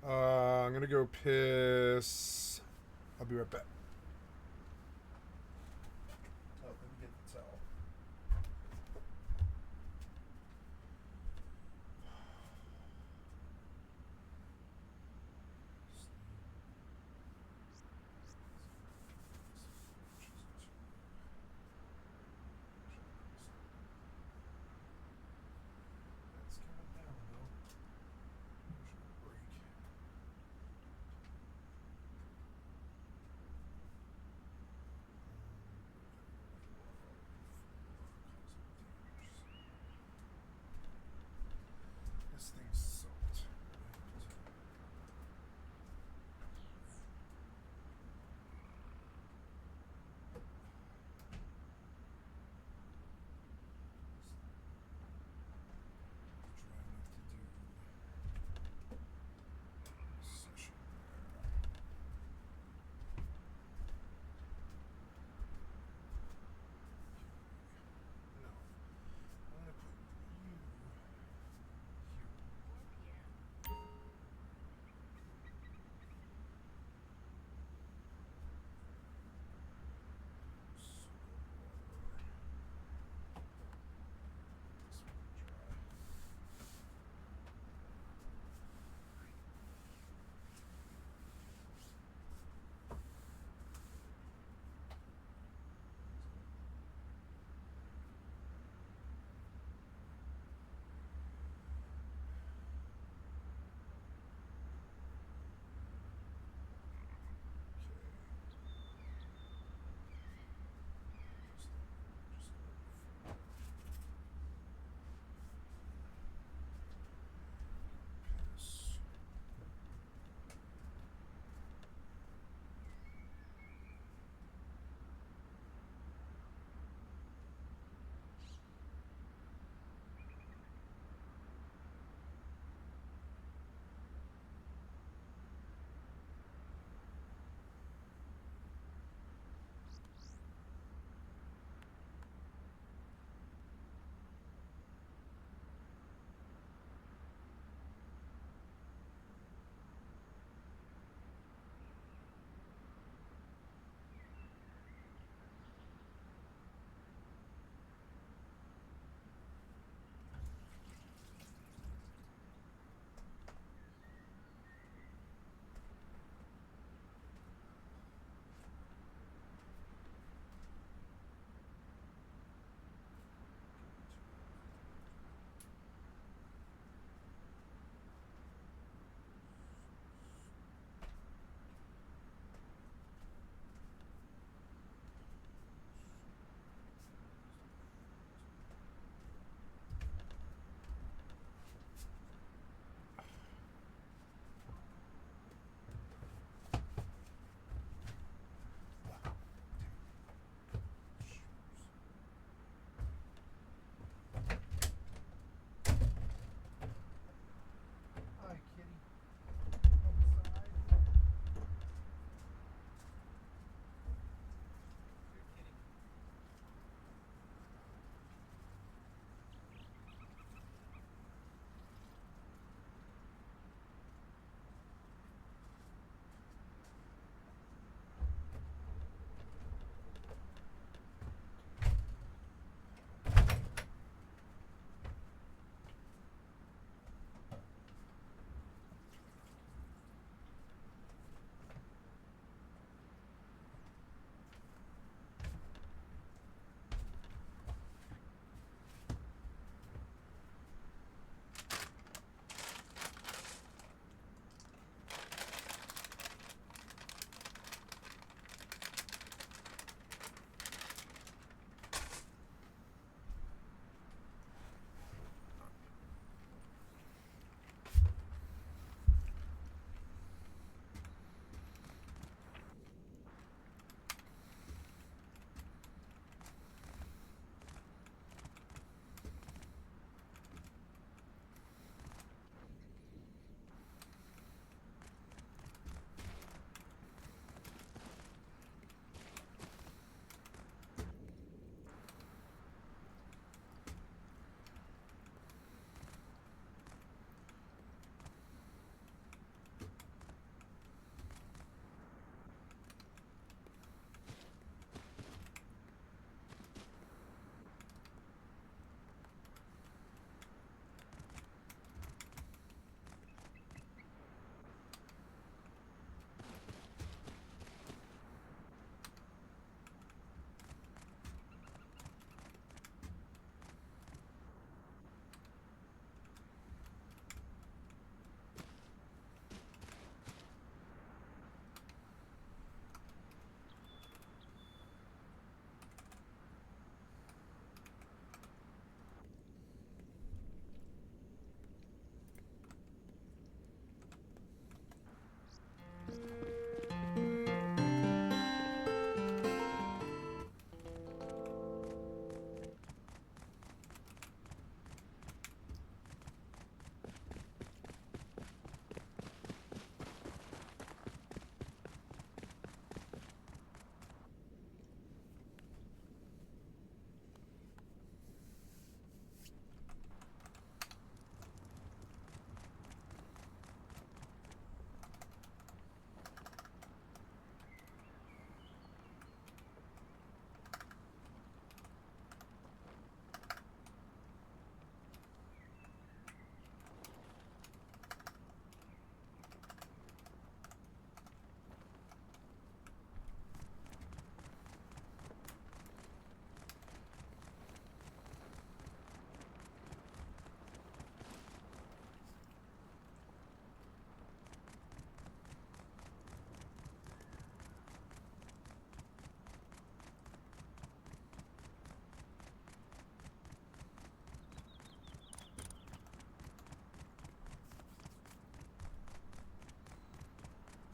I'm gonna go piss. I'll be right back. Oh, let me get the towel. That's coming down though. Break.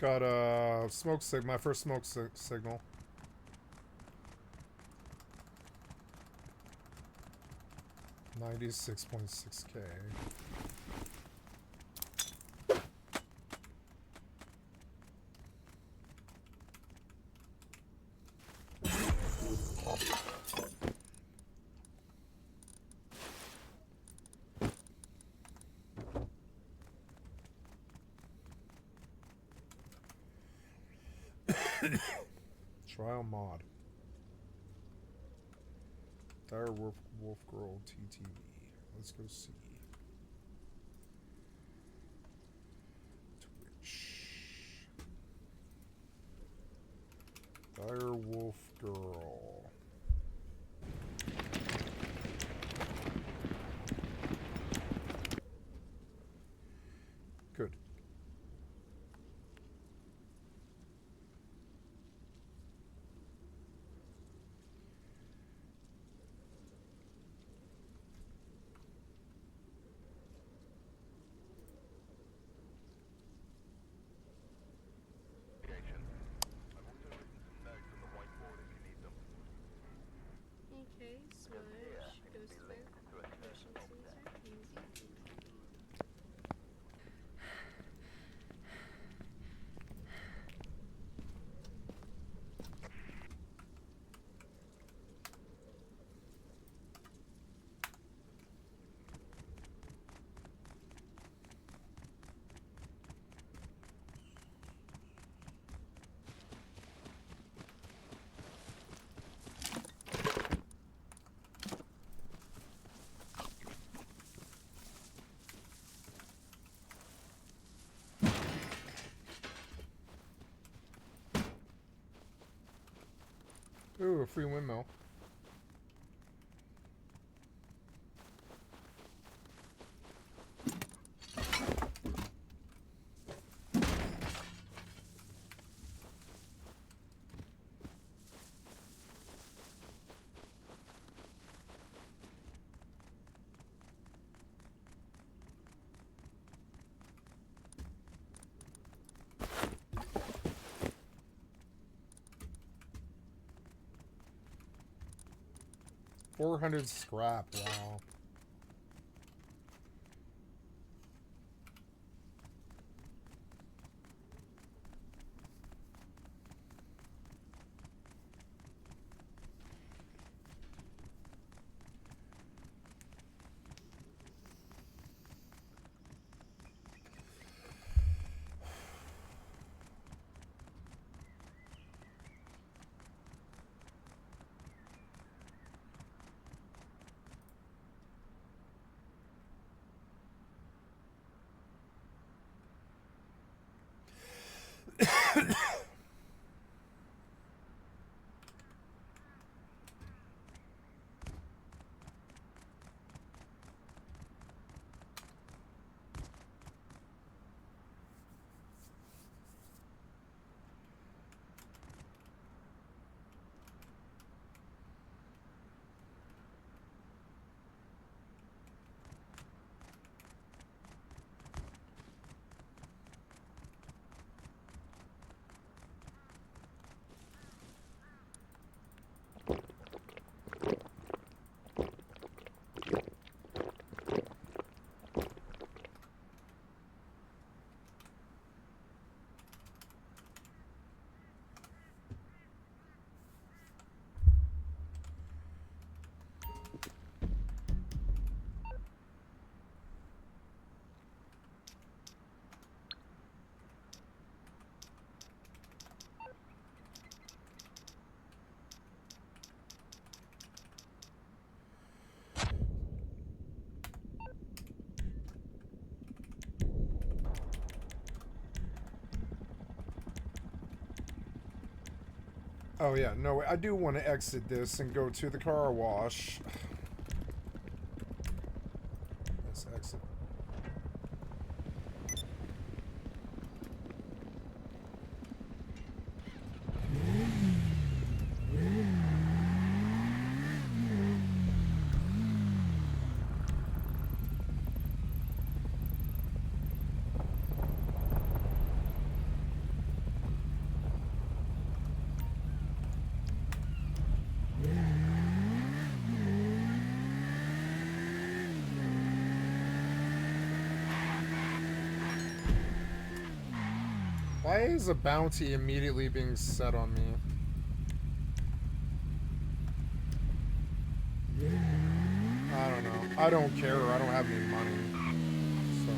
Got a smoke signal. My first smoke signal. $96.6K. Trial mod. Dire Wolf Girl TTV. Let's go see. Twitch. Dire Wolf Girl. Good. Okay, Smudge, Ghost Fire, Motion Sensor, easy. Ooh, a free windmill. $400 scrap, wow. Oh yeah, no, I do want to exit this and go to the car wash. Let's exit. Why is a bounty immediately being set on me? I don't know. I don't care. I don't have any money. So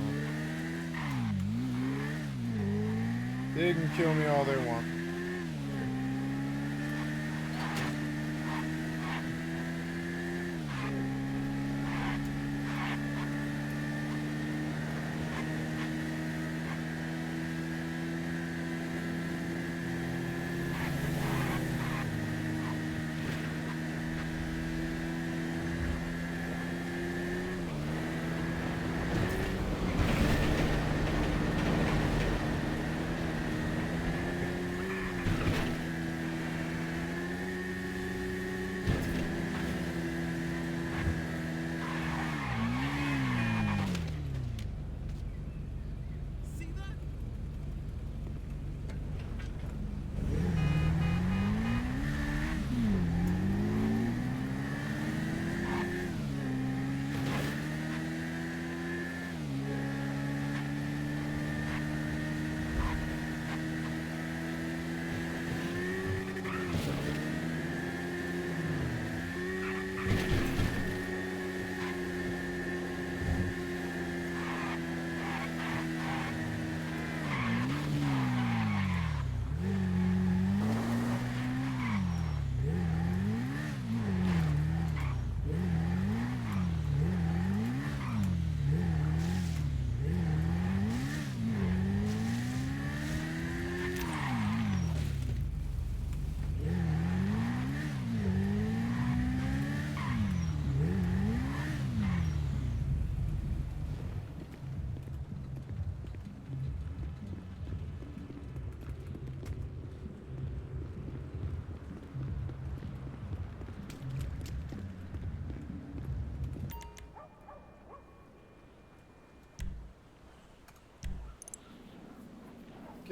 they can kill me all they want.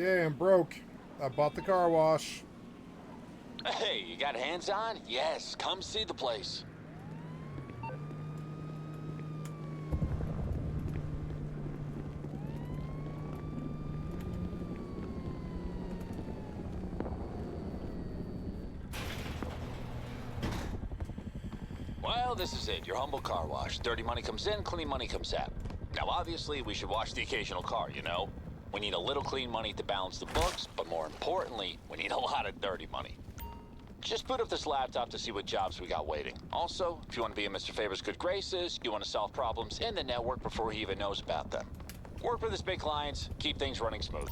Okay, I'm broke. I bought the car wash. Hey, you got hands on? Yes, come see the place. Well, this is it, your humble car wash. Dirty money comes in, clean money comes out. Now, obviously, we should wash the occasional car, you know? We need a little clean money to balance the books, but more importantly, we need a lot of dirty money. Just boot up this laptop to see what jobs we got waiting. Also, if you want to be in Mr. Favor's good graces, you want to solve problems in the network before he even knows about them. Work with his big clients, keep things running smooth.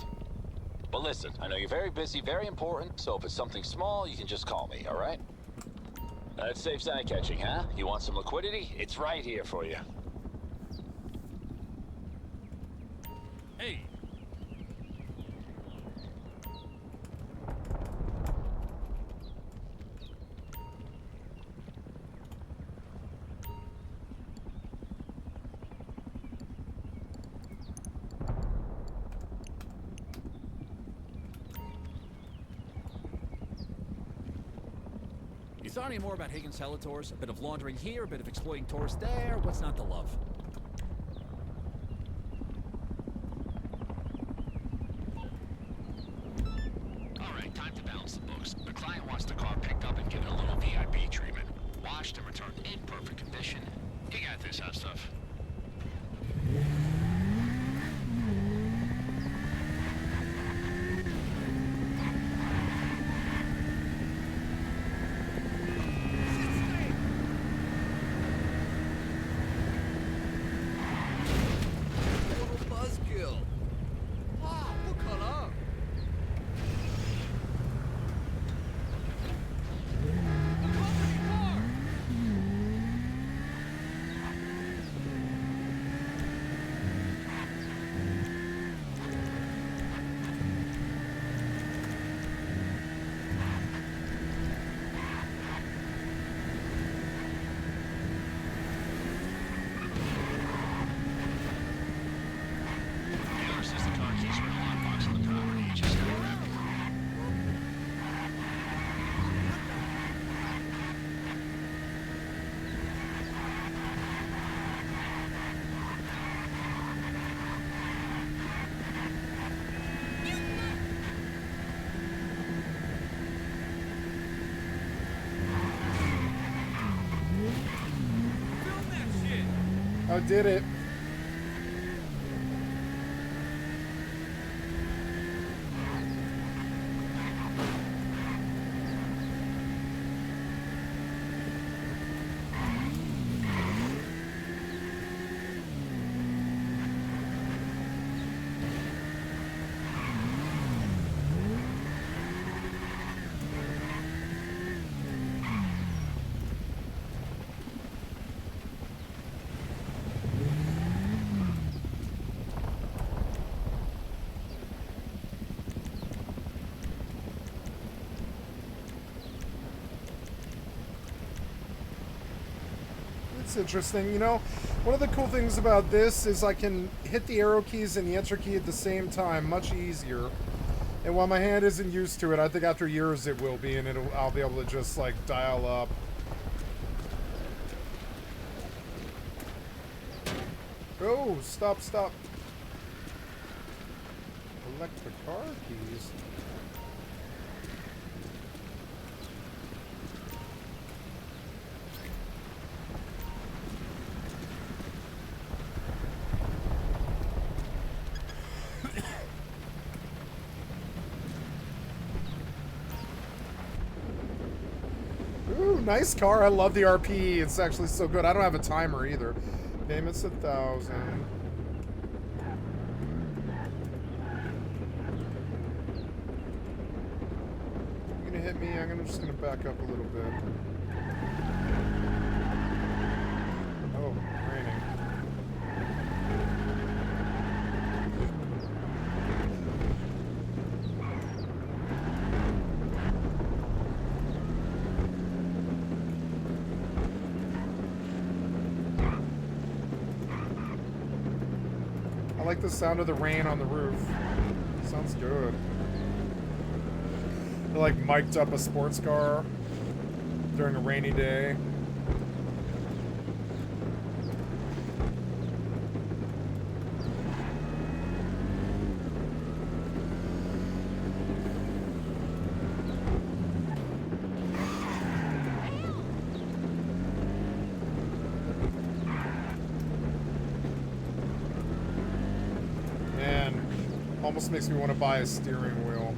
But listen, I know you're very busy, very important, so if it's something small, you can just call me, all right? That's safe side catching, huh? You want some liquidity? It's right here for you. Hey. You thought any more about Higgins Helitors? A bit of laundering here, a bit of exploiting tourists there. What's not to love? All right, time to balance the books. The client wants the car picked up and given a little VIP treatment. Washed and returned in perfect condition. You got this, hot stuff. I did it. It's interesting, you know. One of the cool things about this is I can hit the arrow keys and the enter key at the same time, much easier. And while my hand isn't used to it, I think after years it will be, and I'll be able to just like dial up. Oh, stop, stop. Select the car keys. Ooh, nice car. I love the RP. It's actually so good. I don't have a timer either. Payments 1,000. You're gonna hit me. I'm just gonna back up a little bit. Oh, raining. I like the sound of the rain on the roof. Sounds good. I like mic'd up a sports car during a rainy day. Almost makes me want to buy a steering wheel.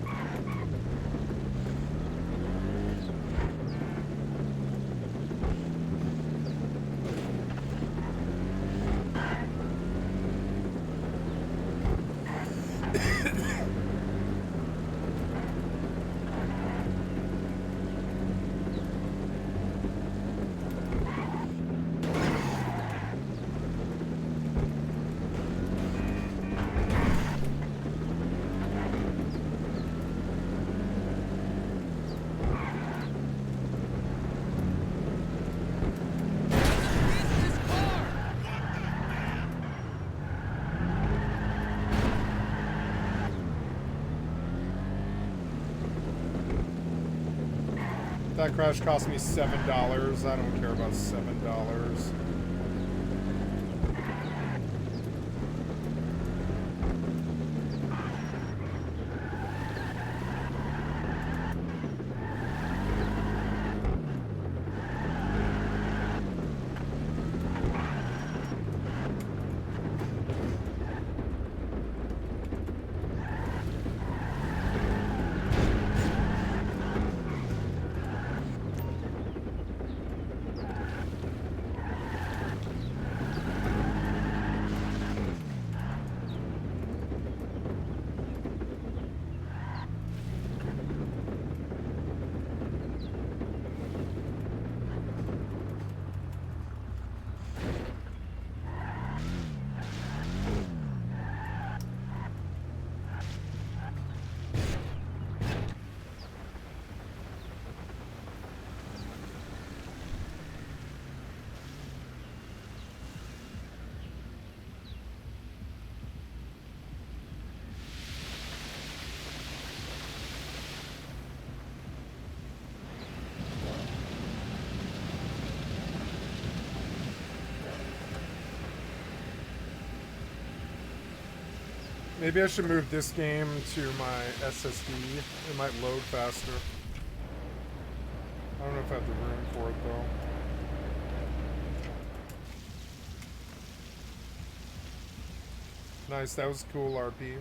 That crash cost me $7. I don't care about $7. Maybe I should move this game to my SSD. It might load faster. I don't know if I have the room for it though. Nice, that was cool, RP.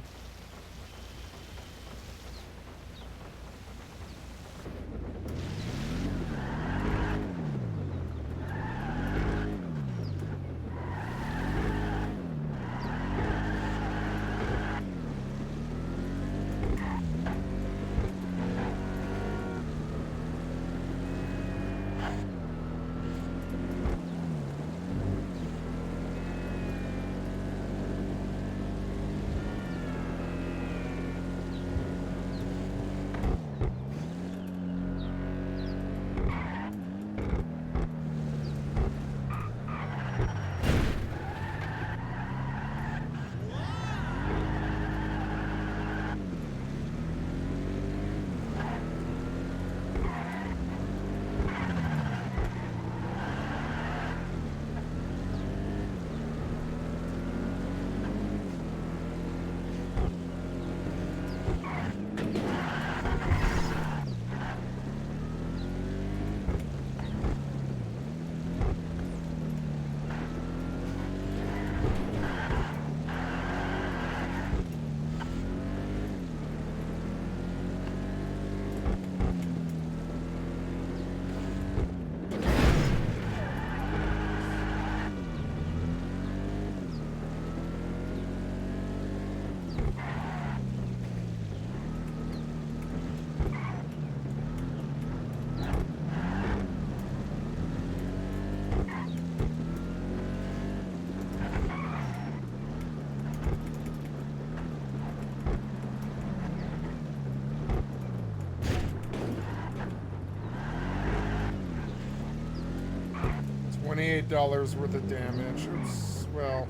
$28 worth of damage. Oops. Well,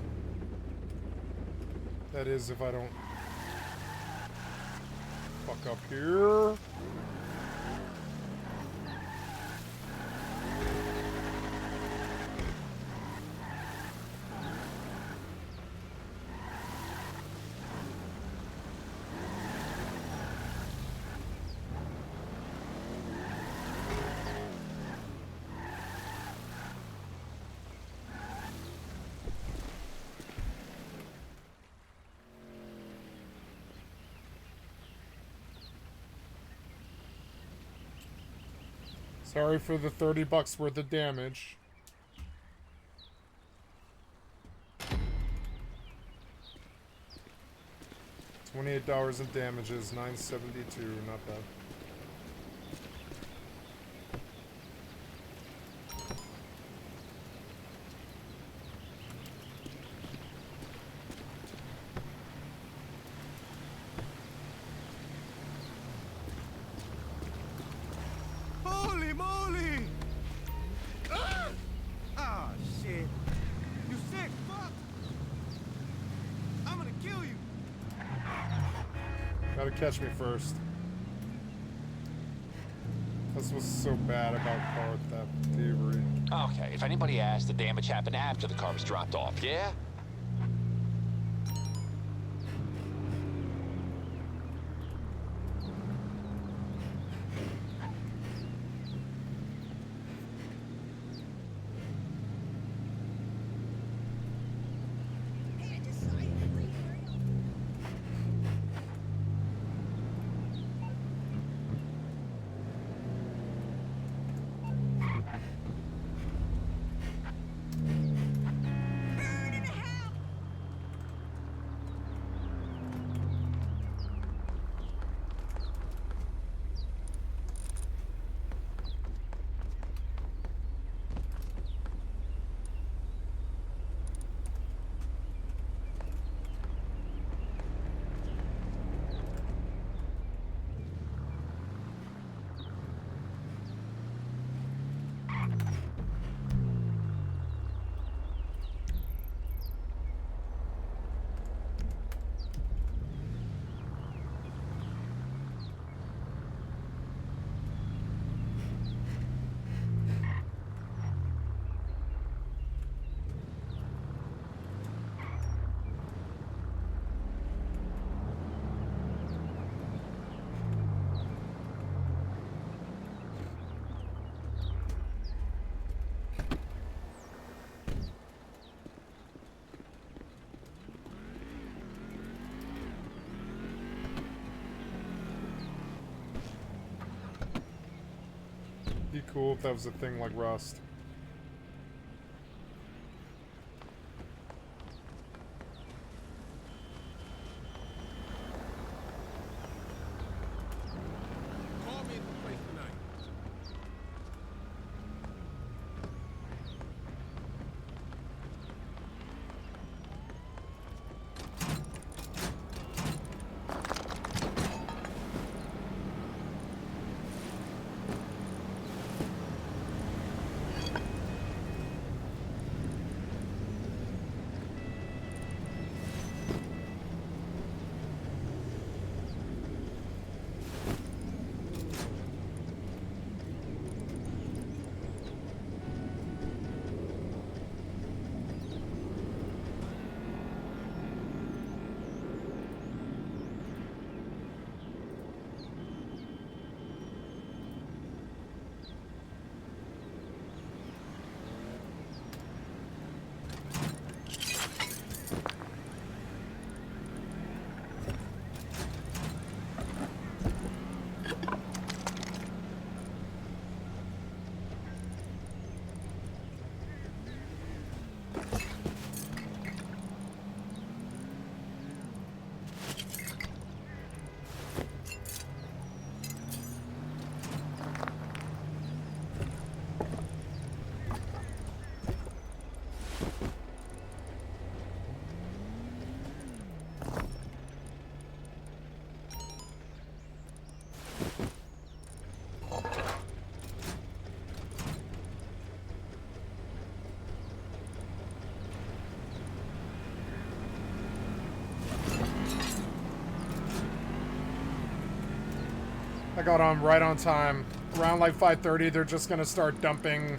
that is if I don't fuck up here. Sorry for the $30 worth of damage. $28 in damages, $9.72, not bad. Holy moly! Ah! Ah, shit. You sick, fuck! I'm gonna kill you! Gotta catch me first. That's what's so bad about car theft thievery. Okay, if anybody asks, the damage happened after the car was dropped off, yeah? cool if that was a thing like Rust. Call me at the place tonight. I got on right on time. Around like 5:30, they're just gonna start dumping.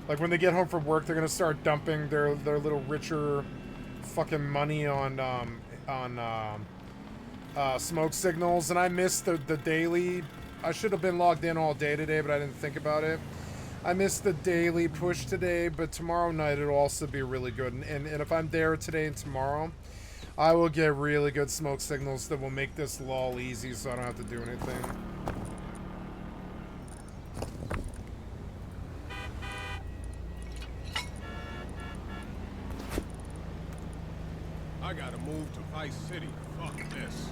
Like when they get home from work, they're gonna start dumping their little richer fucking money on smoke signals. And I missed the daily. I should have been logged in all day today, but I didn't think about it. I missed the daily push today, but tomorrow night it'll also be really good. And if I'm there today and tomorrow, I will get really good smoke signals that will make this lull easy so I don't have to do anything. I gotta move to Vice City. Fuck this.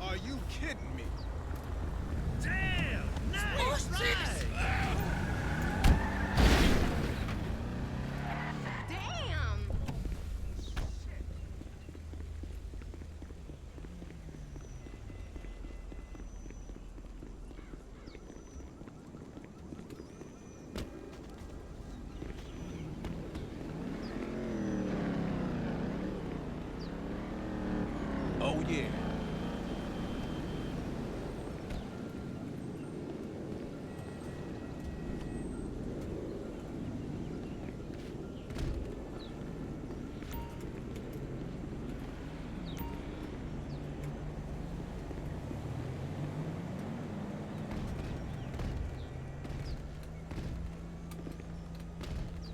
Are you kidding me? Damn! Nice! Right. Damn! Oh yeah.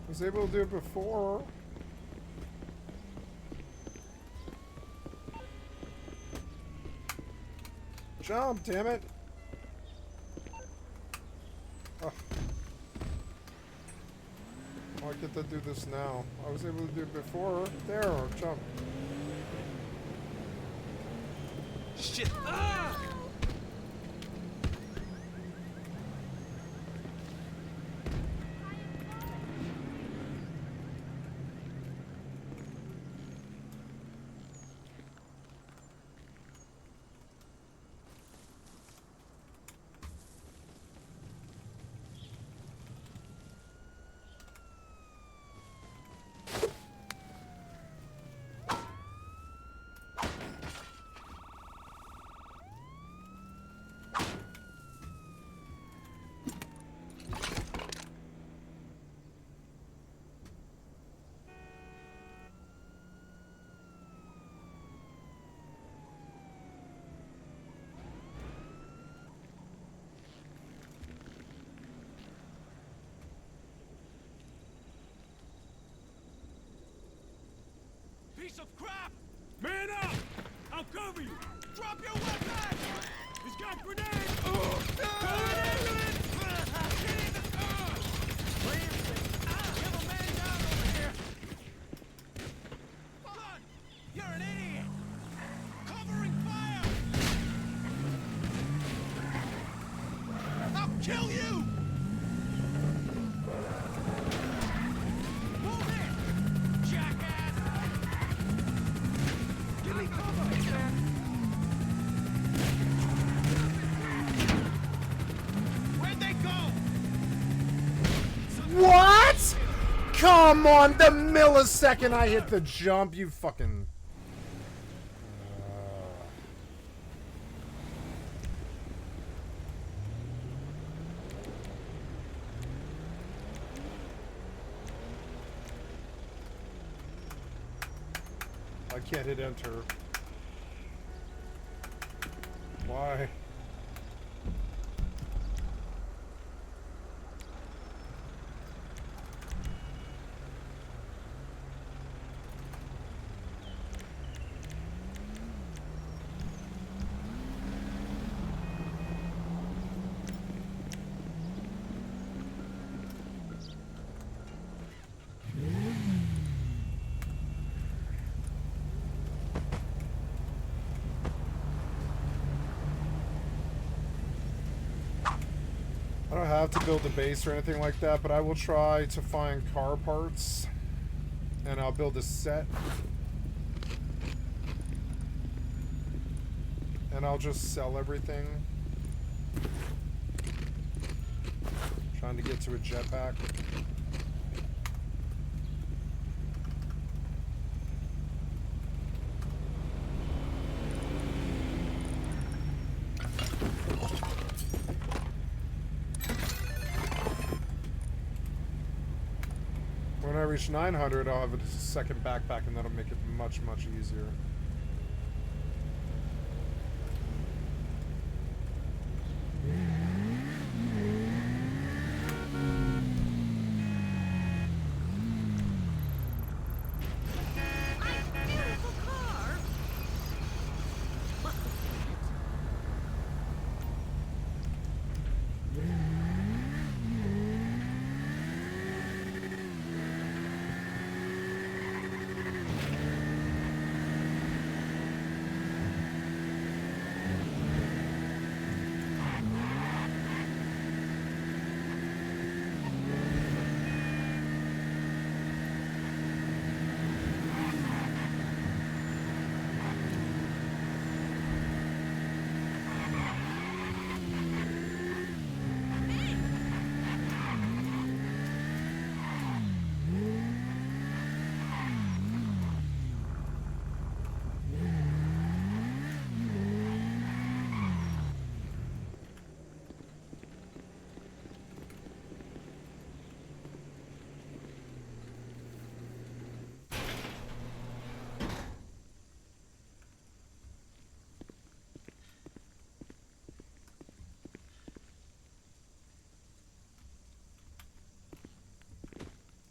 I was able to do it before. Jump, damn it. Oh. I get to do this now. I was able to do it before. There, jump. Shit! Ah! over you! Drop your weapon! He's got grenades! Give a man down over here! Son, you're an idiot! Covering fire! I'll kill you! Move in, jackass! Give me cover, man! Where'd they go? What? Come on, the millisecond I hit the jump, you fucking... I can't hit enter. Why? I don't have to build a base or anything like that, but I will try to find car parts and I'll build a set and I'll just sell everything. Trying to get to a jetpack. When I reach 900, I'll have a second backpack, and that'll make it much, much easier.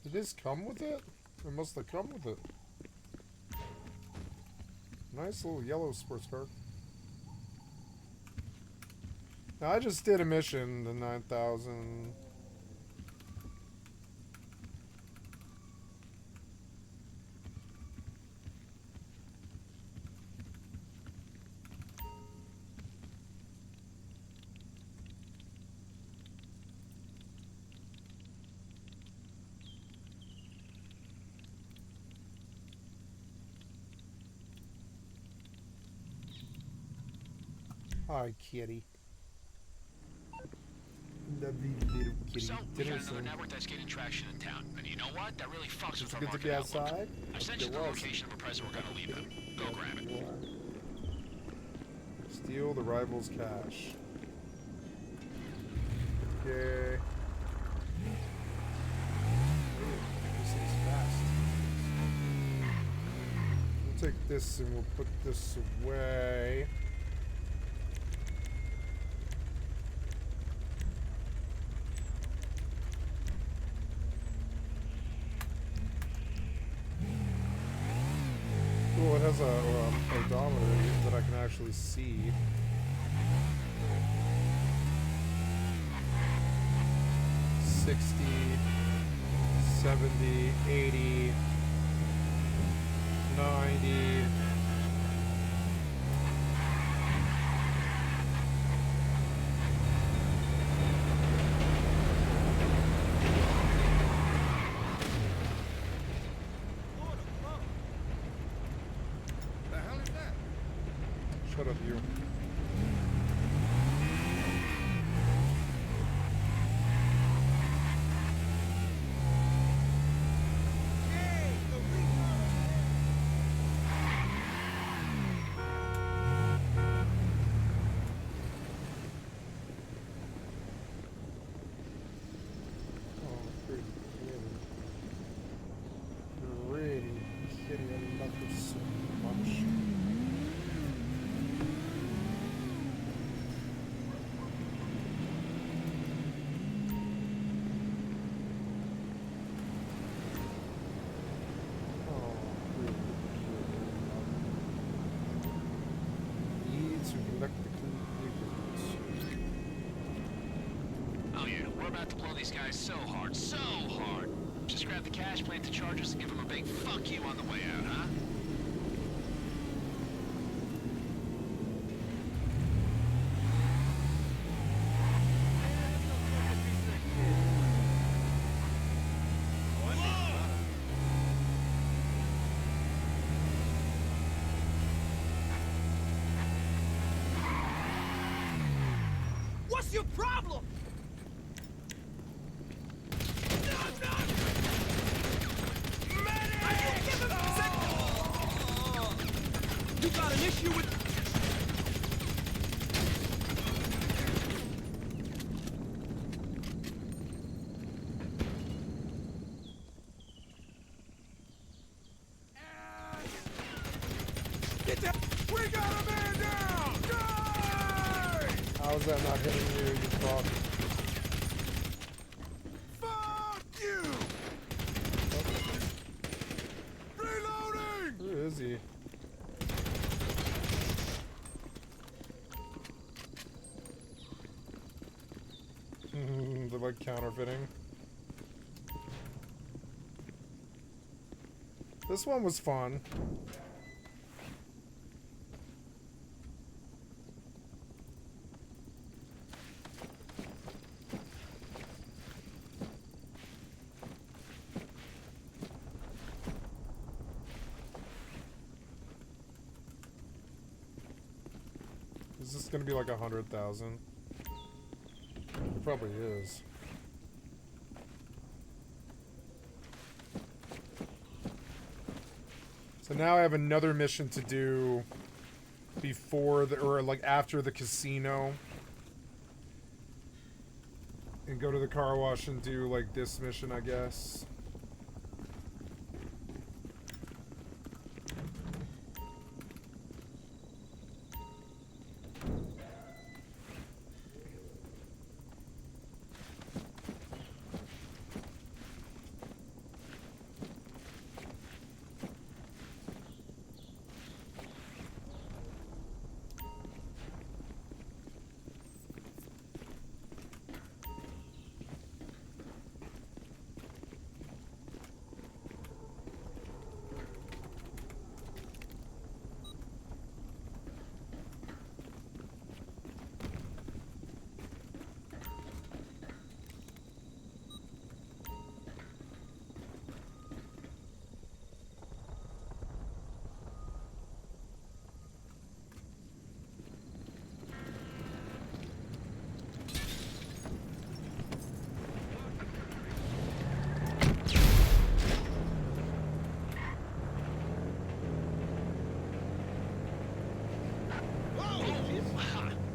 Did this come with it? It must have come with it. Nice little yellow sports car. Now I just did a mission, the 9,000. Hi, kitty. Lovely little kitty. So, we got another network that's getting traction in town. And you know what? That really fucks with our Good to be market outlook. outside. I've sent you the location of a present we're gonna leave him. Go grab it. Steal the rival's cash. Okay. This is fast. We'll take this and we'll put this away. Cool, it has a odometer that I can can actually see. 60, 70, 80, 90. The hell is that? Shut up, you. Oh yeah, we're about to blow these guys so hard, so hard. Just grab the cash, plant the charges, and give them a big fuck you on the way out, huh? What's your problem? You got an issue with... Get that! We got a man down! Die! How is that not hitting you, you fuck? Fuck you! Reloading! Who is he? They're like counterfeiting. This one was fun. Is this gonna be like 100,000? It probably is. So now I have another mission to do before the, or like after the casino. And go to the car wash and do like this mission, I guess.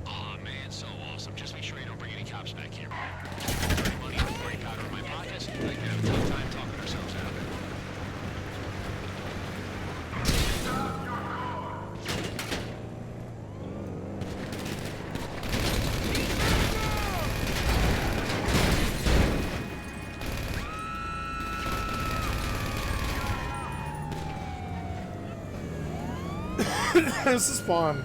Oh man, so awesome. Just make sure you don't bring any cops back here. Dirty money, dirty powder in my pockets. We can have a tough time talking ourselves out of it. This is fun.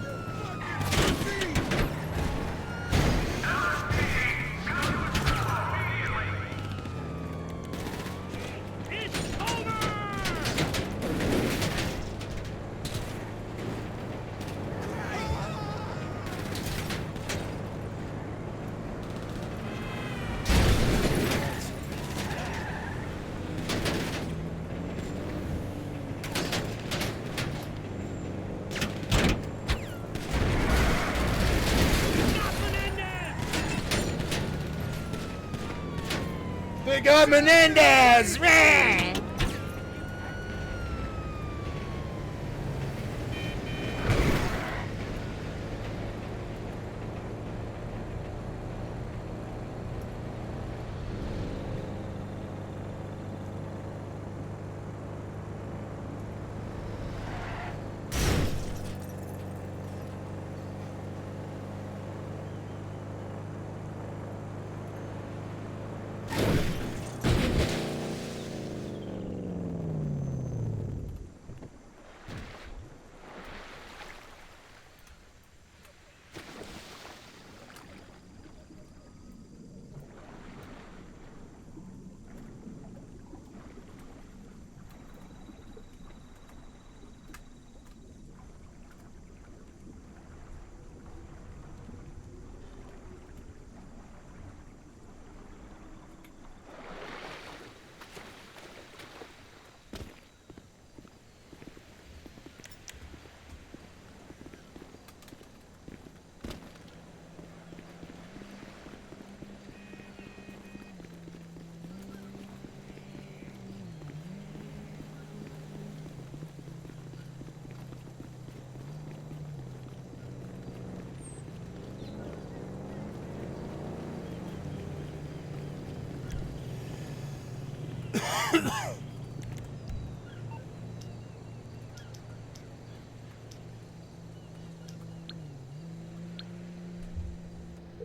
They got Menendez! Rah!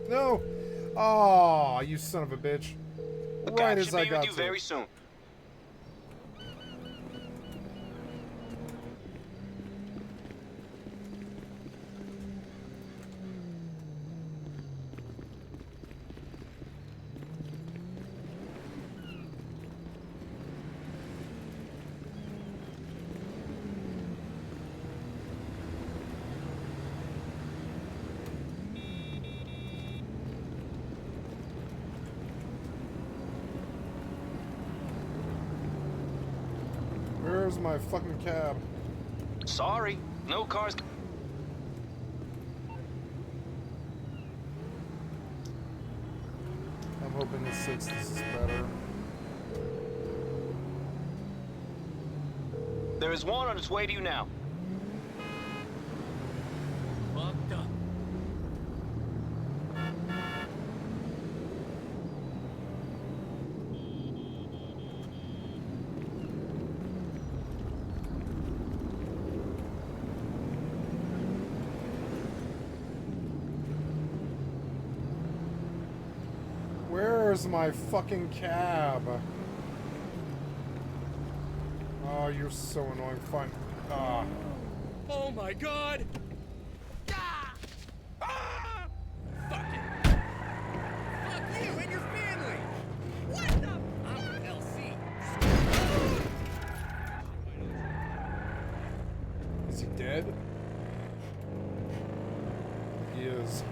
No! Oh, you son of a bitch. Right as I got to. Very soon. Where's my fucking cab? Sorry, no cars. I'm hoping the 6 this is better. There is one on its way to you now. Fucked up. Where's my fucking cab? Oh, you're so annoying. Fine. Ah. Oh my god! Ah! Ah! Fuck it! Fuck you and your family! What the? I'm LC. Is he dead? He is.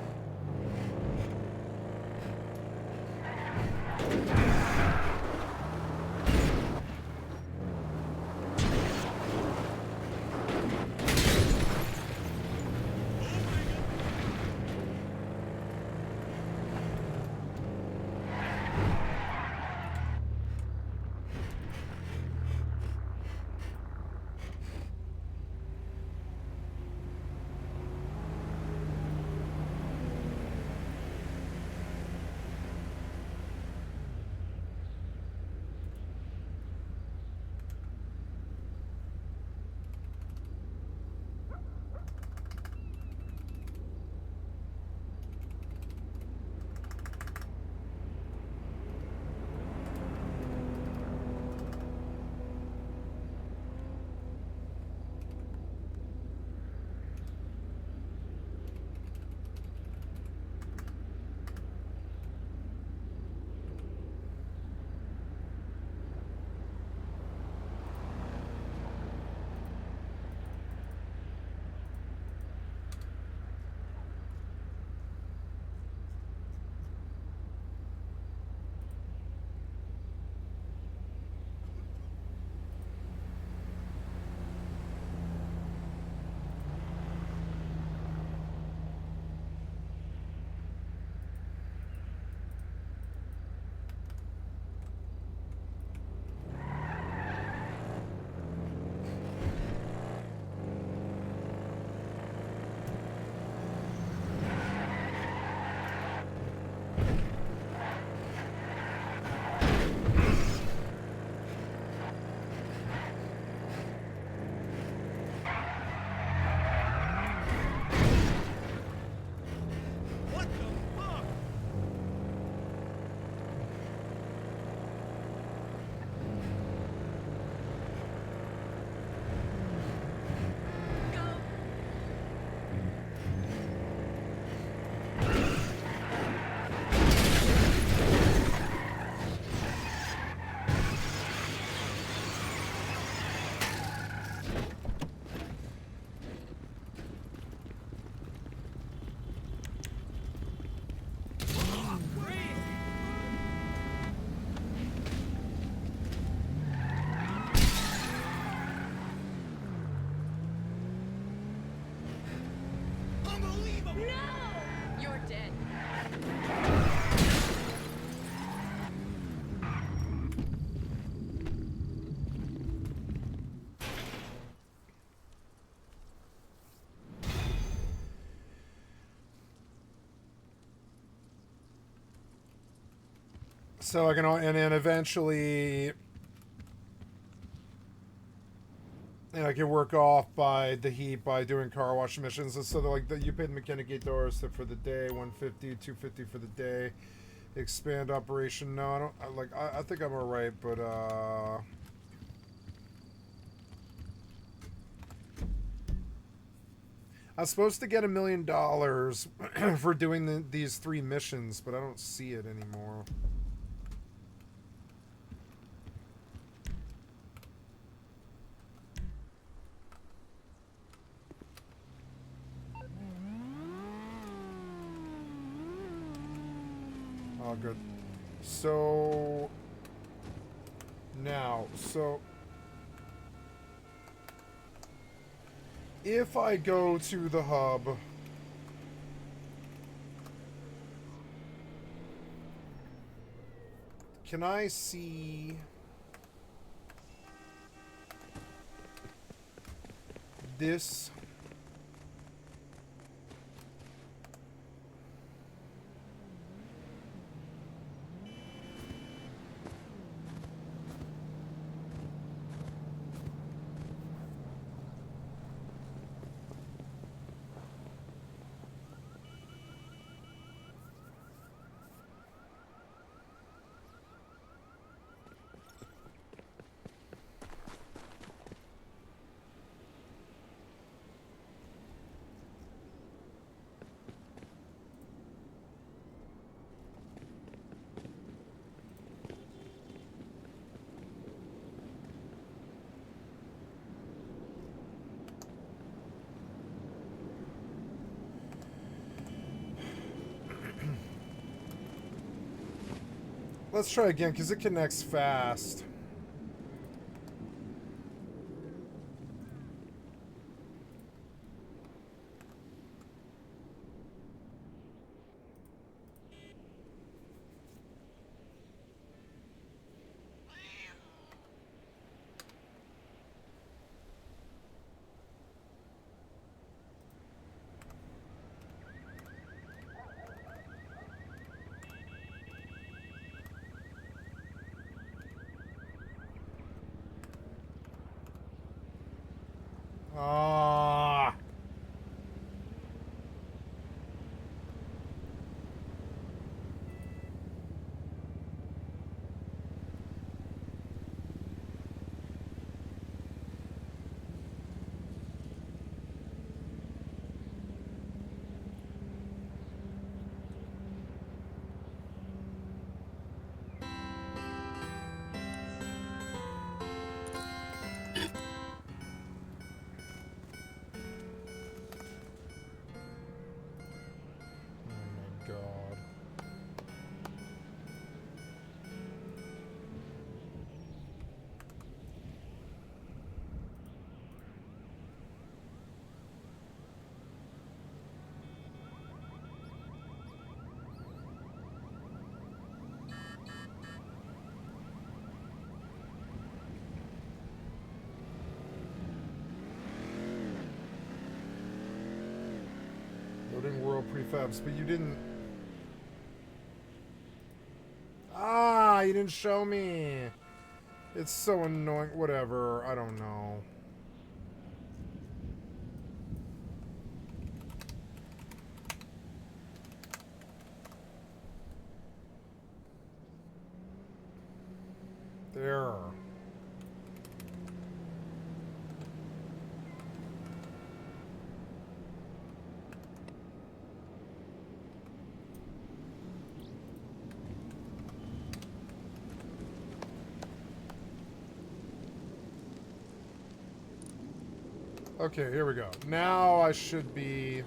So I can, and then eventually, and I can work off by the heat by doing car wash missions. And so they're like, you paid mechanic $8 for the day, 150, 250 for the day. Expand operation. No, I don't. I think I'm alright, but I was supposed to get $1 million for doing these 3 missions, but I don't see it anymore. Oh, good. So now, if I go to the hub, can I see this? Let's try again, because it connects fast. Ah. God. Loading world prefabs, but you didn't. Ah, you didn't show me. It's so annoying. Whatever. I don't know. There. Okay, here we go. Now I should be...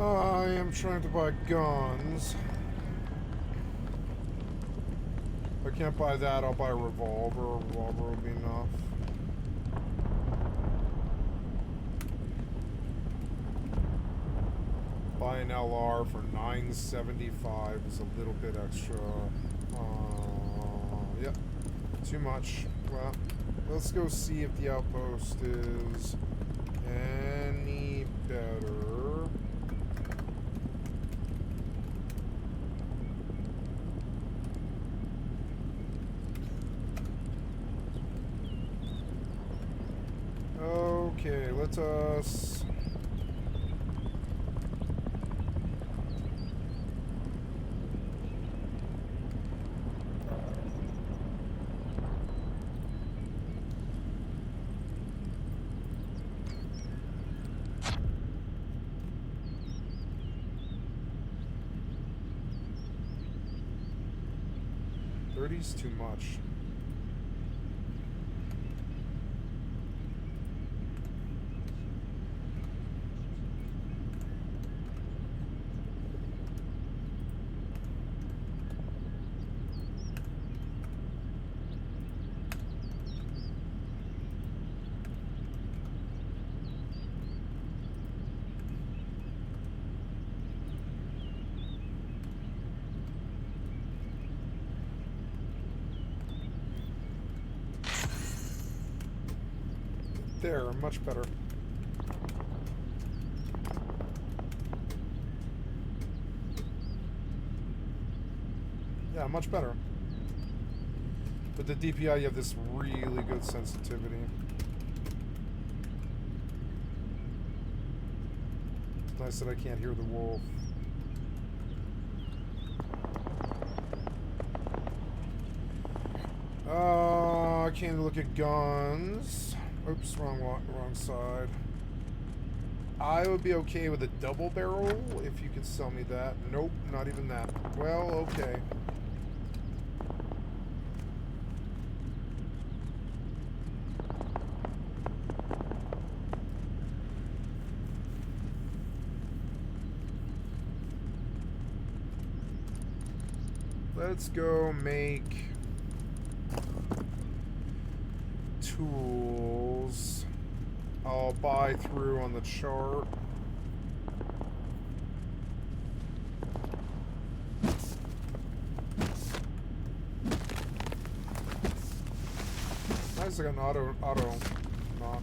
I am trying to buy guns. If I can't buy that, I'll buy a revolver. A revolver will be enough. Buy an LR for $9.75 is a little bit extra. Yep, too much. Well, let's go see if the outpost is any better. Okay, let us... $30's too much. There, much better. Yeah, much better. But the DPI, you have this really good sensitivity. It's nice that I can't hear the wolf. I can't look at guns. Oops, wrong side. I would be okay with a double barrel if you could sell me that. Nope, not even that. Well, okay. Let's go make tools. I'll buy through on the chart. Nice, I got an auto knock.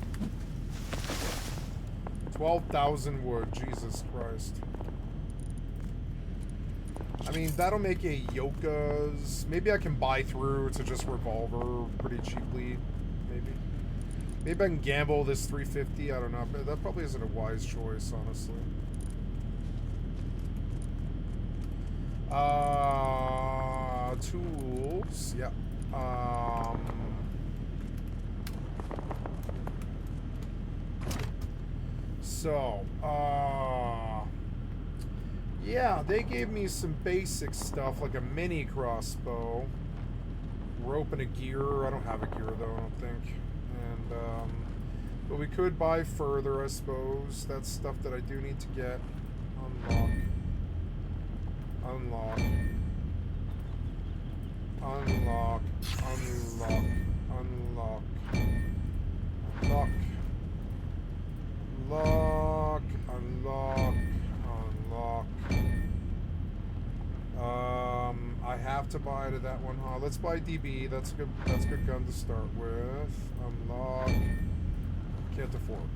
12,000 wood, Jesus Christ. I mean, that'll make a Yoka's. Maybe I can buy through to just revolver pretty cheaply. Maybe. Maybe I can gamble this 350. I don't know. But that probably isn't a wise choice, honestly. Tools. Yeah. So, yeah, they gave me some basic stuff, like a mini crossbow, rope and a gear. I don't have a gear, though, I don't think. And, but we could buy further, I suppose. That's stuff that I do need to get. Unlock. Unlock. Unlock. Unlock. Unlock. Unlock. Unlock. Unlock. Unlock. I have to buy to that one, huh? Let's buy DB. That's a good gun to start with. Unlock. Can't afford.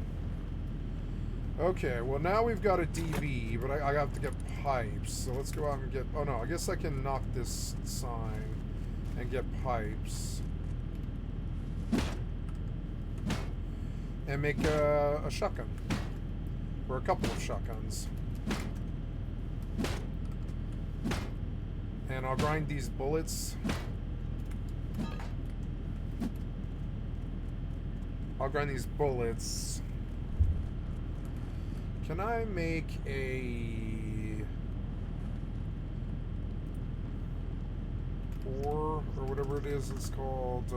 Okay, well now we've got a DB, but I have to get pipes. So let's go out and get... Oh no, I guess I can knock this sign and get pipes. And make a shotgun. Or a couple of shotguns. And I'll grind these bullets. I'll grind these bullets. Can I make a... or whatever it is it's called,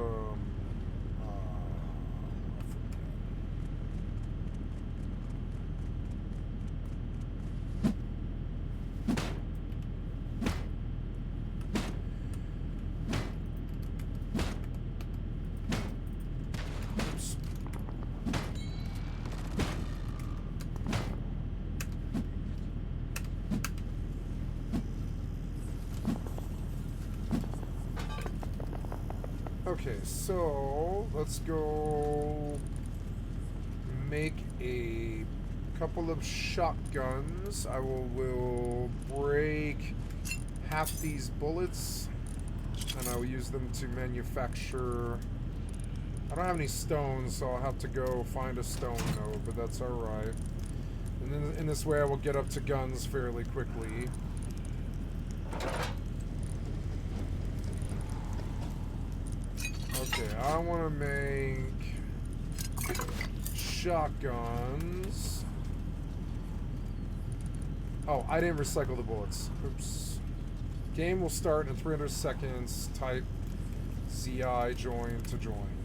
Okay, so let's go make a couple of shotguns. I will break half these bullets, and I will use them to manufacture. I don't have any stones, so I'll have to go find a stone node, but that's alright. And then in this way I will get up to guns fairly quickly. Okay, I want to make shotguns. Oh, I didn't recycle the bullets. Oops. Game will start in 300 seconds. Type ZI join to join.